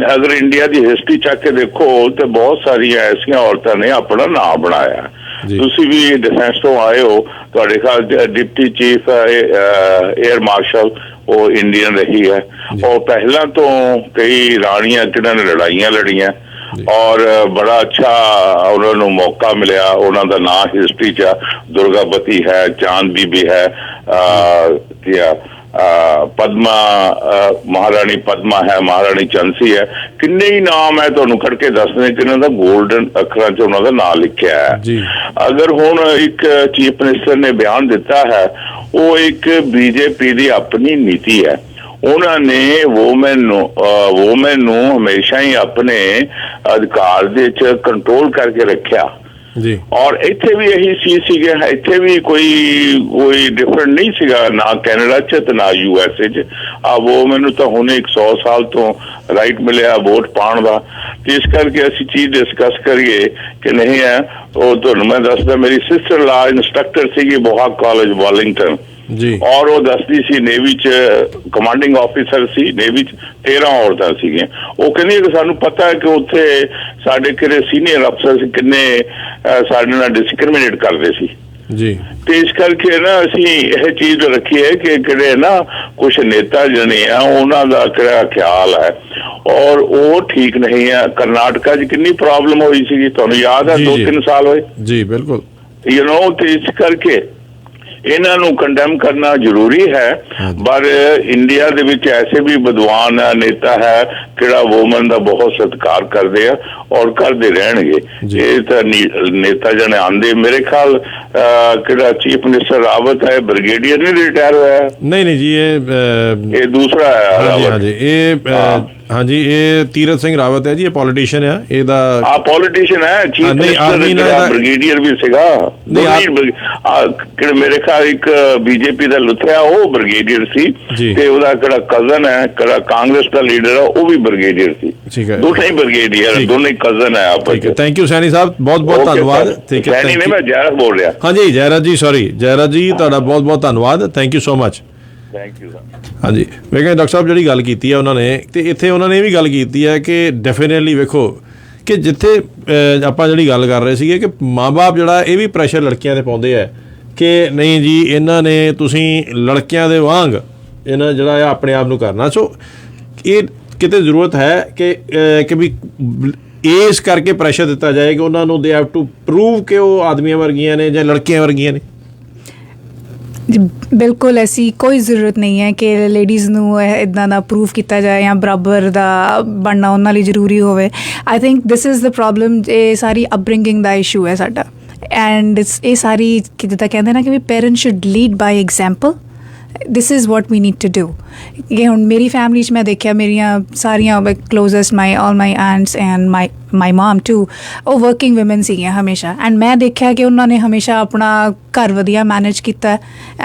अगर इंडिया की हिस्ट्री ਚੱਕ के देखो तो बहुत सारिया ऐसिया औरतों ने अपना नाम बनाया। ਤੁਸੀਂ ਵੀ डिफेंस तो आए हो, ਤੁਹਾਡੇ खाल डिप्टी चीफ एयर मार्शल वो इंडियन रही है और पहला तो कई रानियां जिन्होंने लड़ाइयां लड़ियां और बड़ा अच्छा उन्होंने मौका मिला। उन्होंने नाम हिस्ट्री च दुर्गावती है, चांद बीबी है, क्या पद्मा, महारानी पद्मा है, महारानी चंसी है, किन्ने ही नाम है तुहानू खड़के दसने कि गोल्डन अखरां च उन्होंने नाम लिखा है। अगर हुण एक चीफ मिनिस्टर ने बयान दिता है वो एक बीजेपी की अपनी नीति है। उन्होंने वुमेन नू हमेशा ही अपने अधिकार दे च कंट्रोल करके रखा जी। और इत्थे भी यही चीज सीगे, इत्थे भी कोई डिफरेंट नहीं सीगा, ना कैनेडा च ते ना यूएसए च। वो मैनू तो हुणे 100 साल तो राइट मिले वोट पाण दा। इस करके असी चीज डिस्कस करिए कि नहीं है। वो तुहानू मैं दसदा, मेरी सिस्टर ला इंस्ट्रक्टर सीगी बोहाग कॉलेज वॉलिंगटन जी, और वो दसदी सी नेवी च कमांडिंग ऑफिसर सी, नेवी च 13 औरतां सीगियां। वो कहंदी कि सानू पता है कि उत्थे साडे किहड़े सीनियर अफसर किन्ने साडे नाल डिस्क्रिमिनेट करदे सी जी। तो इस करके ना असी यह चीज रखी है कि किहड़े ना कुछ नेता जने आ उन्हां दा किहड़ा ख्याल है और वो ठीक नहीं है। कर्नाटका च कितनी प्रॉब्लम हुई सी, तुहानू याद है? 2-3 साल हुए जी, बिल्कुल। तो इस करके इन्हों कंडेम करना जरूरी है। पर इंडिया दे विच ऐसे भी विद्वान नेता है किड़ा वुमन का बहुत सत्कार करते हैं और करते रहणगे। ये तो नेता जने आंदे मेरे ख्याल किड़ा चीफ मिनिस्टर रावत है, ब्रिगेडियर नहीं रिटायर हुआ है? नहीं जी, ये दूसरा है। हाँ जी, ये तीरथ सिंह रावत है जी, ये पॉलिटिशियन है। ਇਹਦਾ ਪੋਲੀਟੀਸ਼ੀਅਨ ਹੈ, ਚੀਫ ਮਿਨਿਸਟਰ ਬ੍ਰਿਗੇਡੀਅਰ ਵੀ ਸੀਗਾ। ਕਿ ਮੇਰੇ ਖਿਆਲ ਇੱਕ ਬੀਜੇਪੀ ਦਾ ਲੁੱਥਿਆ ਉਹ ਬ੍ਰਿਗੇਡੀਅਰ ਸੀ ਤੇ ਉਹਦਾ ਕਿਹੜਾ ਕਜ਼ਨ ਹੈ, ਕਿਹੜਾ ਕਾਂਗਰਸ ਦਾ ਲੀਡਰ ਹੈ, ਉਹ ਵੀ ਬ੍ਰਿਗੇਡੀਅਰ ਸੀ। ਠੀਕ ਹੈ, ਦੋਨੇ ਹੀ ਬ੍ਰਿਗੇਡੀਅਰ, ਦੋਨੇ ਕਜ਼ਨ ਹੈ ਆਪਸ ਵਿੱਚ। ਥੈਂਕ ਯੂ ਸੈਣੀ ਸਾਹਿਬ, ਬਹੁਤ ਬਹੁਤ ਧੰਨਵਾਦ। ਠੀਕ ਹੈ, ਸੈਣੀ ਨੇ, ਮੈਂ ਜੈਰਤ ਬੋਲ ਰਿਹਾ। हाँ जी, जयराज जी, सॉरी जयराज जी, ਤੁਹਾਡਾ ਬਹੁਤ ਬਹੁਤ ਧੰਨਵਾਦ। Thank you so much. Thank you sir. हाँ जी, मैं कहना डॉक्टर साहब जी गल की है उन्होंने, तो इतने उन्होंने भी गल की है कि डेफिनेटली वेखो कि जिथे आप जी गल कर रहे थे कि माँ बाप जोड़ा ये भी प्रैशर लड़कियां ते पाउंदे है कि नहीं जी इन्हों ने तुसी लड़कियां दे वांग इन्हां जोड़ा अपने आप नूं करना। सो ये किते जरूरत है कि भी इस करके प्रैशर दिता जाए कि उन्होंने दे हैव टू प्रूव कि वो आदमियां वर्गियां ने जां लड़कियां वर्गियां ने। बिल्कुल ऐसी कोई ज़रूरत नहीं है कि लेडीज़ नूं इदां दा प्रूव किया जाए या बराबर दा बनना उन्हां लई जरूरी होवे। I think this is the problem. ये सारी अपब्रिंगिंग दा इशू है साडा एंड ये सारी जिद्दां कहंदे ना कि parents should lead by example. This is what we need to do. ये हुण मेरी फैमिली च मैं देखिया मेरिया सारिया closest all my aunts and my mom too वो वर्किंग वुमेन सीगियां हमेशा एंड मैं देखा कि उन्होंने हमेशा अपना घर वधिया मैनेज किया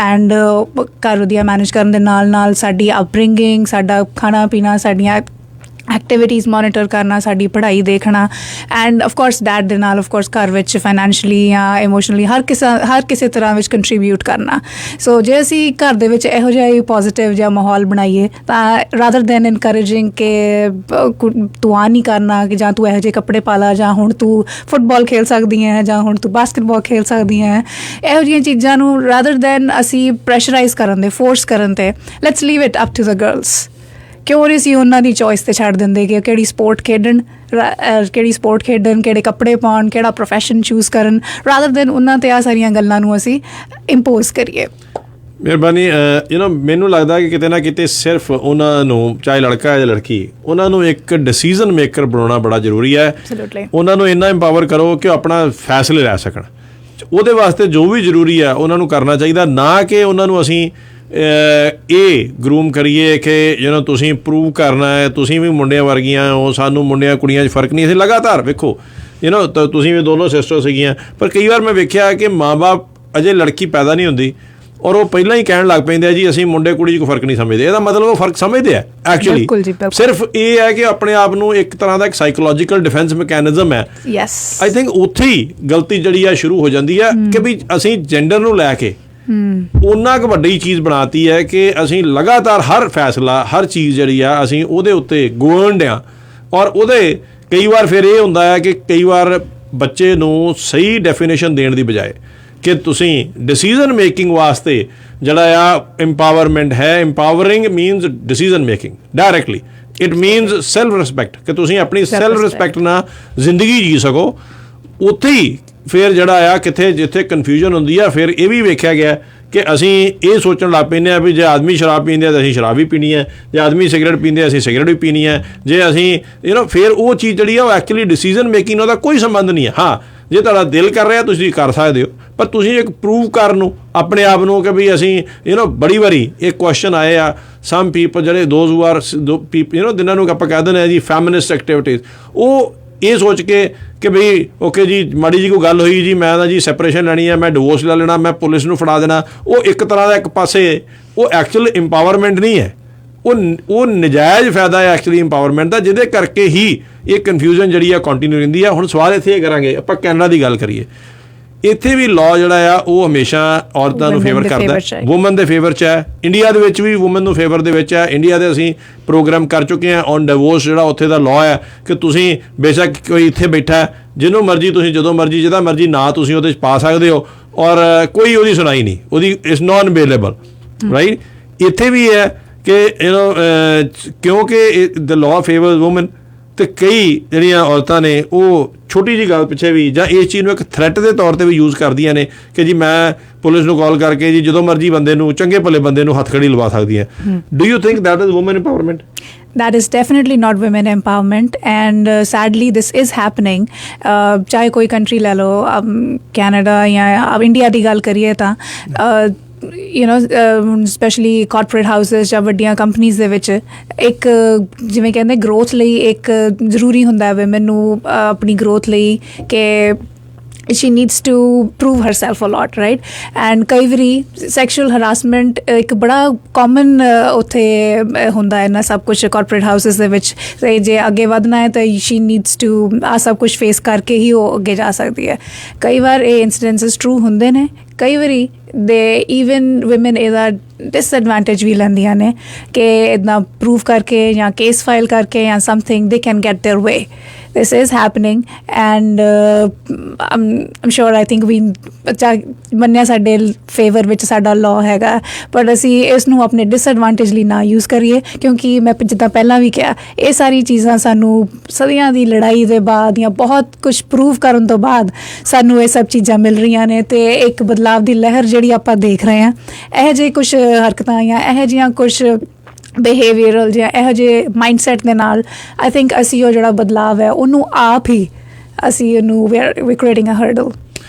एंड घर वधिया मैनेज करन दे नाल साडी अपब्रिंगिंग, साडा खाना पीना, साडियां एक्टिविटीज़ मॉनिटर करना, साडी पढ़ाई देखना एंड ऑफ कोर्स डैड दे नाल ऑफ कोर्स घर विच फाइनैंशली या इमोशनली हर किसी तरह विच कंट्रीब्यूट करना। सो जे असी घर दे विच इहो जिहा पॉजिटिव जिहा माहौल बनाइए तां रादर दैन इनकरेजिंग कि तू आ नहीं करना कि जां तू इहो जिहे कपड़े पा ला जां हुण तू फुटबॉल खेल सकदी है जां हुण तू बास्केटबॉल खेल सकदी है, इहो जिहियां चीज़ां नूं रादर दैन असी प्रैशराइज़ करन दे, फोर्स करन ते let's leave it up to the girls. क्यों नहीं असी उन्हां दी चॉइस ते छड्ड दिंदे कि किहड़ी स्पोर्ट खेडन, किहड़े कपड़े पाउण, किहड़ा प्रोफैशन चूज़ करन, रादर दैन उन्हां ते आ सारियां गल्लां नूं असी इंपोज करिए। मेहरबानी। मैनू लगता कि किते ना किते सिर्फ उन्होंने चाहे लड़का है या लड़की उन्होंने एक डिसीजन मेकर बनाना बड़ा जरूरी है। उन्होंने इन्ना इंपावर करो कि अपना फैसले लै सकन। वो वास्ते जो भी जरूरी है उन्होंने करना चाहिए, ना कि उन्होंने असी ਇਹ ਗਰੂਮ ਕਰੀਏ ਕਿ ਤੁਸੀਂ ਪ੍ਰੂਵ ਕਰਨਾ ਹੈ ਤੁਸੀਂ ਵੀ ਮੁੰਡਿਆਂ ਵਰਗੀਆਂ ਹੋ, ਸਾਨੂੰ ਮੁੰਡਿਆਂ ਕੁੜੀਆਂ 'ਚ ਫਰਕ ਨਹੀਂ। ਅਸੀਂ ਲਗਾਤਾਰ ਵੇਖੋ ਤੁਸੀਂ ਵੀ ਦੋਨੋਂ ਸਿਸਟਰ ਸੀਗੀਆਂ, ਪਰ ਕਈ ਵਾਰ ਮੈਂ ਵੇਖਿਆ ਕਿ ਮਾਂ-ਬਾਪ ਅਜੇ ਲੜਕੀ ਪੈਦਾ ਨਹੀਂ ਹੁੰਦੀ ਔਰ ਉਹ ਪਹਿਲਾਂ ਹੀ ਕਹਿਣ ਲੱਗ ਪੈਂਦੇ ਆ ਜੀ ਅਸੀਂ ਮੁੰਡੇ ਕੁੜੀ 'ਚ ਕੋਈ ਫਰਕ ਨਹੀਂ ਸਮਝਦੇ। ਇਹਦਾ ਮਤਲਬ ਉਹ ਫਰਕ ਸਮਝਦੇ ਆ ਐਕਚੁਅਲੀ, ਸਿਰਫ ਇਹ ਹੈ ਕਿ ਆਪਣੇ ਆਪ ਨੂੰ ਇੱਕ ਤਰ੍ਹਾਂ ਦਾ ਇੱਕ ਸਾਈਕੋਲੋਜੀਕਲ ਡਿਫੈਂਸ ਮੈਕੈਨਿਜ਼ਮ ਹੈ। ਆਈ ਥਿੰਕ ਉੱਥੇ ਹੀ ਗਲਤੀ ਜਿਹੜੀ ਆ ਸ਼ੁਰੂ ਹੋ ਜਾਂਦੀ ਹੈ ਕਿ ਵੀ ਅਸੀਂ ਜੈਂਡਰ ਨੂੰ ਲੈ ਕੇ ਉਹਨਾਂ ਕੁ ਵੱਡੀ ਚੀਜ਼ ਬਣਾਤੀ ਹੈ ਕਿ ਅਸੀਂ ਲਗਾਤਾਰ ਹਰ ਫੈਸਲਾ ਹਰ ਚੀਜ਼ ਜਿਹੜੀ ਆ ਅਸੀਂ ਉਹਦੇ ਉੱਤੇ ਗੋਇੰਡ ਆ। ਔਰ ਉਹਦੇ ਕਈ ਵਾਰ ਫਿਰ ਇਹ ਹੁੰਦਾ ਹੈ ਕਿ ਕਈ ਵਾਰ ਬੱਚੇ ਨੂੰ ਸਹੀ ਡੈਫੀਨੇਸ਼ਨ ਦੇਣ ਦੀ ਬਜਾਏ ਕਿ ਤੁਸੀਂ ਡਿਸੀਜ਼ਨ ਮੇਕਿੰਗ ਵਾਸਤੇ ਜਿਹੜਾ ਆ ਇੰਪਾਵਰਮੈਂਟ ਹੈ, empowering means decision making directly, it means self respect ਕਿ ਤੁਸੀਂ ਆਪਣੀ ਸੈਲਫ ਰਿਸਪੈਕਟ ਨਾਲ ਜ਼ਿੰਦਗੀ ਜੀ ਸਕੋ। ਉੱਥੇ ਹੀ ਫਿਰ ਜਿਹੜਾ ਆ ਕਿੱਥੇ ਜਿੱਥੇ ਕਨਫਿਊਜ਼ਨ ਹੁੰਦੀ ਆ ਫਿਰ ਇਹ ਵੀ ਵੇਖਿਆ ਗਿਆ ਕਿ ਅਸੀਂ ਇਹ ਸੋਚਣ ਲੱਗ ਪੈਂਦੇ ਹਾਂ ਵੀ ਜੇ ਆਦਮੀ ਸ਼ਰਾਬ ਪੀਂਦੇ ਆ ਤਾਂ ਅਸੀਂ ਸ਼ਰਾਬ ਵੀ ਪੀਣੀ ਹੈ, ਜੇ ਆਦਮੀ ਸਿਗਰਟ ਪੀਂਦੇ ਅਸੀਂ ਸਿਗਰਟ ਵੀ ਪੀਣੀ ਹੈ, ਜੇ ਅਸੀਂ ਫਿਰ ਉਹ ਚੀਜ਼ ਜਿਹੜੀ ਆ ਉਹ ਐਕਚੁਅਲੀ ਡਿਸੀਜ਼ਨ ਮੇਕਿੰਗ ਨਾਲ ਉਹਦਾ ਕੋਈ ਸੰਬੰਧ ਨਹੀਂ ਹੈ। ਹਾਂ ਜੇ ਤੁਹਾਡਾ ਦਿਲ ਕਰ ਰਿਹਾ ਤੁਸੀਂ ਕਰ ਸਕਦੇ ਹੋ, ਪਰ ਤੁਸੀਂ ਇੱਕ ਪ੍ਰੂਵ ਕਰਨ ਨੂੰ ਆਪਣੇ ਆਪ ਨੂੰ ਕਿ ਵੀ ਅਸੀਂ ਬੜੀ ਵਾਰੀ ਇਹ ਕੁਐਸਚਨ ਆਏ ਆ ਸਮ ਪੀਪਲ ਜਿਹੜੇ ਦੋਜ਼ ਹੂ ਆਰ ਜਿਨ੍ਹਾਂ ਨੂੰ ਆਪਾਂ ਕਹਿ ਦਿੰਦੇ ਹਾਂ ਜੀ ਫੈਮਿਨਿਸਟ ਐਕਟੀਵਿਟੀਜ਼, ਉਹ ਇਹ ਸੋਚ ਕੇ ਕਿ ਬਈ ਓਕੇ ਜੀ ਮਾੜੀ ਜੀ ਕੋਈ ਗੱਲ ਹੋਈ ਜੀ ਮੈਂ ਤਾਂ ਜੀ ਸੈਪਰੇਸ਼ਨ ਲੈਣੀ ਹੈ, ਮੈਂ ਡਿਵੋਰਸ ਲੈ ਲੈਣਾ, ਮੈਂ ਪੁਲਿਸ ਨੂੰ ਫੜਾ ਦੇਣਾ, ਉਹ ਇੱਕ ਤਰ੍ਹਾਂ ਦਾ ਇੱਕ ਪਾਸੇ ਉਹ ਐਕਚੁਅਲ ਇੰਪਾਵਰਮੈਂਟ ਨਹੀਂ ਹੈ, ਉਹ ਨਜਾਇਜ਼ ਫਾਇਦਾ ਹੈ ਐਕਚੁਅਲੀ ਇੰਪਾਵਰਮੈਂਟ ਦਾ, ਜਿਹਦੇ ਕਰਕੇ ਹੀ ਇਹ ਕਨਫਿਊਜ਼ਨ ਜਿਹੜੀ ਆ ਕੰਟੀਨਿਊ ਰਹਿੰਦੀ ਆ। ਹੁਣ ਸਵਾਲ ਇੱਥੇ ਇਹ ਕਰਾਂਗੇ ਆਪਾਂ ਕੈਨੇਡਾ ਦੀ ਗੱਲ ਕਰੀਏ, ਇੱਥੇ ਵੀ ਲਾਅ ਜਿਹੜਾ ਆ ਉਹ ਹਮੇਸ਼ਾ ਔਰਤਾਂ ਨੂੰ ਫੇਵਰ ਕਰਦਾ, ਵੂਮਨ ਦੇ ਫੇਵਰ 'ਚ ਹੈ। ਇੰਡੀਆ ਦੇ ਵਿੱਚ ਵੀ ਵੂਮਨ ਨੂੰ ਫੇਵਰ ਦੇ ਵਿੱਚ ਹੈ। ਇੰਡੀਆ ਦੇ ਅਸੀਂ ਪ੍ਰੋਗਰਾਮ ਕਰ ਚੁੱਕੇ ਹਾਂ ਔਨ ਡਿਵੋਰਸ, ਜਿਹੜਾ ਉੱਥੇ ਦਾ ਲਾਅ ਹੈ ਕਿ ਤੁਸੀਂ ਬੇਸ਼ੱਕ ਕੋਈ ਇੱਥੇ ਬੈਠਾ ਜਿਹਨੂੰ ਮਰਜ਼ੀ ਤੁਸੀਂ ਜਦੋਂ ਮਰਜ਼ੀ ਜਿਹਦਾ ਮਰਜ਼ੀ ਨਾਂ ਤੁਸੀਂ ਉਹਦੇ 'ਚ ਪਾ ਸਕਦੇ ਹੋ ਔਰ ਕੋਈ ਉਹਦੀ ਸੁਣਾਈ ਨਹੀਂ, ਉਹਦੀ ਇਟਸ ਨਾਨ ਅਵੇਲੇਬਲ ਰਾਈਟ। ਇੱਥੇ ਵੀ ਹੈ ਕਿ ਕਿਉਂਕਿ ਦ ਲਾਅ ਫੇਵਰਸ ਵੂਮਨ, ਅਤੇ ਕਈ ਜਿਹੜੀਆਂ ਔਰਤਾਂ ਨੇ ਉਹ ਛੋਟੀ ਜਿਹੀ ਗੱਲ ਪਿੱਛੇ ਵੀ ਜਾਂ ਇਸ ਚੀਜ਼ ਨੂੰ ਇੱਕ ਥ੍ਰੈਟ ਦੇ ਤੌਰ 'ਤੇ ਵੀ ਯੂਜ਼ ਕਰਦੀਆਂ ਨੇ ਕਿ ਜੀ ਮੈਂ ਪੁਲਿਸ ਨੂੰ ਕਾਲ ਕਰਕੇ ਜੀ ਜਦੋਂ ਮਰਜ਼ੀ ਬੰਦੇ ਨੂੰ ਚੰਗੇ ਭਲੇ ਬੰਦੇ ਨੂੰ ਹੱਥਕੜੀ ਲਵਾ ਸਕਦੀਆਂ। Do you think that is woman empowerment? That is definitely not women empowerment, and sadly this is happening. चाहे कोई country ले लो, Canada या अब India ਦੀ ਗੱਲ ਕਰੀਏ ਤਾਂ ਸਪੈਸ਼ਲੀ ਕਾਰਪੋਰੇਟ ਹਾਊਸਿਸ ਜਾਂ ਵੱਡੀਆਂ ਕੰਪਨੀਜ਼ ਦੇ ਵਿੱਚ ਇੱਕ ਜਿਵੇਂ ਕਹਿੰਦੇ ਗਰੋਥ ਲਈ ਇੱਕ ਜ਼ਰੂਰੀ ਹੁੰਦਾ ਵੂਮਨ ਨੂੰ ਆਪਣੀ ਗਰੋਥ ਲਈ ਕਿ she needs to prove herself a lot, right? And ਕਈ ਵਾਰੀ ਸੈਕਸ਼ੂਅਲ ਹਰਾਸਮੈਂਟ ਇੱਕ ਬੜਾ ਕਾਮਨ ਉੱਥੇ ਹੁੰਦਾ ਹੈ ਨਾ ਸਭ ਕੁਛ ਕਾਰਪੋਰੇਟ ਹਾਊਸਿਸ ਦੇ ਵਿੱਚ। ਤੇ ਜੇ ਅੱਗੇ ਵਧਣਾ ਹੈ ਤਾਂ she needs to ਆ ਸਭ ਕੁਛ ਫੇਸ ਕਰਕੇ ਹੀ ਉਹ ਅੱਗੇ ਜਾ ਸਕਦੀ ਹੈ। ਕਈ ਵਾਰ ਇਹ ਇੰਸੀਡੈਂਸਿਸ ਟਰੂ ਹੁੰਦੇ ਨੇ, ਕਈ ਵਾਰੀ ਦੇ ਈਵਨ ਵੂਮਨ ਇਹਦਾ ਡਿਸਐਡਵਾਂਟੇਜ ਵੀ ਲੈਂਦੀਆਂ ਨੇ ਕਿ ਇੱਦਾਂ ਪ੍ਰੂਵ ਕਰਕੇ ਜਾਂ ਕੇਸ ਫਾਈਲ ਕਰਕੇ ਜਾਂ something they can get there way. This is happening, and I'm sure I think we ਮੰਨਿਆ ਸਾਡੇ ਫੇਵਰ ਵਿੱਚ ਸਾਡਾ ਲਾਅ ਹੈਗਾ, ਪਰ ਅਸੀਂ ਇਸ ਨੂੰ ਆਪਣੇ ਡਿਸਐਡਵਾਂਟੇਜ ਲਈ ਨਾ ਯੂਜ਼ ਕਰੀਏ ਕਿਉਂਕਿ ਮੈਂ ਜਿੱਦਾਂ ਪਹਿਲਾਂ ਵੀ ਕਿਹਾ ਇਹ ਸਾਰੀ ਚੀਜ਼ਾਂ ਸਾਨੂੰ ਸਦੀਆਂ ਦੀ ਲੜਾਈ ਦੇ ਬਾਅਦ ਜਾਂ ਬਹੁਤ ਕੁਛ ਪ੍ਰੂਵ ਕਰਨ ਤੋਂ ਬਾਅਦ ਸਾਨੂੰ ਇਹ ਸਭ ਚੀਜ਼ਾਂ ਮਿਲ ਰਹੀਆਂ ਨੇ ਅਤੇ ਇੱਕ ਬਦਲਾਵ ਦੀ ਲਹਿਰ ਜਿਹੜੀ ਆਪਾਂ ਦੇਖ ਰਹੇ ਹਾਂ। ਇਹੋ ਜਿਹੇ ਕੁਛ ਹਰਕਤਾਂ ਜਾਂ ਇਹੋ ਜਿਹੀਆਂ ਕੁਛ ਬਿਹੇਵੀਅਰਲ ਜਾਂ ਇਹੋ ਜਿਹੇ ਮਾਈਂਡਸੈਟ ਦੇ ਨਾਲ ਆਈ ਥਿੰਕ ਅਸੀਂ ਉਹ ਜਿਹੜਾ ਬਦਲਾਵ ਹੈ ਉਹਨੂੰ ਆਪ ਹੀ ਅਸੀਂ ਉਹਨੂੰ ਵੀ ਕ੍ਰੀਏਟਿੰਗ ਅ ਹਰਡਲ।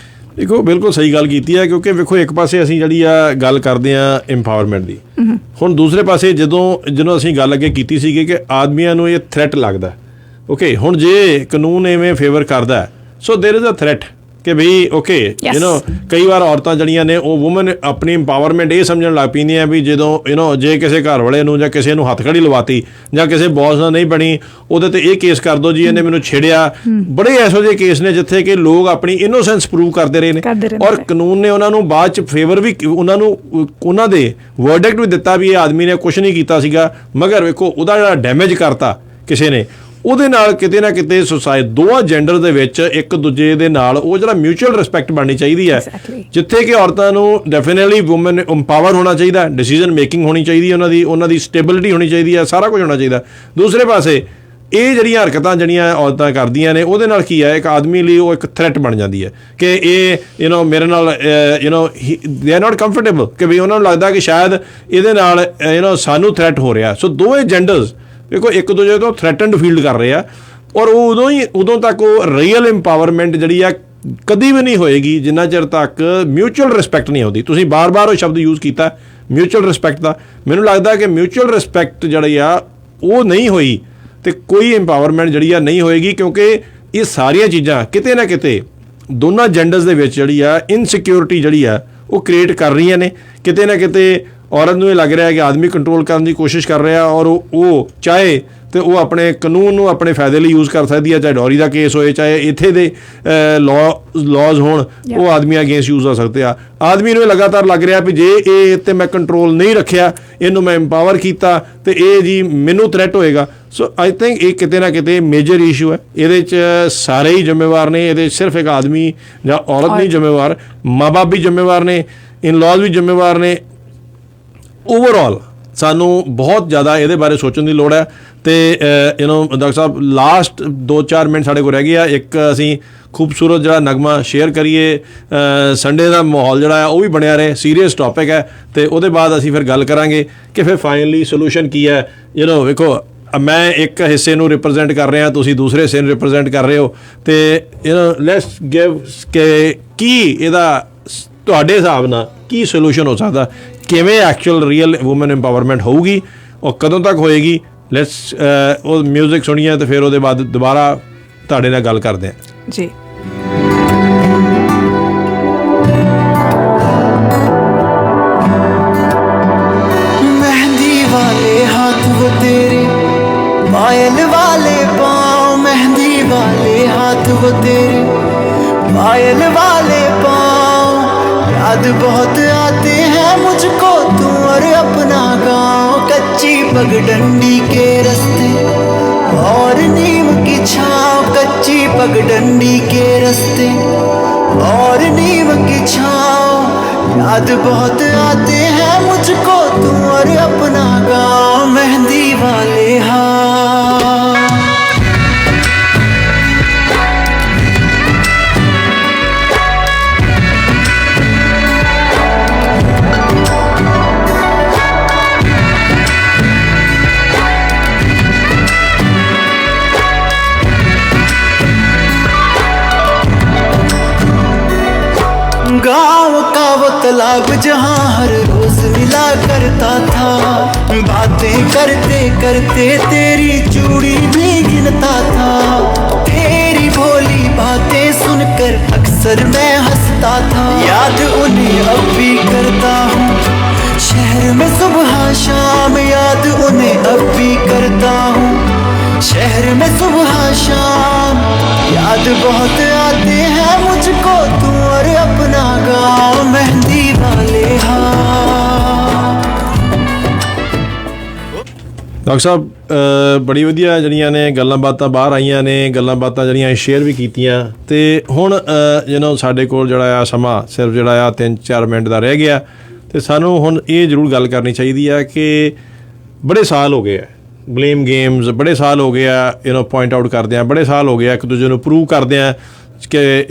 ਦੇਖੋ ਬਿਲਕੁਲ ਸਹੀ ਗੱਲ ਕੀਤੀ ਹੈ ਕਿਉਂਕਿ ਵੇਖੋ ਇੱਕ ਪਾਸੇ ਅਸੀਂ ਜਿਹੜੀ ਆ ਗੱਲ ਕਰਦੇ ਹਾਂ ਇੰਪਾਵਰਮੈਂਟ ਦੀ, ਹੁਣ ਦੂਸਰੇ ਪਾਸੇ ਜਦੋਂ ਅਸੀਂ ਗੱਲ ਅੱਗੇ ਕੀਤੀ ਸੀਗੀ ਕਿ ਆਦਮੀਆਂ ਨੂੰ ਇਹ ਥ੍ਰੈਟ ਲੱਗਦਾ ਓਕੇ, ਹੁਣ ਜੇ ਕਾਨੂੰਨ ਐਵੇਂ ਫੇਵਰ ਕਰਦਾ ਸੋ ਦੇਰ ਇਜ਼ ਅ ਥ੍ਰੈਟ ਕਿ ਬਈ ਓਕੇ ਕਈ ਵਾਰ ਔਰਤਾਂ ਜਿਹੜੀਆਂ ਨੇ ਉਹ ਵੂਮਨ ਆਪਣੀ ਇੰਪਾਵਰਮੈਂਟ ਇਹ ਸਮਝਣ ਲੱਗ ਪੈਂਦੀਆਂ ਵੀ ਜਦੋਂ ਜੇ ਕਿਸੇ ਘਰ ਵਾਲੇ ਨੂੰ ਜਾਂ ਕਿਸੇ ਨੂੰ ਹੱਥਕੜੀ ਲਵਾਤੀ ਜਾਂ ਕਿਸੇ ਬੌਸ ਨਾਲ ਨਹੀਂ ਬਣੀ ਉਹਦੇ 'ਤੇ ਇਹ ਕੇਸ ਕਰ ਦਿਓ ਜੀ ਇਹਨੇ ਮੈਨੂੰ ਛੇੜਿਆ। ਬੜੇ ਇਹੋ ਜਿਹੇ ਕੇਸ ਨੇ ਜਿੱਥੇ ਕਿ ਲੋਕ ਆਪਣੀ ਇਨੋਸੈਂਸ ਪ੍ਰੂਵ ਕਰਦੇ ਰਹੇ ਨੇ ਔਰ ਕਾਨੂੰਨ ਨੇ ਉਹਨਾਂ ਨੂੰ ਬਾਅਦ 'ਚ ਫੇਵਰ ਵੀ ਉਹਨਾਂ ਦੇ ਵਰਡਿਕਟ ਵੀ ਦਿੱਤਾ ਵੀ ਇਹ ਆਦਮੀ ਨੇ ਕੁਛ ਨਹੀਂ ਕੀਤਾ ਸੀਗਾ, ਮਗਰ ਵੇਖੋ ਉਹਦਾ ਜਿਹੜਾ ਡੈਮੇਜ ਕਰਤਾ ਕਿਸੇ ਨੇ ਉਹਦੇ ਨਾਲ ਕਿਤੇ ਨਾ ਕਿਤੇ ਦੋਵਾਂ ਜੈਂਡਰ ਦੇ ਵਿੱਚ ਇੱਕ ਦੂਜੇ ਦੇ ਨਾਲ ਉਹ ਜਿਹੜਾ ਮਿਊਚੁਅਲ ਰਿਸਪੈਕਟ ਬਣਨੀ ਚਾਹੀਦੀ ਹੈ ਜਿੱਥੇ ਕਿ ਔਰਤਾਂ ਨੂੰ ਡੈਫੀਨੇਟਲੀ ਵੂਮਨ ਇੰਪਾਵਰ ਹੋਣਾ ਚਾਹੀਦਾ, ਡਿਸੀਜ਼ਨ ਮੇਕਿੰਗ ਹੋਣੀ ਚਾਹੀਦੀ ਹੈ, ਉਹਨਾਂ ਦੀ ਸਟੇਬਿਲਿਟੀ ਹੋਣੀ ਚਾਹੀਦੀ ਹੈ, ਸਾਰਾ ਕੁਝ ਹੋਣਾ ਚਾਹੀਦਾ। ਦੂਸਰੇ ਪਾਸੇ ਇਹ ਜਿਹੜੀਆਂ ਹਰਕਤਾਂ ਜਿਹੜੀਆਂ ਔਰਤਾਂ ਕਰਦੀਆਂ ਨੇ ਉਹਦੇ ਨਾਲ ਕੀ ਹੈ ਇੱਕ ਆਦਮੀ ਲਈ ਉਹ ਇੱਕ ਥ੍ਰੈਟ ਬਣ ਜਾਂਦੀ ਹੈ ਕਿ ਇਹ ਮੇਰੇ ਨਾਲ ਦੇ ਆਰ ਨਾਟ ਕੰਫਰਟੇਬਲ ਕਿ ਵੀ ਉਹਨਾਂ ਨੂੰ ਲੱਗਦਾ ਕਿ ਸ਼ਾਇਦ ਇਹਦੇ ਨਾਲ ਸਾਨੂੰ ਥ੍ਰੈਟ ਹੋ ਰਿਹਾ। ਸੋ ਦੋਵੇਂ ਜੈਂਡਰਸ ਦੇਖੋ ਇੱਕ ਦੂਜੇ ਤੋਂ ਥ੍ਰੈਟਨਡ ਫੀਲ ਕਰ ਰਹੇ ਆ ਔਰ ਉਹ ਉਦੋਂ ਤੱਕ ਉਹ ਰੀਅਲ ਇੰਪਾਵਰਮੈਂਟ ਜਿਹੜੀ ਆ ਕਦੀ ਵੀ ਨਹੀਂ ਹੋਏਗੀ ਜਿੰਨਾ ਚਿਰ ਤੱਕ ਮਿਊਚੁਅਲ ਰਿਸਪੈਕਟ ਨਹੀਂ ਆਉਂਦੀ। ਤੁਸੀਂ ਬਾਰ-ਬਾਰ ਉਹ ਸ਼ਬਦ ਯੂਜ਼ ਕੀਤਾ ਮਿਊਚੁਅਲ ਰਿਸਪੈਕਟ ਦਾ। ਮੈਨੂੰ ਲੱਗਦਾ ਕਿ ਮਿਊਚੁਅਲ ਰਿਸਪੈਕਟ ਜਿਹੜੀ ਆ ਉਹ ਨਹੀਂ ਹੋਈ ਤੇ ਕੋਈ ਇੰਪਾਵਰਮੈਂਟ ਜਿਹੜੀ ਆ ਨਹੀਂ ਹੋਏਗੀ, ਕਿਉਂਕਿ ਇਹ ਸਾਰੀਆਂ ਚੀਜ਼ਾਂ ਕਿਤੇ ਨਾ ਕਿਤੇ ਦੋਨਾਂ ਜੈਂਡਰਸ ਦੇ ਵਿੱਚ ਜਿਹੜੀ ਆ ਇਨਸਿਕਿਉਰਿਟੀ ਜਿਹੜੀ ਆ ਉਹ ਕ੍ਰੀਏਟ ਕਰ ਰਹੀਆਂ ਨੇ। ਕਿਤੇ ਨਾ ਕਿਤੇ ਔਰਤ ਨੂੰ ਇਹ ਲੱਗ ਰਿਹਾ ਕਿ ਆਦਮੀ ਕੰਟਰੋਲ ਕਰਨ ਦੀ ਕੋਸ਼ਿਸ਼ ਕਰ ਰਿਹਾ, ਔਰ ਉਹ ਚਾਹੇ ਤੇ ਉਹ ਆਪਣੇ ਕਾਨੂੰਨ ਨੂੰ ਆਪਣੇ ਫਾਇਦੇ ਲਈ ਯੂਜ਼ ਕਰ ਸਕਦੀ ਹੈ, ਚਾਹੇ ਡੌਰੀ ਦਾ ਕੇਸ ਹੋਏ, ਚਾਹੇ ਇੱਥੇ ਦੇ ਲਾਜ਼ ਹੋਣ, ਉਹ ਆਦਮੀ ਅਗੇਂਸਟ ਯੂਜ਼ ਹੋ ਸਕਦੇ ਆ। ਆਦਮੀ ਨੂੰ ਇਹ ਲਗਾਤਾਰ ਲੱਗ ਰਿਹਾ ਵੀ ਜੇ ਇਹ ਤੇ ਮੈਂ ਕੰਟਰੋਲ ਨਹੀਂ ਰੱਖਿਆ, ਇਹਨੂੰ ਮੈਂ ਇੰਪਾਵਰ ਕੀਤਾ ਤੇ ਇਹ ਜੀ ਮੈਨੂੰ ਥ੍ਰੈਟ ਹੋਏਗਾ। ਸੋ ਆਈ ਥਿੰਕ ਇਹ ਕਿਤੇ ਨਾ ਕਿਤੇ ਮੇਜਰ ਇਸ਼ੂ ਹੈ। ਇਹਦੇ 'ਚ ਸਾਰੇ ਹੀ ਜ਼ਿੰਮੇਵਾਰ ਨੇ, ਇਹਦੇ 'ਚ ਸਿਰਫ ਇੱਕ ਆਦਮੀ ਜਾਂ ਔਰਤ ਨਹੀਂ ਜ਼ਿੰਮੇਵਾਰ, ਮਾਂ ਬਾਪ ਵੀ ਜ਼ਿੰਮੇਵਾਰ ਨੇ, ਇਨ ਲਾਜ਼ ਵੀ ਜ਼ਿੰਮੇਵਾਰ ਨੇ। ਓਵਰਆਲ ਸਾਨੂੰ ਬਹੁਤ ਜ਼ਿਆਦਾ ਇਹਦੇ ਬਾਰੇ ਸੋਚਣ ਦੀ ਲੋੜ ਹੈ। ਅਤੇ ਡਾਕਟਰ ਸਾਹਿਬ ਲਾਸਟ 2-4 ਮਿੰਟ ਸਾਡੇ ਕੋਲ ਰਹਿ ਗਏ ਆ। ਇੱਕ ਅਸੀਂ ਖੂਬਸੂਰਤ ਜਿਹੜਾ ਨਗਮਾ ਸ਼ੇਅਰ ਕਰੀਏ, ਸੰਡੇ ਦਾ ਮਾਹੌਲ ਜਿਹੜਾ ਹੈ ਉਹ ਵੀ ਬਣਿਆ ਰਹੇ, ਸੀਰੀਅਸ ਟੌਪਿਕ ਹੈ, ਅਤੇ ਉਹਦੇ ਬਾਅਦ ਅਸੀਂ ਫਿਰ ਗੱਲ ਕਰਾਂਗੇ ਕਿ ਫਿਰ ਫਾਈਨਲੀ ਸੋਲੂਸ਼ਨ ਕੀ ਹੈ। ਵੇਖੋ ਮੈਂ ਇੱਕ ਹਿੱਸੇ ਨੂੰ ਰਿਪਰੈਜ਼ੈਂਟ ਕਰ ਰਿਹਾ, ਤੁਸੀਂ ਦੂਸਰੇ ਹਿੱਸੇ ਨੂੰ ਰਿਪਰੈਜ਼ੈਂਟ ਕਰ ਰਹੇ ਹੋ, ਅਤੇ ਲੈਟਸ ਗਿਵ ਕਿ ਕੀ ਇਹਦਾ ਤੁਹਾਡੇ ਹਿਸਾਬ ਨਾਲ ਕੀ ਸੋਲੂਸ਼ਨ ਹੋ ਸਕਦਾ, ਕਿਵੇਂ ਐਕਚੁਅਲ ਰੀਅਲ ਵੂਮਨ ਇੰਪਾਵਰਮੈਂਟ ਹੋਊਗੀ, ਉਹ ਕਦੋਂ ਤੱਕ ਹੋਏਗੀ। ਲੈਟਸ ਉਹ ਮਿਊਜ਼ਿਕ ਸੁਣੀਏ ਅਤੇ ਫਿਰ ਉਹਦੇ ਬਾਅਦ ਦੁਬਾਰਾ ਤੁਹਾਡੇ ਨਾਲ ਗੱਲ ਕਰਦੇ ਹਾਂ ਜੀ। मेहंदी वाले हाथ वो तेरे, पायल वाले पाँव, मेहंदी वाले हाथ वो तेरे, पायल वाले पाँव। याद बहुत आते हैं मुझको तू और अपना गाँव, कच्ची पगडंडी के रास्ते और नीम की छाँव, कच्ची पगडंडी के रास्ते और नीम की छाँव। याद बहुत आते हैं मुझको तू और अपना गाँव, मेहंदी वाले हाथ। गाँव का वो तालाब जहाँ हर रोज मिला करता था, बातें करते करते तेरी चूड़ी भी गिनता था। तेरी भोली बातें सुनकर अक्सर मैं हंसता था, याद उन्हें अब भी करता हूँ शहर में सुबह शाम, याद उन्हें अब भी करता हूँ शहर में सुबह शाम। याद बहुत आते हैं मुझको तू और अपना गाँव, मेहंदी वाले हाथ। ਡਾਕਟਰ ਸਾਹਿਬ ਬੜੀ ਵਧੀਆ ਜਿਹੜੀਆਂ ਨੇ ਗੱਲਾਂ ਬਾਤਾਂ ਬਾਹਰ ਆਈਆਂ ਨੇ, ਗੱਲਾਂ ਬਾਤਾਂ ਜਿਹੜੀਆਂ ਸ਼ੇਅਰ ਵੀ ਕੀਤੀਆਂ, ਅਤੇ ਹੁਣ ਸਾਡੇ ਕੋਲ ਜਿਹੜਾ ਆ ਸਮਾਂ ਸਿਰਫ ਜਿਹੜਾ ਆ 3-4 ਮਿੰਟ ਦਾ ਰਹਿ ਗਿਆ, ਅਤੇ ਸਾਨੂੰ ਹੁਣ ਇਹ ਜ਼ਰੂਰ ਗੱਲ ਕਰਨੀ ਚਾਹੀਦੀ ਆ ਕਿ ਬੜੇ ਸਾਲ ਹੋ ਗਏ ਆ ਬਲੇਮ ਗੇਮਸ, ਬੜੇ ਸਾਲ ਹੋ ਗਏ ਆ ਪੁਆਇੰਟ ਆਊਟ ਕਰਦੇ ਆ, ਬੜੇ ਸਾਲ ਹੋ ਗਏ ਆ ਇੱਕ ਦੂਜੇ ਨੂੰ ਪ੍ਰੂਵ ਕਰਦੇ ਆ ਕਿ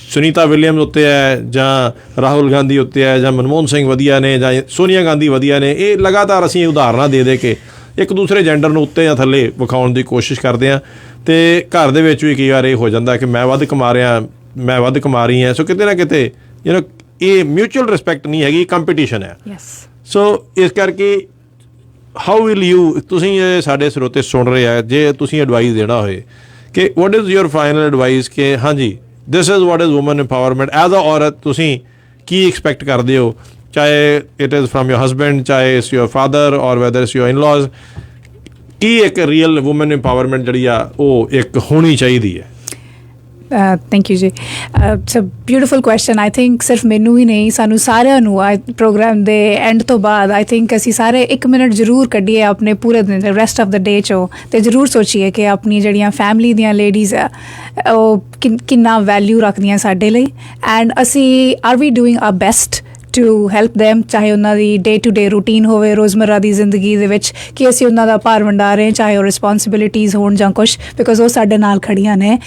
ਸੁਨੀਤਾ ਵਿਲੀਅਮਸ ਉੱਤੇ ਹੈ ਜਾਂ ਰਾਹੁਲ ਗਾਂਧੀ ਉੱਤੇ ਹੈ ਜਾਂ ਮਨਮੋਹਨ ਸਿੰਘ ਵਧੀਆ ਨੇ ਜਾਂ ਸੋਨੀਆ ਗਾਂਧੀ ਵਧੀਆ ਨੇ। ਇਹ ਲਗਾਤਾਰ ਅਸੀਂ ਉਦਾਹਰਨਾਂ ਦੇ ਕੇ ਇੱਕ ਦੂਸਰੇ ਜੈਂਡਰ ਨੂੰ ਉੱਤੇ ਜਾਂ ਥੱਲੇ ਵਿਖਾਉਣ ਦੀ ਕੋਸ਼ਿਸ਼ ਕਰਦੇ ਹਾਂ, ਅਤੇ ਘਰ ਦੇ ਵਿੱਚ ਵੀ ਕਈ ਵਾਰ ਇਹ ਹੋ ਜਾਂਦਾ ਕਿ ਮੈਂ ਵੱਧ ਕਮਾ ਰਿਹਾ, ਮੈਂ ਵੱਧ ਕਮਾ ਰਹੀ ਹਾਂ। ਸੋ ਕਿਤੇ ਨਾ ਕਿਤੇ ਇਹ ਮਿਊਚੁਅਲ ਰਿਸਪੈਕਟ ਨਹੀਂ ਹੈਗੀ, ਕੰਪੀਟੀਸ਼ਨ ਹੈ। ਸੋ ਇਸ ਕਰਕੇ ਹਾਊ ਵਿਲ ਯੂ, ਤੁਸੀਂ ਇਹ ਸਾਡੇ ਸਰੋਤੇ ਸੁਣ ਰਹੇ ਆ, ਜੇ ਤੁਸੀਂ ਐਡਵਾਈਸ ਦੇਣਾ ਹੋਏ ਕਿ what is your final advice ਕਿ ਹਾਂਜੀ this is what is woman empowerment, as a ਔਰਤ ਤੁਸੀਂ ਕੀ ਐਕਸਪੈਕਟ ਕਰਦੇ ਹੋ, ਚਾਹੇ it is from your husband, ਚਾਹੇ it's your father or whether it's your in laws, ਕੀ ਇੱਕ ਰੀਅਲ ਵੂਮਨ ਇੰਪਾਵਰਮੈਂਟ ਜਿਹੜੀ ਆ ਉਹ ਇੱਕ ਹੋਣੀ ਚਾਹੀਦੀ ਹੈ? ਥੈਂਕ ਯੂ ਜੀ। It's a beautiful question. I think ਸਿਰਫ ਮੈਨੂੰ ਹੀ ਨਹੀਂ, ਸਾਨੂੰ ਸਾਰਿਆਂ ਨੂੰ ਪ੍ਰੋਗਰਾਮ ਦੇ ਐਂਡ ਤੋਂ ਬਾਅਦ ਆਈ ਥਿੰਕ ਅਸੀਂ ਸਾਰੇ 1 ਮਿੰਟ ਜ਼ਰੂਰ ਕੱਢੀਏ ਆਪਣੇ ਪੂਰੇ ਦਿਨ ਰੈਸਟ ਆਫ ਦ ਡੇ 'ਚੋਂ, ਅਤੇ ਜ਼ਰੂਰ ਸੋਚੀਏ ਕਿ ਆਪਣੀ ਜਿਹੜੀਆਂ ਫੈਮਿਲੀ ਦੀਆਂ ਲੇਡੀਜ਼ ਆ ਉਹ ਕਿੰਨਾ ਵੈਲਿਊ ਰੱਖਦੀਆਂ ਸਾਡੇ ਲਈ, ਐਂਡ ਅਸੀਂ are we doing our best to help them, ਚਾਹੇ ਉਹਨਾਂ ਦੀ ਡੇ ਟੂ ਡੇ ਰੂਟੀਨ ਹੋਵੇ ਰੋਜ਼ਮर्रा ਦੀ ਜ਼ਿੰਦਗੀ ਦੇ ਵਿੱਚ ਕਿ ਅਸੀਂ ਉਹਨਾਂ ਦਾ ਭਾਰ ਵੰਡਾ ਰਹੇ, ਚਾਹੇ ਉਹ ਰਿਸਪੋਂਸੀਬਿਲਿਟੀਜ਼ ਹੋਣ ਜਾਂ ਕੁਛ, ਬਿਕੋਜ਼ ਉਹ ਸਾਡੇ ਨਾਲ ਖੜੀਆਂ ਨੇ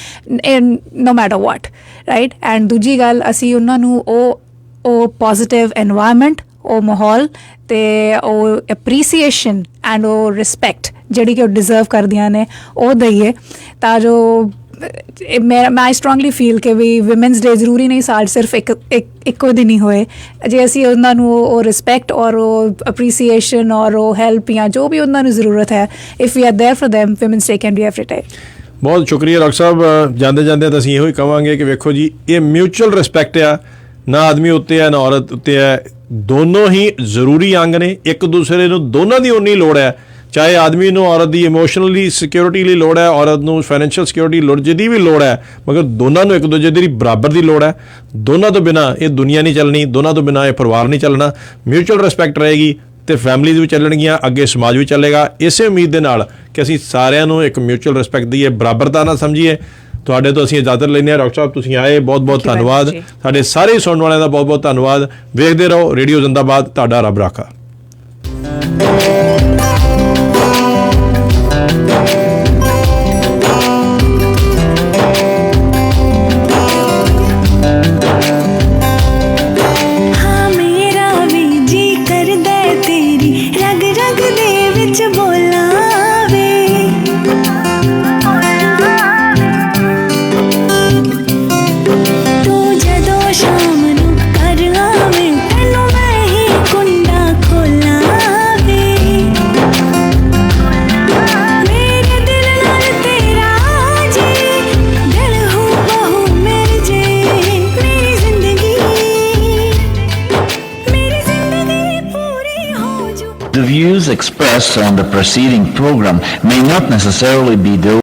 no matter what, right. And ਦੂਜੀ ਗੱਲ, ਅਸੀਂ ਉਹਨਾਂ ਨੂੰ ਉਹ ਪੋਜ਼ੀਟਿਵ ਐਨਵਾਇਰਮੈਂਟ, ਉਹ ਮਾਹੌਲ ਅਤੇ ਉਹ ਐਪਰੀਸੀਏਸ਼ਨ ਐਂਡ ਉਹ ਰਿਸਪੈਕਟ ਜਿਹੜੀ ਕਿ ਉਹ ਡਿਜ਼ਰਵ ਕਰਦੀਆਂ ਨੇ ਉਹ ਦਈਏ, ਤਾਂ ਜੋ ਮੈਂ ਸਟਰੋਂਗਲੀ ਫੀਲ ਕਿ ਵੀ ਵਿਮਨਸ ਡੇ ਜ਼ਰੂਰੀ ਨਹੀਂ ਸਾਲ ਸਿਰਫ ਇੱਕੋ ਦਿਨ ਹੀ ਹੋਏ। ਜੇ ਅਸੀਂ ਉਹਨਾਂ ਨੂੰ ਉਹ ਰਿਸਪੈਕਟ ਔਰ ਉਹ ਅਪਰੀਸੀਏਸ਼ਨ ਔਰ ਉਹ ਹੈਲਪ ਜਾਂ ਜੋ ਵੀ ਉਹਨਾਂ ਨੂੰ ਜ਼ਰੂਰਤ ਹੈ, if we are there for them, women's day can be every day. ਬਹੁਤ ਸ਼ੁਕਰੀਆ ਡਾਕਟਰ ਸਾਹਿਬ। ਜਾਂਦੇ ਜਾਂਦੇ ਤਾਂ ਅਸੀਂ ਇਹੋ ਹੀ ਕਹਾਂਗੇ ਕਿ ਵੇਖੋ ਜੀ, ਇਹ ਮਿਊਚੁਅਲ ਰਿਸਪੈਕਟ ਆ, ਨਾ ਆਦਮੀ ਉੱਤੇ ਹੈ ਨਾ ਔਰਤ ਉੱਤੇ ਹੈ, ਦੋਨੋਂ ਹੀ ਜ਼ਰੂਰੀ ਅੰਗ ਨੇ। ਇੱਕ ਦੂਸਰੇ ਨੂੰ ਦੋਨਾਂ ਦੀ ਉਨੀ ਲੋੜ ਹੈ, ਚਾਹੇ ਆਦਮੀ ਨੂੰ ਔਰਤ ਦੀ ਇਮੋਸ਼ਨਲੀ ਸਿਕਿਉਰਿਟੀ ਲਈ ਲੋੜ ਹੈ, ਔਰਤ ਨੂੰ ਫਾਈਨੈਂਸ਼ੀਅਲ ਸਿਕਿਉਰਿਟੀ ਲੋੜ ਜਿਹਦੀ ਵੀ ਲੋੜ ਹੈ, ਮਗਰ ਦੋਨਾਂ ਨੂੰ ਇੱਕ ਦੂਜੇ ਦੀ ਬਰਾਬਰ ਦੀ ਲੋੜ ਹੈ। ਦੋਨਾਂ ਤੋਂ ਬਿਨਾਂ ਇਹ ਦੁਨੀਆ ਨਹੀਂ ਚੱਲਣੀ, ਦੋਨਾਂ ਤੋਂ ਬਿਨਾਂ ਇਹ ਪਰਿਵਾਰ ਨਹੀਂ ਚੱਲਣਾ। ਮਿਊਚੁਅਲ ਰਿਸਪੈਕਟ ਰਹੇਗੀ ਤੇ ਫੈਮਲੀਜ਼ ਵੀ ਚੱਲਣਗੀਆਂ, ਅੱਗੇ ਸਮਾਜ ਵੀ ਚੱਲੇਗਾ। ਇਸੇ ਉਮੀਦ ਦੇ ਨਾਲ ਕਿ ਅਸੀਂ ਸਾਰਿਆਂ ਨੂੰ ਇੱਕ ਮਿਊਚੁਅਲ ਰਿਸਪੈਕਟ ਦਈਏ, ਬਰਾਬਰਤਾ ਨਾਲ ਸਮਝੀਏ। ਤੁਹਾਡੇ ਤੋਂ ਅਸੀਂ ਇਜਾਜ਼ਤ ਲੈਂਦੇ ਹਾਂ। ਡਾਕਟਰ ਸਾਹਿਬ ਤੁਸੀਂ ਆਏ, ਬਹੁਤ ਬਹੁਤ ਧੰਨਵਾਦ। ਸਾਡੇ ਸਾਰੇ ਸੁਣਨ ਵਾਲਿਆਂ ਦਾ ਬਹੁਤ ਬਹੁਤ ਧੰਨਵਾਦ। ਵੇਖਦੇ ਰਹੋ ਰੇਡੀਓ ਜ਼ਿੰਦਾਬਾਦ। ਤੁਹਾਡਾ ਰੱਬ ਰਾਖਾ। The views expressed on the preceding program may not necessarily be those